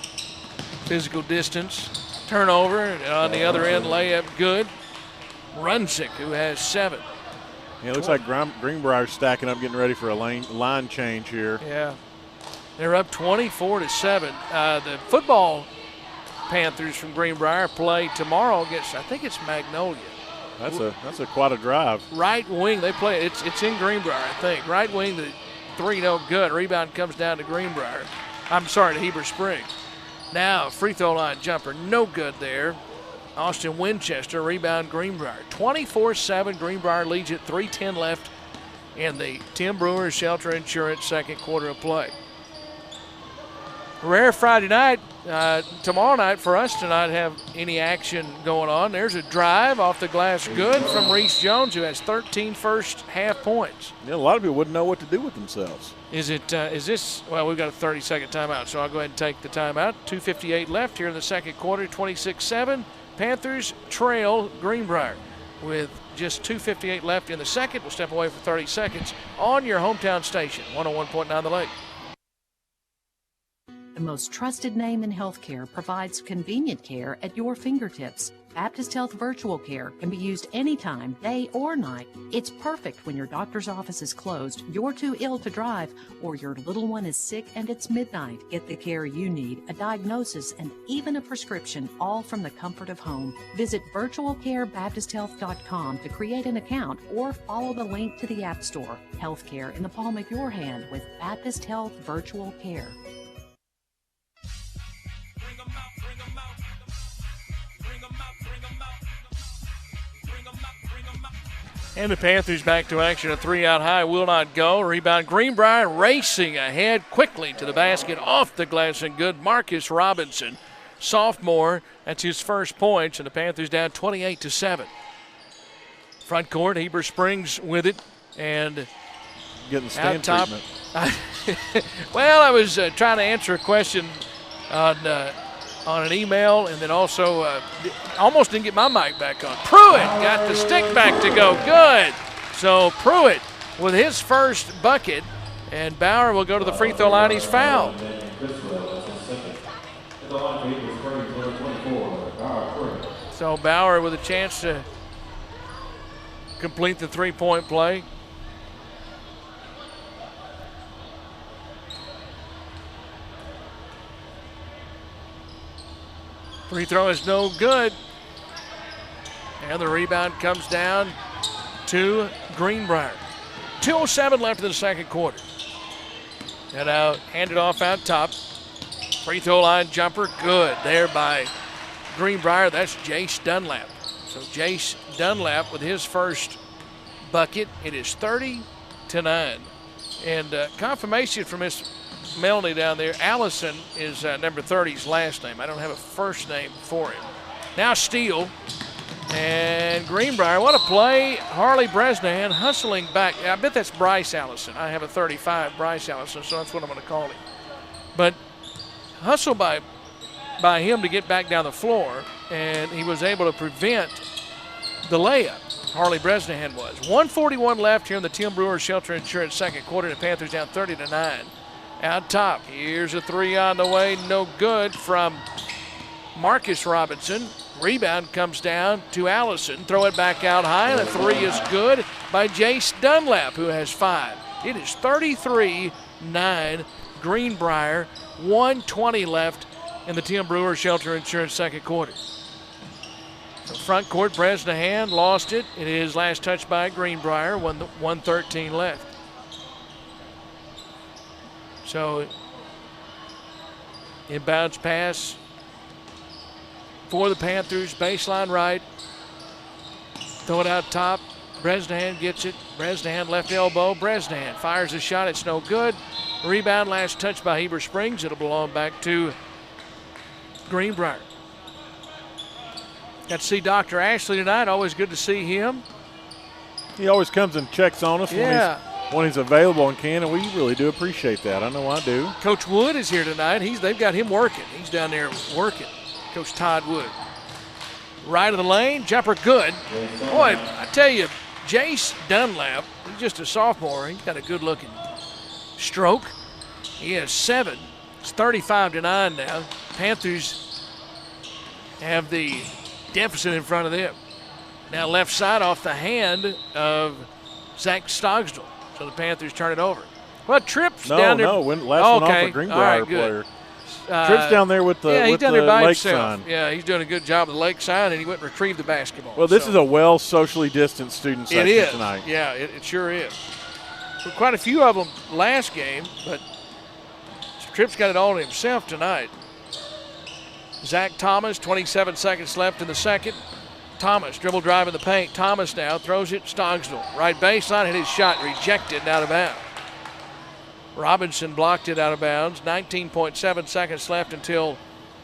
physical distance. Turnover, and on the other end, layup good. Runzik, who has 7. Yeah, it looks like Greenbrier stacking up, getting ready for a line change here. Yeah. They're up 24-7. The football Panthers from Greenbrier play tomorrow against, I think it's Magnolia. That's quite a drive. Right wing, they play, it's in Greenbrier, I think. Right wing, the 3 no good. Rebound comes down to Greenbrier. I'm sorry, to Heber Springs. Now, free throw line jumper, no good there. Austin Winchester, rebound Greenbrier. 24-7, Greenbrier leads it, 3:10 left in the Tim Brewer Shelter Insurance second quarter of play. Rare Friday night. Tomorrow night for us to not have any action going on. There's a drive off the glass good from Reese Jones, who has 13 first half points. Yeah, a lot of people wouldn't know what to do with themselves. Is this, well, we've got a 30-second timeout, so I'll go ahead and take the timeout. 2:58 left here in the second quarter, 26-7. Panthers trail Greenbrier with just 2:58 left in the second. We'll step away for 30 seconds on your hometown station, 101.9 The Lake. The most trusted name in healthcare provides convenient care at your fingertips. Baptist Health Virtual Care can be used anytime, day or night. It's perfect when your doctor's office is closed, you're too ill to drive, or your little one is sick and it's midnight. Get the care you need, a diagnosis, and even a prescription, all from the comfort of home. Visit virtualcarebaptisthealth.com to create an account or follow the link to the App Store. Healthcare in the palm of your hand with Baptist Health Virtual Care. And the Panthers back to action. A 3 out high will not go. Rebound Greenbrier racing ahead quickly to the basket, off the glass and good. Marcus Robinson, sophomore. That's his first points, and the Panthers down 28-7. Front court, Heber Springs with it, and getting stand top. treatment. Well, I was trying to answer a question on an email, and then also almost didn't get my mic back on. Pruitt got the stick back to go. Good. So Pruitt with his first bucket, and Bauer will go to the free throw line. He's fouled. So Bauer with a chance to complete the three-point play. Free throw is no good. And the rebound comes down to Greenbrier. 2:07 left in the second quarter. And now handed off out top. Free throw line jumper, good there by Greenbrier. That's Jace Dunlap. So Jace Dunlap with his first bucket. It is 30-9. And confirmation from Miss Melanie down there. Allison is number 30's last name. I don't have a first name for him. Now steal. And Greenbrier, what a play. Harley Bresnahan hustling back. I bet that's Bryce Allison. I have a 35, Bryce Allison, so that's what I'm going to call him. But hustle by him to get back down the floor, and he was able to prevent the layup. Harley Bresnahan was. 1:41 left here in the Tim Brewer Shelter Insurance second quarter. The Panthers down 30-9. Out top, here's a three on the way, no good from Marcus Robinson. Rebound comes down to Allison. Throw it back out high, and a three is good by Jace Dunlap, who has 5. It is 33-9 Greenbrier. 1:20 left in the Tim Brewer Shelter Insurance second quarter. So front court, Bresnahan lost it. It is last touched by Greenbrier. 1:13 left. So inbounds pass for the Panthers, baseline right. Throw it out top. Bresnahan gets it. Bresnahan left elbow. Bresnahan fires a shot. It's no good. Rebound last touch by Heber Springs. It'll belong back to Greenbrier. Got to see Dr. Ashley tonight. Always good to see him. He always comes and checks on us when he's available and can, and we really do appreciate that. I know I do. Coach Wood is here tonight. They've got him working. He's down there working. Coach Todd Wood. right of the lane. Jumper good. Boy, I tell you, Jace Dunlap, he's just a sophomore. He's got a good-looking stroke. He has 7. It's 35-9 now. Panthers have the deficit in front of them. Now left side off the hand of Zach Stogsdale. So the Panthers turn it over. Well, Tripp's down there. No, last one off a Greenbrier player. Tripp's down there with the, he's down there by lake himself. sign. Yeah, he's doing a good job with the lake sign, and he went and retrieved the basketball. Well, this is a well socially distanced student section tonight. Yeah, it sure is. So quite a few of them last game, but Tripp's got it all to himself tonight. Zach Thomas, 27 seconds left in the second. Thomas, dribble drive in the paint. Thomas now throws it, Stogsdale. Right baseline, hit his shot, rejected and out of bounds. Robinson blocked it out of bounds. 19.7 seconds left until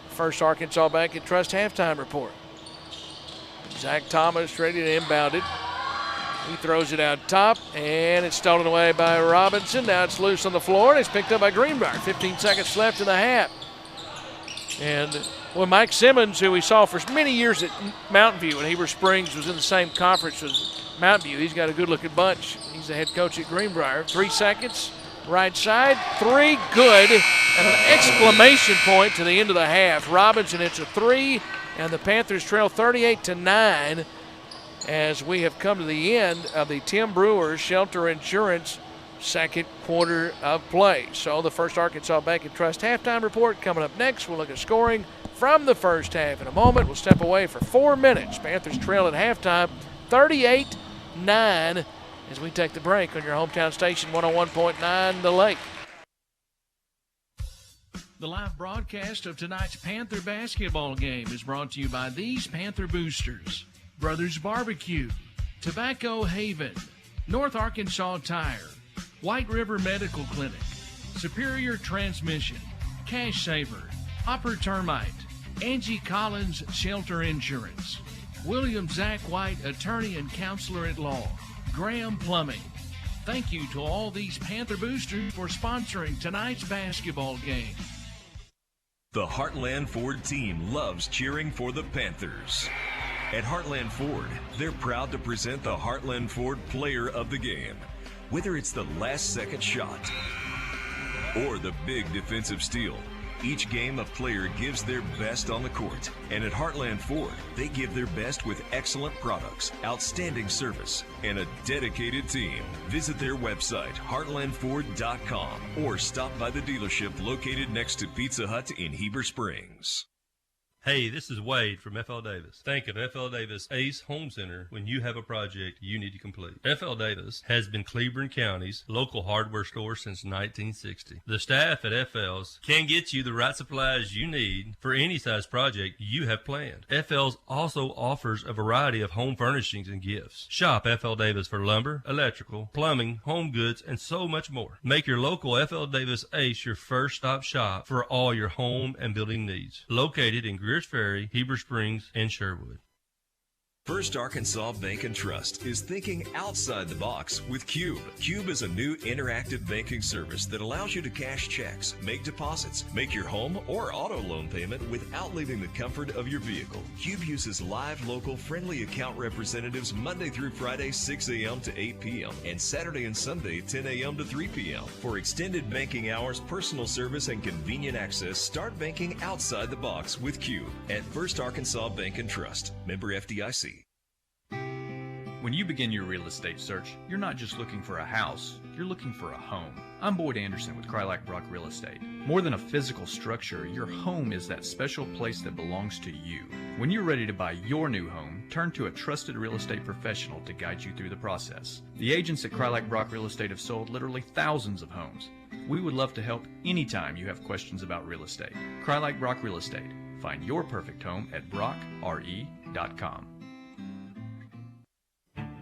First Arkansas Bank and Trust halftime report. Zach Thomas ready to inbound it. He throws it out top, and it's stolen away by Robinson. Now it's loose on the floor, and it's picked up by Greenbrier. 15 seconds left in the half. And well, Mike Simmons, who we saw for many years at Mountain View, and Heber Springs was in the same conference as Mountain View. He's got a good-looking bunch. He's the head coach at Greenbrier. 3 seconds. Right side, 3, good, and an exclamation point to the end of the half. Robinson hits a 3, and the Panthers trail 38-9 as we have come to the end of the Tim Brewer Shelter Insurance second quarter of play. So the First Arkansas Bank and Trust halftime report coming up next. We'll look at scoring from the first half in a moment. We'll step away for 4 minutes. Panthers trail at halftime 38-9. As we take the break on your hometown station, 101.9 The Lake. The live broadcast of tonight's Panther basketball game is brought to you by these Panther boosters: Brothers Barbecue, Tobacco Haven, North Arkansas Tire, White River Medical Clinic, Superior Transmission, Cash Saver, Hopper Termite, Angie Collins Shelter Insurance, William Zach White, attorney and counselor at law, Graham Plumbing. Thank you to all these Panther boosters for sponsoring tonight's basketball game. The Heartland Ford team loves cheering for the Panthers. At Heartland Ford, they're proud to present the Heartland Ford Player of the Game. Whether it's the last-second shot or the big defensive steal, each game a player gives their best on the court. And at Heartland Ford, they give their best with excellent products, outstanding service, and a dedicated team. Visit their website, heartlandford.com, or stop by the dealership located next to Pizza Hut in Heber Springs. Hey, this is Wade from F.L. Davis. Think of F.L. Davis Ace Home Center when you have a project you need to complete. F.L. Davis has been Cleveland County's local hardware store since 1960. The staff at F.L.'s can get you the right supplies you need for any size project you have planned. F.L.'s also offers a variety of home furnishings and gifts. Shop F.L. Davis for lumber, electrical, plumbing, home goods, and so much more. Make your local F.L. Davis Ace your first stop shop for all your home and building needs. Located in Greers Ferry, Heber Springs, and Sherwood. First Arkansas Bank and Trust is thinking outside the box with Cube. Cube is a new interactive banking service that allows you to cash checks, make deposits, make your home or auto loan payment without leaving the comfort of your vehicle. Cube uses live, local, friendly account representatives Monday through Friday, 6 a.m. to 8 p.m. and Saturday and Sunday, 10 a.m. to 3 p.m. For extended banking hours, personal service, and convenient access, start banking outside the box with Cube at First Arkansas Bank and Trust. Member FDIC. When you begin your real estate search, you're not just looking for a house, you're looking for a home. I'm Boyd Anderson with Krylak Brock Real Estate. More than a physical structure, your home is that special place that belongs to you. When you're ready to buy your new home, turn to a trusted real estate professional to guide you through the process. The agents at Krylak Brock Real Estate have sold literally thousands of homes. We would love to help anytime you have questions about real estate. Krylak Brock Real Estate. Find your perfect home at brockre.com.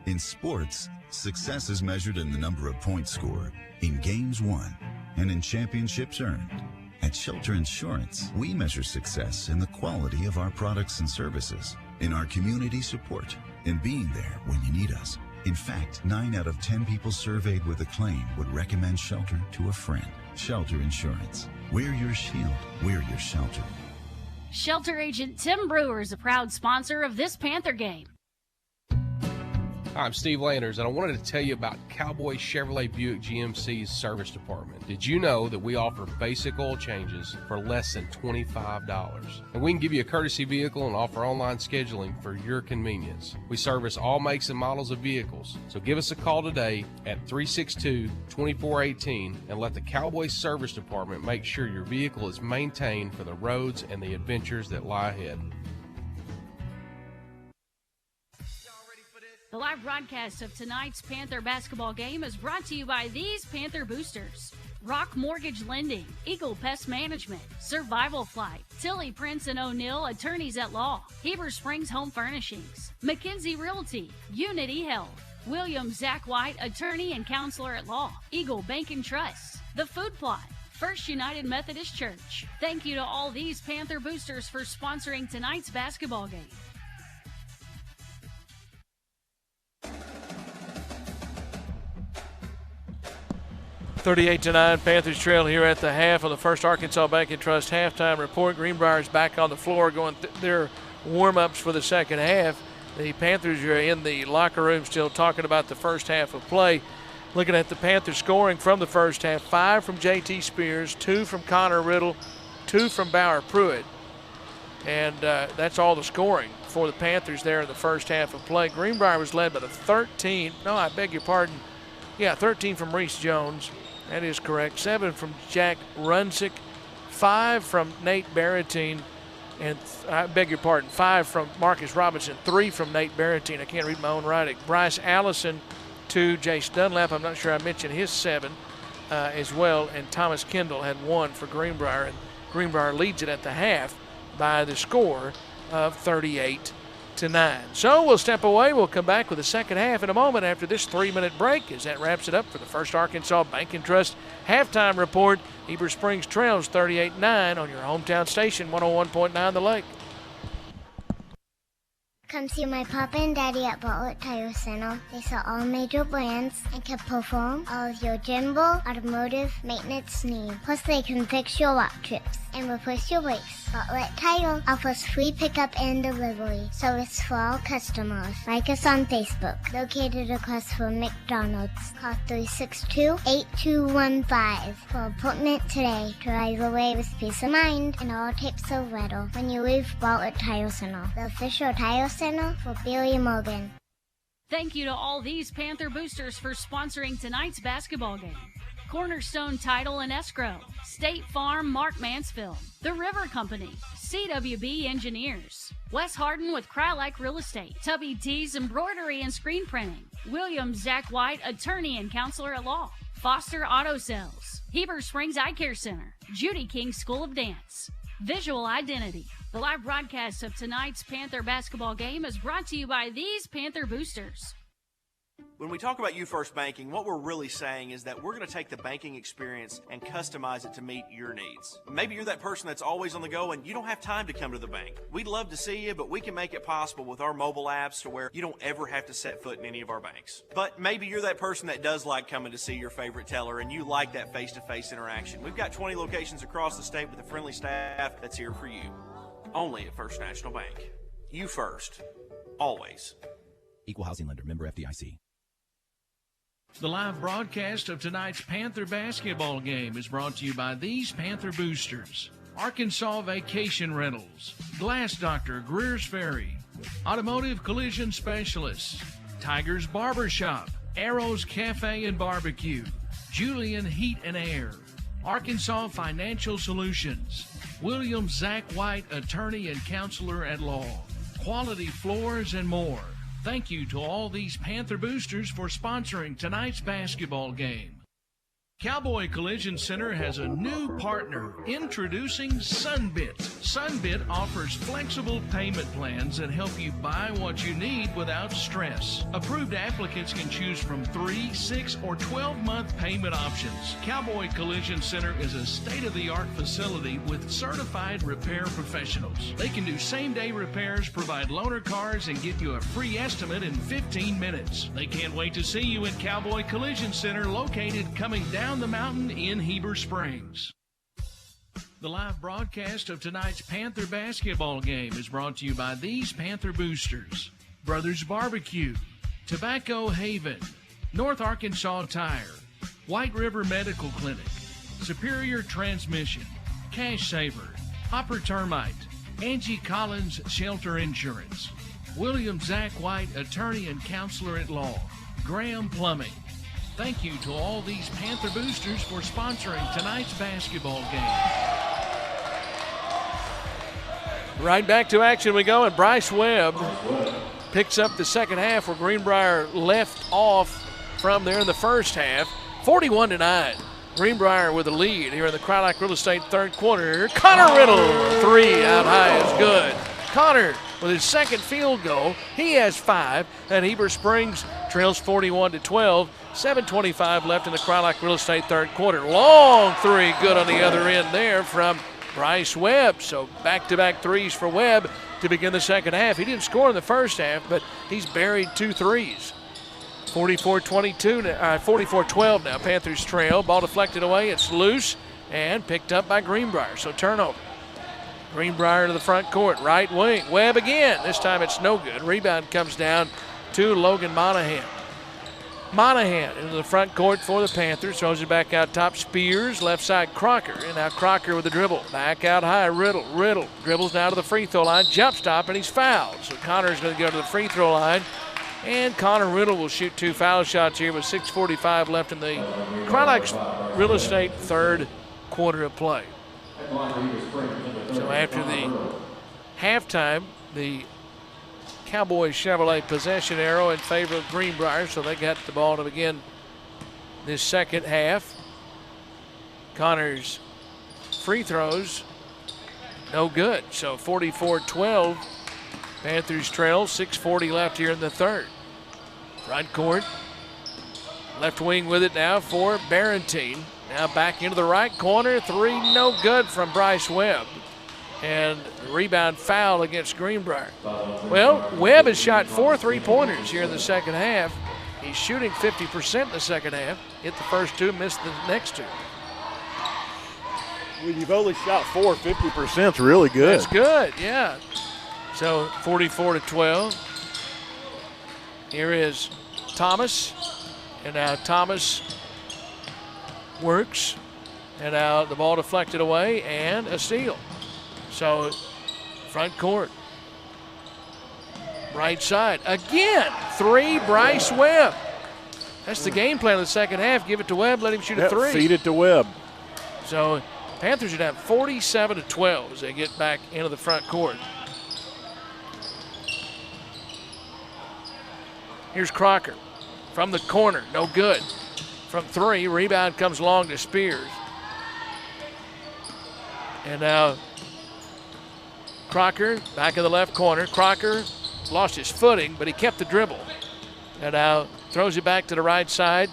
In sports, success is measured in the number of points scored, in games won, and in championships earned. At Shelter Insurance, we measure success in the quality of our products and services, in our community support, in being there when you need us. In fact, 9 out of 10 people surveyed with a claim would recommend Shelter to a friend. Shelter Insurance. We're your shield. We're your shelter. Shelter agent Tim Brewer is a proud sponsor of this Panther game. Hi, I'm Steve Landers, and I wanted to tell you about Cowboy Chevrolet Buick GMC's service department. Did you know that we offer basic oil changes for less than $25? And we can give you a courtesy vehicle and offer online scheduling for your convenience. We service all makes and models of vehicles, so give us a call today at 362-2418 and let the Cowboy Service Department make sure your vehicle is maintained for the roads and the adventures that lie ahead. The live broadcast of tonight's Panther basketball game is brought to you by these Panther boosters: Rock Mortgage Lending, Eagle Pest Management, Survival Flight, Tilly Prince and O'Neill, Attorneys at Law, Heber Springs Home Furnishings, McKinsey Realty, Unity Health, William Zach White, Attorney and Counselor at Law, Eagle Bank and Trust, The Food Plot, First United Methodist Church. Thank you to all these Panther boosters for sponsoring tonight's basketball game. 38-9, Panthers trail here at the half of the First Arkansas Bank and Trust halftime report. Greenbrier is back on the floor going their warm-ups for the second half. The Panthers are in the locker room still talking about the first half of play. Looking at the Panthers scoring from the first half: 5 from J.T. Spears, 2 from Connor Riddle, 2 from Bauer Pruitt. And that's all the scoring for the Panthers there in the first half of play. Greenbrier was led by the 13 from Reese Jones. That is correct. 7 from Jack Runsick, 5 from Nate Barrettine, and 5 from Marcus Robinson, 3 from Nate Barrettine. I can't read my own writing. Bryce Allison, 2. Jace Dunlap, I'm not sure I mentioned his 7 as well, and Thomas Kendall had 1 for Greenbrier, and Greenbrier leads it at the half by the score of 38-9. So we'll step away. We'll come back with the second half in a moment after this 3-minute break, as that wraps it up for the First Arkansas Bank and Trust halftime report. Heber Springs trails 38-9 on your hometown station, 101.9 The Lake. Come see my Papa and Daddy at Bartlett Tire Center. They sell all major brands and can perform all of your general automotive maintenance needs. Plus, they can fix your rock trips and replace your brakes. Bartlett Tire offers free pickup and delivery service for all customers. Like us on Facebook, located across from McDonald's. Call 362-8215 for an appointment today to drive away with peace of mind and all types of weather when you leave Bartlett Tire Center, the official tire center for Billy Morgan. Thank you to all these Panther boosters for sponsoring tonight's basketball game. Cornerstone Title and Escrow, State Farm, Mark Mansfield, The River Company, CWB Engineers, Wes Harden with Crylike Real Estate, Tubby T's Embroidery and Screen Printing, William Zach White, Attorney and Counselor at Law, Foster Auto Sales, Heber Springs Eye Care Center, Judy King School of Dance, Visual Identity. The live broadcast of tonight's Panther basketball game is brought to you by these Panther boosters. When we talk about You First Banking, what we're really saying is that we're going to take the banking experience and customize it to meet your needs. Maybe you're that person that's always on the go and you don't have time to come to the bank. We'd love to see you, but we can make it possible with our mobile apps to where you don't ever have to set foot in any of our banks. But maybe you're that person that does like coming to see your favorite teller and you like that face-to-face interaction. We've got 20 locations across the state with a friendly staff that's here for you. Only at First National Bank. You first. Always. Equal housing lender. Member FDIC. The live broadcast of tonight's Panther basketball game is brought to you by these Panther boosters: Arkansas Vacation Rentals, Glass Doctor Greer's Ferry, Automotive Collision Specialists, Tiger's Barbershop, Arrows Cafe and Barbecue, Julian Heat and Air, Arkansas Financial Solutions, William Zach White, Attorney and Counselor at Law, Quality Floors, and more. Thank you to all these Panther boosters for sponsoring tonight's basketball game. Cowboy Collision Center has a new partner. Introducing Sunbit. Sunbit offers flexible payment plans that help you buy what you need without stress. Approved applicants can choose from 3, 6, or 12-month payment options. Cowboy Collision Center is a state-of-the-art facility with certified repair professionals. They can do same-day repairs, provide loaner cars, and get you a free estimate in 15 minutes. They can't wait to see you at Cowboy Collision Center, located coming down the mountain in Heber Springs. The live broadcast of tonight's Panther basketball game is brought to you by these Panther boosters: Brothers Barbecue, Tobacco Haven, North Arkansas Tire, White River Medical Clinic, Superior Transmission, Cash Saver, Hopper Termite, Angie Collins Shelter Insurance, William Zach White, Attorney and Counselor at Law, Graham Plumbing. Thank you to all these Panther boosters for sponsoring tonight's basketball game. Right back to action we go, and Bryce Webb picks up the second half where Greenbrier left off from there in the first half. 41-9. Greenbrier with a lead here in the Crylock Real Estate third quarter. Connor Riddle, three out high is good. Connor with his second field goal. He has 5, and Heber Springs trails 41-12. 7:25 left in the Crylock Real Estate third quarter. Long three, good on the other end there from Bryce Webb. So back-to-back threes for Webb to begin the second half. He didn't score in the first half, but he's buried 2 threes. 44-12 now. Panthers trail. Ball deflected away. It's loose and picked up by Greenbrier. So turnover. Greenbrier to the front court. Right wing. Webb again. This time it's no good. Rebound comes down to Logan Monahan. Monahan into the front court for the Panthers. Throws it back out top. Spears. Left side Crocker. And now Crocker with the dribble. Back out high. Riddle. Dribbles now to the free throw line. Jump stop, and he's fouled. So Connor's going to go to the free throw line. And Connor Riddle will shoot 2 foul shots here with 6:45 left in the Crylock Real Estate third quarter of play. So after the halftime, the Cowboys Chevrolet possession arrow in favor of Greenbrier, so they got the ball to begin this second half. Connor's free throws, no good. So 44-12, Panthers trail, 6:40 left here in the third. Front court, left wing with it now for Barentine. Now back into the right corner, 3 no good from Bryce Webb. And rebound foul against Greenbrier. Well, Webb has shot 4 3-pointers here in the second half. He's shooting 50% in the second half. Hit the first 2, missed the next 2. When you've only shot 4, 50% is really good. That's good, yeah. So 44-12. Here is Thomas. And now Thomas works. And now the ball deflected away and a steal. So front court. Right side. Again, 3, Bryce Webb. That's the game plan of the second half. Give it to Webb, let him shoot a 3. Feed it to Webb. So Panthers would have 47-12 as they get back into the front court. Here's Crocker from the corner, no good. From 3, rebound comes long to Spears. And now Crocker back in the left corner. Crocker lost his footing, but he kept the dribble. And now throws it back to the right side.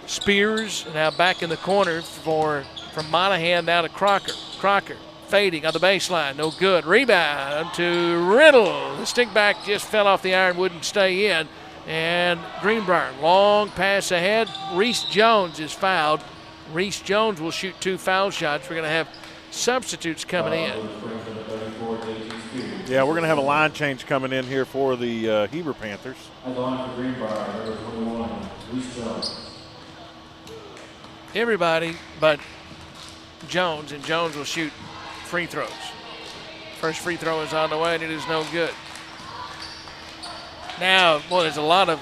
Spears now back in the corner from Monahan now to Crocker. Crocker fading on the baseline, no good. Rebound to Riddle. The stick back just fell off the iron, wouldn't stay in. And Greenbrier, long pass ahead. Reese Jones is fouled. Reese Jones will shoot 2 foul shots. We're going to have substitutes coming in. Yeah, we're going to have a line change coming in here for the Heber Panthers. Everybody but Jones, and Jones will shoot free throws. First free throw is on the way, and it is no good. Now, boy, there's a lot of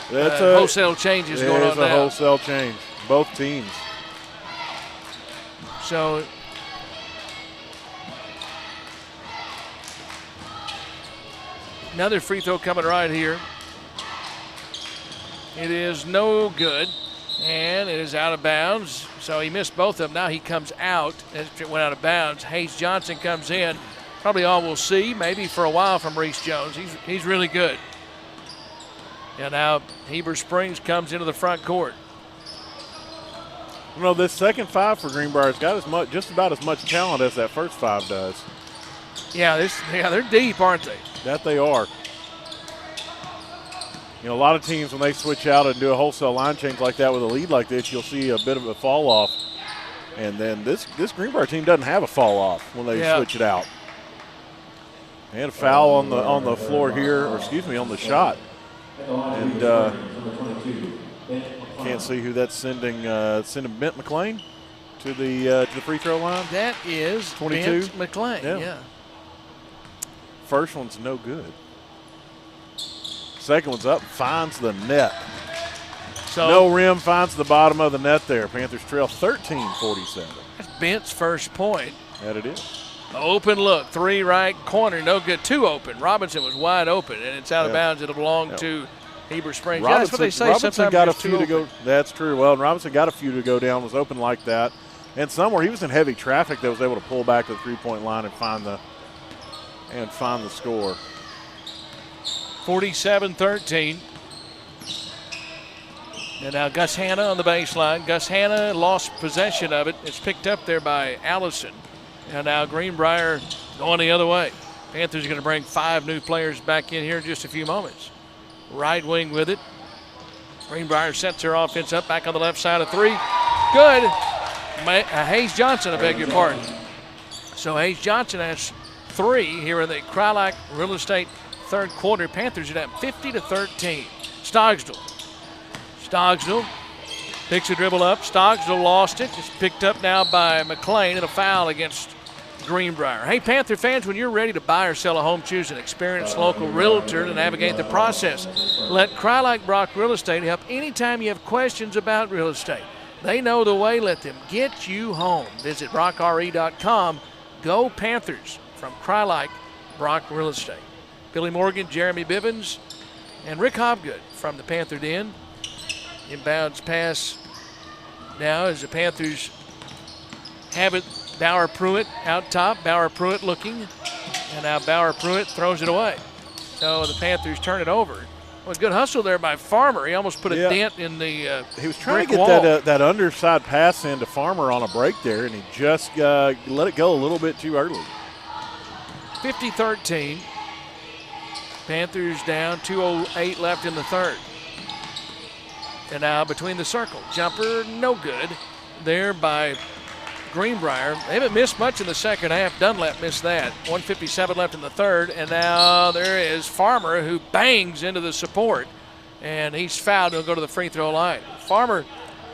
wholesale changes going on now. It is a wholesale change, both teams. So another free throw coming right here. It is no good, and it is out of bounds. So he missed both of them. Now he comes out as it went out of bounds. Hayes Johnson comes in. Probably all we'll see, maybe for a while, from Reese Jones. He's really good. And now Heber Springs comes into the front court. You know, this second 5 for Greenbrier's got just about as much talent as that first 5 does. Yeah, they're deep, aren't they? That they are. You know, a lot of teams, when they switch out and do a wholesale line change like that with a lead like this, you'll see a bit of a fall off. And then this Greenbrier team doesn't have a fall off when they switch it out. And a foul on the floor here, or excuse me, on the shot. And can't see who that's sending. Sending Bent McLean to the free throw line. That is 22. Bent McLean. Yeah. First one's no good. Second one's up, finds the net. So no rim, finds the bottom of the net there. Panthers trail 13-47. That's Bent's first point. That it is. Open look, 3 right corner, no good. 2 open. Robinson was wide open, and it's out of bounds. It'll belong to Heber Springs. Robinson, that's what they say. Robinson sometimes got a it's too few to open. go. That's true. Well, Robinson got a few to go down, was open like that. And somewhere he was in heavy traffic that was able to pull back to the three-point line and find the score. 47-13. And now Gus Hanna on the baseline. Gus Hanna lost possession of it. It's picked up there by Allison. And now Greenbrier going the other way. Panthers are going to bring 5 new players back in here in just a few moments. Right wing with it. Greenbrier sets their offense up back on the left side of 3. Good. Hayes Johnson, I beg your pardon. So Hayes Johnson has 3 here in the Crylak Real Estate third quarter. Panthers are down 50-13. Stogsdill picks a dribble up. Stogsdill lost it. It's picked up now by McLean, and a foul against Greenbrier. Hey, Panther fans, when you're ready to buy or sell a home, choose an experienced local realtor to navigate the process. Let Crylak Brock Real Estate help anytime you have questions about real estate. They know the way. Let them get you home. Visit brockre.com. Go Panthers from Crylak Brock Real Estate. Billy Morgan, Jeremy Bivens, and Rick Hobgood from the Panther Den. Inbounds pass now as the Panthers have it. Bauer Pruitt out top. Bauer Pruitt looking. And now Bauer Pruitt throws it away. So the Panthers turn it over. Well, good hustle there by Farmer. He almost put a dent in the he was trying to get that underside pass into Farmer on a break there, and he just let it go a little bit too early. 50-13. Panthers down, 2:08 left in the third. And now between the circle. Jumper, no good. There by Greenbrier. They haven't missed much in the second half. Dunlap missed that. 1:57 left in the third. And now there is Farmer, who bangs into the support. And he's fouled. He'll go to the free throw line. Farmer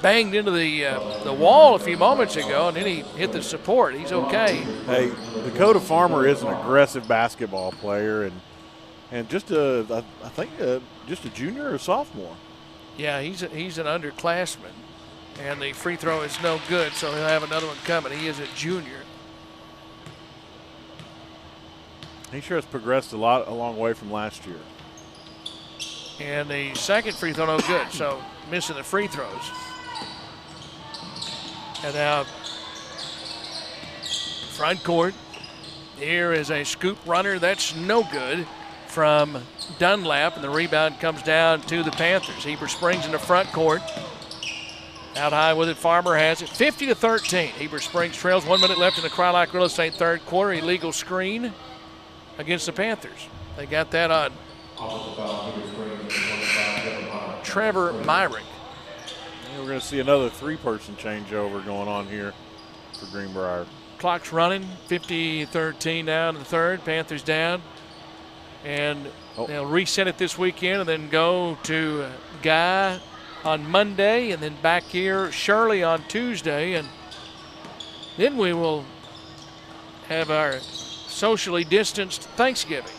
banged into the wall a few moments ago, and then he hit the support. He's okay. Hey, Dakota Farmer is an aggressive basketball player, and just I think just a junior or sophomore. Yeah, he's an underclassman. And the free throw is no good, so he'll have another one coming. He is a junior. He sure has progressed a long way from last year. And the second free throw no good, so missing the free throws. And now front court. Here is a scoop runner. That's no good from Dunlap, and the rebound comes down to the Panthers. Heber Springs in the front court. Out high with it, Farmer has it. 50-13. Heber Springs trails. 1 minute left in the Crylak Real Estate third quarter. Illegal screen against the Panthers. They got that on Trevor Myrick. We're going to see another 3-person changeover going on here for Greenbrier. Clock's running. 50-13 now in the third. Panthers down. And they'll reset it this weekend and then go to Guy on Monday, and then back here Shirley on Tuesday, and then we will have our socially distanced Thanksgiving.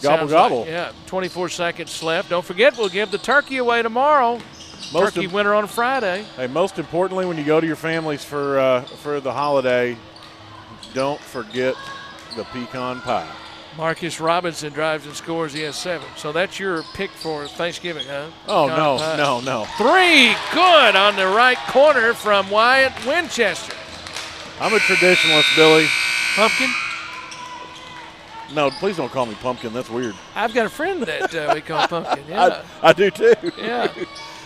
Gobble, gobble. Like, yeah, 24 seconds left. Don't forget, we'll give the turkey away tomorrow. Turkey winner on Friday. Hey, most importantly, when you go to your families for the holiday, don't forget the pecan pie. Marcus Robinson drives and scores. He has 7. So that's your pick for Thanksgiving, huh? Oh, no. 3, good on the right corner from Wyatt Winchester. I'm a traditionalist, Billy. Pumpkin? No, please don't call me Pumpkin. That's weird. I've got a friend that we call Pumpkin. Yeah. I do too. Yeah.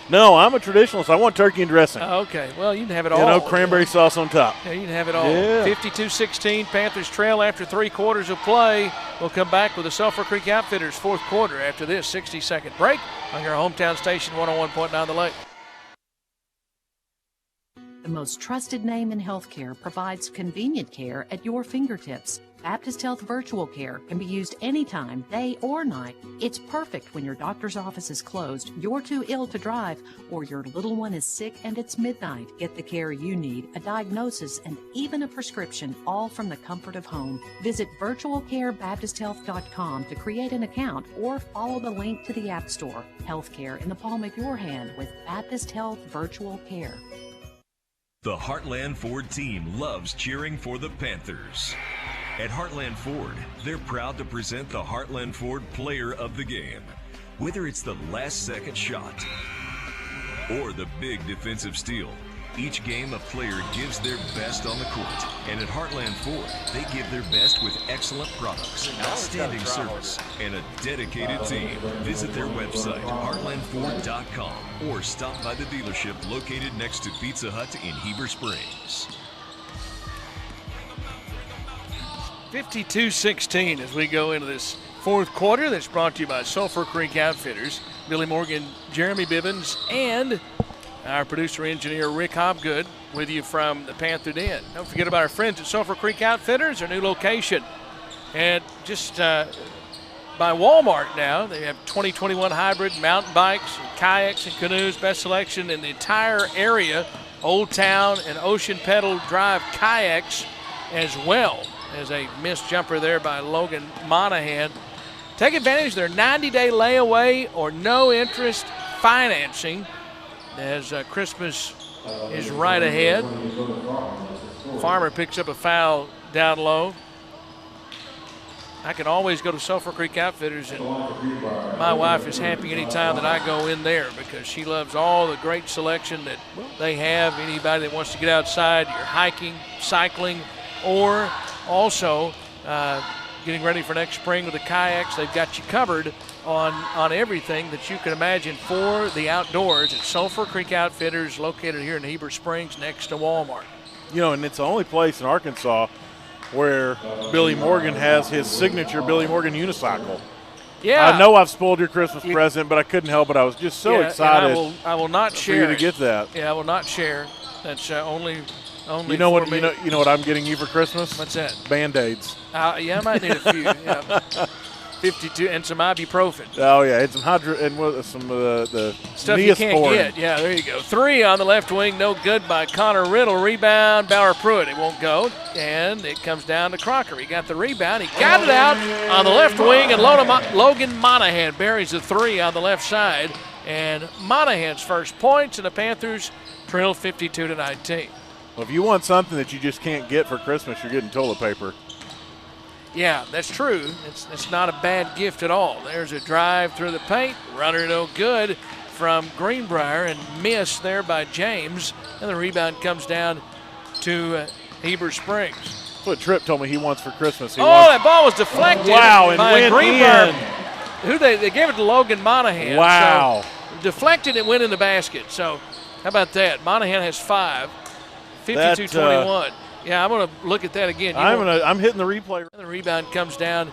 No, I'm a traditionalist. I want turkey and dressing. Okay. Well, you can have it all. You know, cranberry sauce on top. Yeah, you can have it all. Yeah. 52-16, Panthers trail after 3 quarters of play. We'll come back with the Sulphur Creek Outfitters fourth quarter after this 60-second break on your hometown station, 101.9 The Lake. The most trusted name in healthcare provides convenient care at your fingertips. Baptist Health Virtual Care can be used anytime, day or night. It's perfect when your doctor's office is closed, you're too ill to drive, or your little one is sick and it's midnight. Get the care you need, a diagnosis, and even a prescription, all from the comfort of home. Visit virtualcarebaptisthealth.com to create an account or follow the link to the App Store. Healthcare in the palm of your hand with Baptist Health Virtual Care. The Heartland Ford team loves cheering for the Panthers. At Heartland Ford, they're proud to present the Heartland Ford Player of the Game. Whether it's the last-second shot or the big defensive steal, each game a player gives their best on the court. And at Heartland Ford, they give their best with excellent products, outstanding service, and a dedicated team. Visit their website, heartlandford.com, or stop by the dealership located next to Pizza Hut in Heber Springs. 52-16 as we go into this fourth quarter. That's brought to you by Sulphur Creek Outfitters. Billy Morgan, Jeremy Bivens, and our producer-engineer Rick Hobgood with you from the Panther Den. Don't forget about our friends at Sulphur Creek Outfitters, their new location. And just by Walmart now, they have 2021 hybrid mountain bikes, and kayaks, and canoes. Best selection in the entire area. Old Town and Ocean Pedal Drive kayaks as well. As a missed jumper there by Logan Monahan. Take advantage of their 90-day layaway or no interest financing as Christmas is right ahead. Farmer picks up a foul down low. I can always go to Sulphur Creek Outfitters, and my wife is happy anytime that I go in there because she loves all the great selection that they have. Anybody that wants to get outside, you're hiking, cycling, or also getting ready for next spring with the kayaks, they've got you covered on everything that you can imagine for the outdoors at Sulphur Creek Outfitters, located here in Heber Springs next to Walmart. You know, and it's the only place in Arkansas where Billy Morgan has his signature Billy Morgan unicycle. Yeah. I know I've spoiled your Christmas present, but I couldn't help it. I was just so excited I will not for share you to get that. Yeah, I will not share. That's only you know what? me. You know what I'm getting you for Christmas? What's that? Band-Aids. Yeah, I might need a few. Yeah. 52 and some ibuprofen. Oh yeah, and some some the stuff Neosporin. You can't get. Yeah, there you go. 3 on the left wing, no good by Connor Riddle. Rebound, Bauer Pruitt. It won't go, and it comes down to Crocker. He got the rebound. He got it out on the left wing, and Logan Monahan buries the 3 on the left side, and Monahan's first points, and the Panthers trail 52-19. Well, if you want something that you just can't get for Christmas, you're getting toilet paper. Yeah, that's true. It's not a bad gift at all. There's a drive through the paint. Runner no good from Greenbrier and missed there by James. And the rebound comes down to Heber Springs. That's what Tripp told me he wants for Christmas. That ball was deflected and by Greenbrier. In. They gave it to Logan Monahan. Wow. So deflected and went in the basket. So how about that? Monahan has 5. 52-21. Yeah, I'm going to look at that again. I'm hitting the replay. The rebound comes down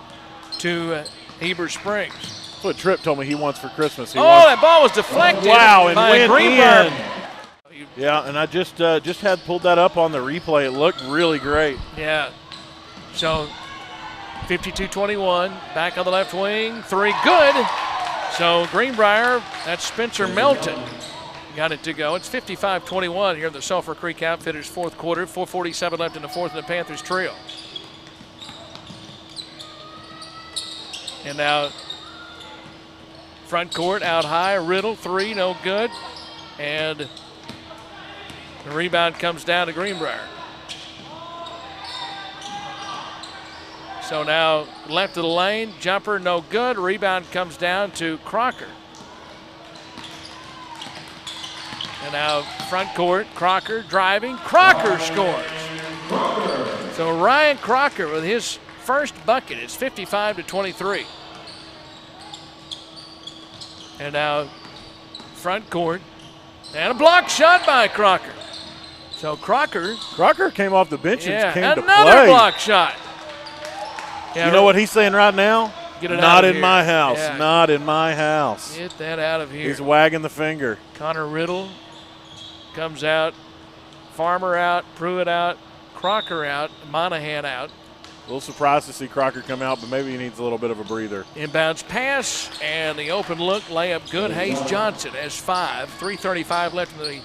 to Heber Springs. That's what Tripp told me he wants for Christmas. That ball was deflected by Greenbrier. Yeah, and I just had pulled that up on the replay. It looked really great. Yeah. So 52-21, back on the left wing, 3 good. So Greenbrier, that's Spencer Melton. Got it to go. It's 55-21 here in the Sulphur Creek Outfitters fourth quarter. 4:47 left in the fourth, and the Panthers trail. And now front court out high. Riddle, 3, no good. And the rebound comes down to Greenbrier. So now left of the lane, jumper, no good. Rebound comes down to Crocker. And now front court, Crocker driving. Crocker scores. So Ryan Crocker with his first bucket. It's 55-23. And now front court. And a block shot by Crocker. So Crocker came off the bench and came to play. Another block shot. Yeah, you know what he's saying right now? Get it Not out of in here. my house. Yeah. Not in my house. Get that out of here. He's wagging the finger. Connor Riddle comes out Farmer out, Pruitt out, Crocker out, Monahan out. A little surprised to see Crocker come out, but maybe he needs a little bit of a breather. Inbounds pass, and the open look, layup good. Hayes Johnson has 5. 3:35 left in the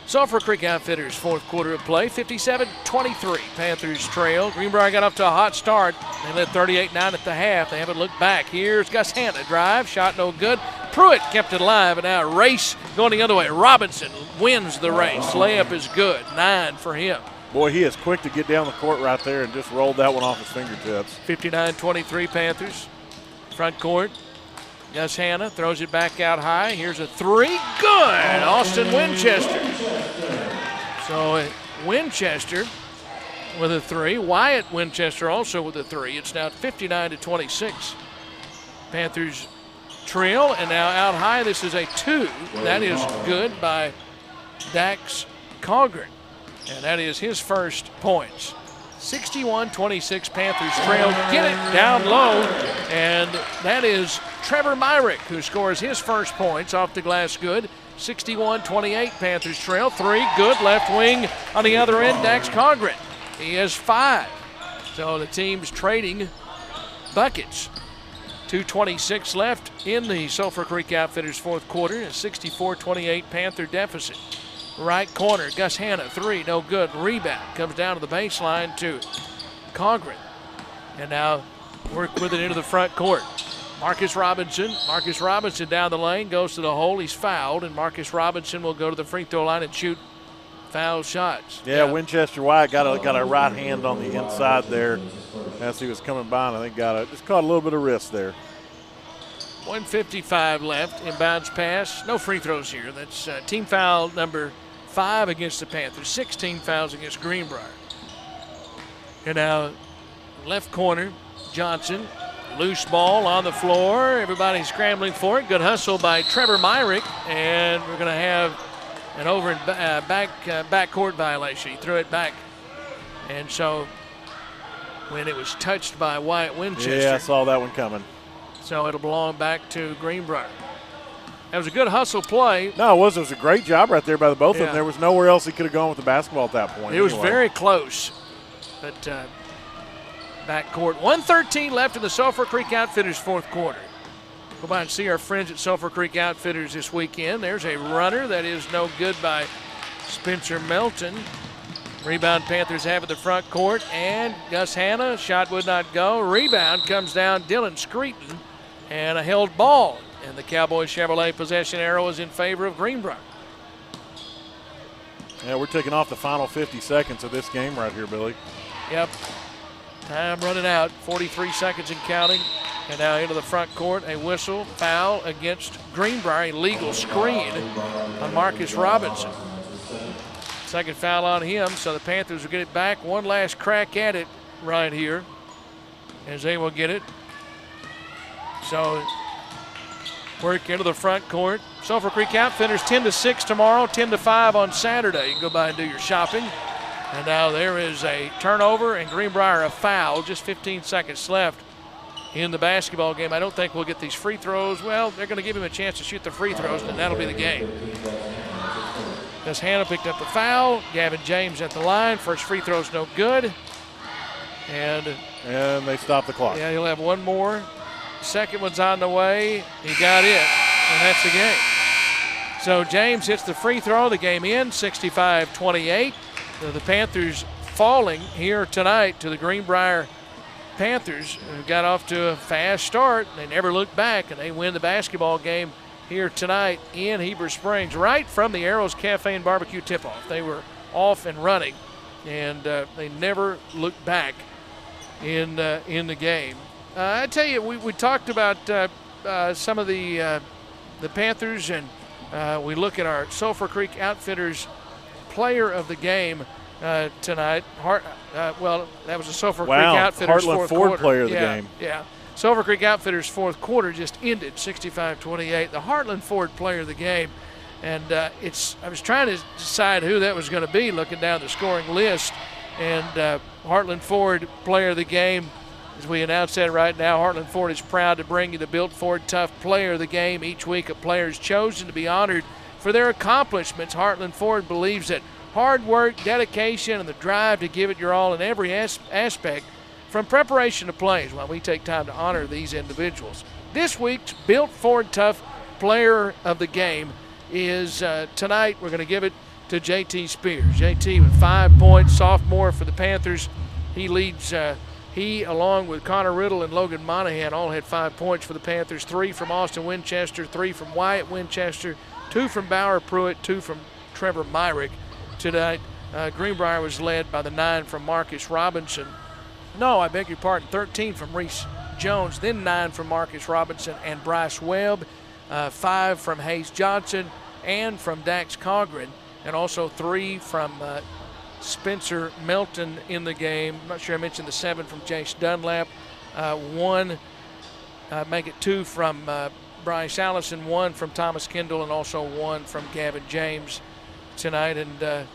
Sulphur Creek Outfitters fourth quarter of play. 57-23, Panthers trail. Greenbrier got off to a hot start. They led 38-9 at the half. They haven't looked back. Here's Gus Hanna, drive, shot no good. Pruitt kept it alive, and now a race going the other way. Robinson wins the race. Layup is good, 9 for him. Boy, he is quick to get down the court right there and just rolled that one off his fingertips. 59-23 Panthers. Front court. Gus Hanna throws it back out high. Here's a 3. Good! Austin Winchester. So Winchester with a 3. Wyatt Winchester also with a 3. It's now 59-26. Panthers trail, and now out high. This is a 2. That is good by Dax Coghran. And that is his first points. 61-26 Panthers trail. Get it down low. And that is Trevor Myrick who scores his first points off the glass good. 61-28 Panthers trail. 3 good left wing on the other end. Dax Coghran. He has 5. So the team's trading buckets. 2:26 left in the Sulphur Creek Outfitters fourth quarter. A 64-28 Panther deficit. Right corner, Gus Hanna, 3, no good. Rebound comes down to the baseline to Coghran. And now work with it into the front court. Marcus Robinson down the lane, goes to the hole. He's fouled, and Marcus Robinson will go to the free throw line and shoot foul shots. Yeah, Winchester Wyatt got a right hand on the inside there as he was coming by, and I think just caught a little bit of wrist there. 1:55 left. Inbounds pass. No free throws here. That's team foul number 5 against the Panthers. 16 fouls against Greenbrier. And now left corner, Johnson. Loose ball on the floor. Everybody's scrambling for it. Good hustle by Trevor Myrick. And we're going to have an over and backcourt violation. He threw it back. And so when it was touched by Wyatt Winchester. Yeah, I saw that one coming. So it'll belong back to Greenbrier. That was a good hustle play. No, it was. It was a great job right there by the both of them. There was nowhere else he could have gone with the basketball at that point. It was very close. But backcourt. 1:13 left in the Sulphur Creek Outfitters fourth quarter. Go by and see our friends at Sulphur Creek Outfitters this weekend. There's a runner that is no good by Spencer Melton. Rebound Panthers have at the front court, and Gus Hanna, shot would not go. Rebound comes down Dylan Screeton, and a held ball. And the Cowboys Chevrolet possession arrow is in favor of Greenbrier. Yeah, we're taking off the final 50 seconds of this game right here, Billy. Yep. Time running out, 43 seconds and counting. And now into the front court, a whistle, foul against Greenbrier, a legal screen on Marcus Robinson. Second foul on him, so the Panthers will get it back. One last crack at it right here as they will get it. So work into the front court. Sulphur Creek Outfitters 10-6 tomorrow, 10-5 on Saturday. You can go by and do your shopping. And now there is a turnover and Greenbrier a foul. Just 15 seconds left in the basketball game. I don't think we'll get these free throws. Well, they're going to give him a chance to shoot the free throws, and that'll be the game. Gus Hanna picked up the foul. Gavin James at the line. First free throw's no good. And they stop the clock. Yeah, he'll have one more. Second one's on the way. He got it, and that's the game. So James hits the free throw. The game ends 65-28. So the Panthers falling here tonight to the Greenbrier Panthers, who got off to a fast start. They never looked back, and they win the basketball game here tonight in Heber Springs, right from the Arrows Cafe and Barbecue tip-off. They were off and running, and they never looked back in the game. I tell you, we talked about some of the Panthers, and we look at our Sulphur Creek Outfitters player of the game tonight. Well, that was a Sulphur Creek Outfitters Heartland fourth Ford quarter. player of the game. Yeah. Sulphur Creek Outfitters fourth quarter just ended 65-28. The Heartland Ford player of the game. And I was trying to decide who that was going to be looking down the scoring list. And Heartland Ford player of the game, as we announce that right now, Heartland Ford is proud to bring you the Built Ford Tough player of the game. Each week a player is chosen to be honored for their accomplishments. Heartland Ford believes that hard work, dedication, and the drive to give it your all in every aspect, from preparation to plays, while we take time to honor these individuals. This week's Built Ford Tough Player of the Game is tonight. We're going to give it to JT Spears. JT with 5 points, sophomore for the Panthers. He leads, he along with Connor Riddle and Logan Monahan all had 5 points for the Panthers, 3 from Austin Winchester, 3 from Wyatt Winchester, 2 from Bauer Pruitt, 2 from Trevor Myrick. Tonight, Greenbrier was led by the 9 from Marcus Robinson. No, I beg your pardon, 13 from Reese Jones, then 9 from Marcus Robinson and Bryce Webb, 5 from Hayes Johnson and from Dax Cogren, and also 3 from Spencer Melton in the game. I'm not sure I mentioned the 7 from Jace Dunlap, 1, make it 2 from Bryce Allison, 1 from Thomas Kendall, and also 1 from Gavin James tonight. And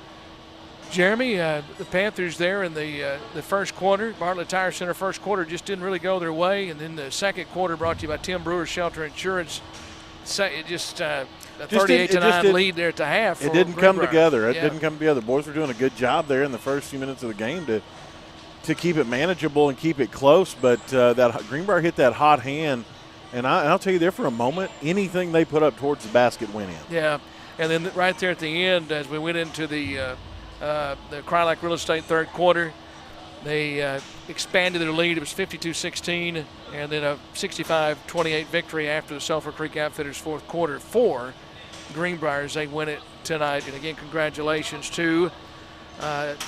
Jeremy, the Panthers there in the first quarter, Bartlett Tire Center first quarter just didn't really go their way. And then the second quarter, brought to you by Tim Brewer Shelter Insurance, it just a 38-9 lead there at the half. It didn't come together. It didn't come together. Boys were doing a good job there in the first few minutes of the game to keep it manageable and keep it close. But that Greenbrier hit that hot hand, and I'll tell you there for a moment, anything they put up towards the basket went in. Yeah, and then right there at the end, as we went into the Crylac Real Estate third quarter, they expanded their lead. It was 52-16, and then a 65-28 victory after the Sulphur Creek Outfitters fourth quarter for Greenbrier as they win it tonight. And again, congratulations to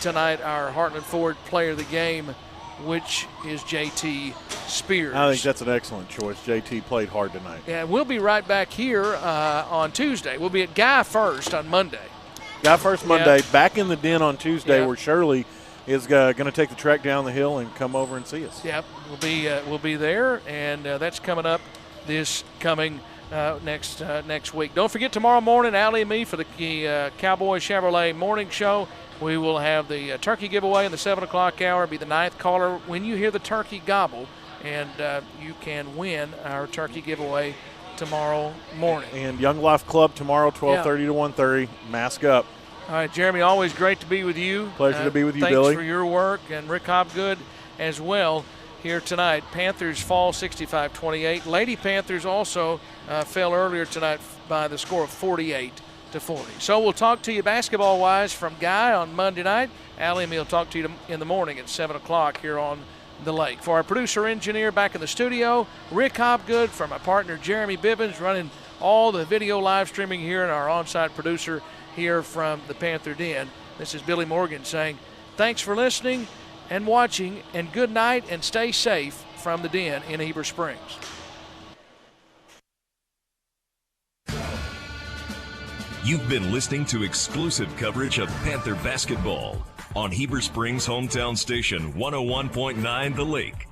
tonight our Heartland Ford Player of the Game, which is JT Spears. I think that's an excellent choice. JT played hard tonight. Yeah, we'll be right back here on Tuesday. We'll be at Guy First on Monday. Guy First Monday, back in the den on Tuesday, where Shirley is going to take the trek down the hill and come over and see us. Yep, we'll be there, and that's coming up this coming next week. Don't forget tomorrow morning, Allie and me for the Cowboy Chevrolet morning show. We will have the turkey giveaway in the 7 o'clock hour. Be the 9th caller when you hear the turkey gobble, and you can win our turkey giveaway tomorrow morning. And Young Life Club tomorrow, 12:30 to 1:30. Mask up. All right, Jeremy, always great to be with you. Pleasure to be with you, thanks Billy. Thanks for your work, and Rick Hobgood as well here tonight. Panthers fall 65-28. Lady Panthers also fell earlier tonight by the score of 48-40. So we'll talk to you basketball-wise from Guy on Monday night. Allie and me will talk to you in the morning at 7 o'clock here on the Lake. For our producer-engineer back in the studio, Rick Hobgood, from my partner Jeremy Bibbins, running all the video live streaming here, and our on-site producer here from the Panther Den. This is Billy Morgan saying thanks for listening and watching, and good night, and stay safe from the Den in Heber Springs. You've been listening to exclusive coverage of Panther basketball on Heber Springs' hometown station 101.9 The Lake.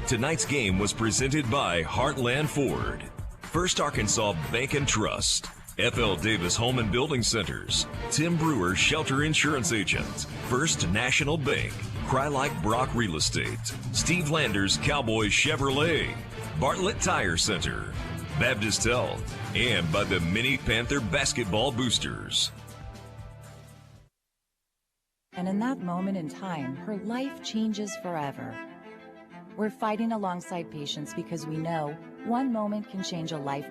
Tonight's game was presented by Heartland Ford, First Arkansas Bank and Trust, F.L. Davis Home and Building Centers, Tim Brewer Shelter Insurance Agent, First National Bank, Crylac Brock Real Estate, Steve Landers Cowboy Chevrolet, Bartlett Tire Center, Baptist Health, and by the Mini Panther Basketball Boosters. And in that moment in time, her life changes forever. We're fighting alongside patients because we know one moment can change a life.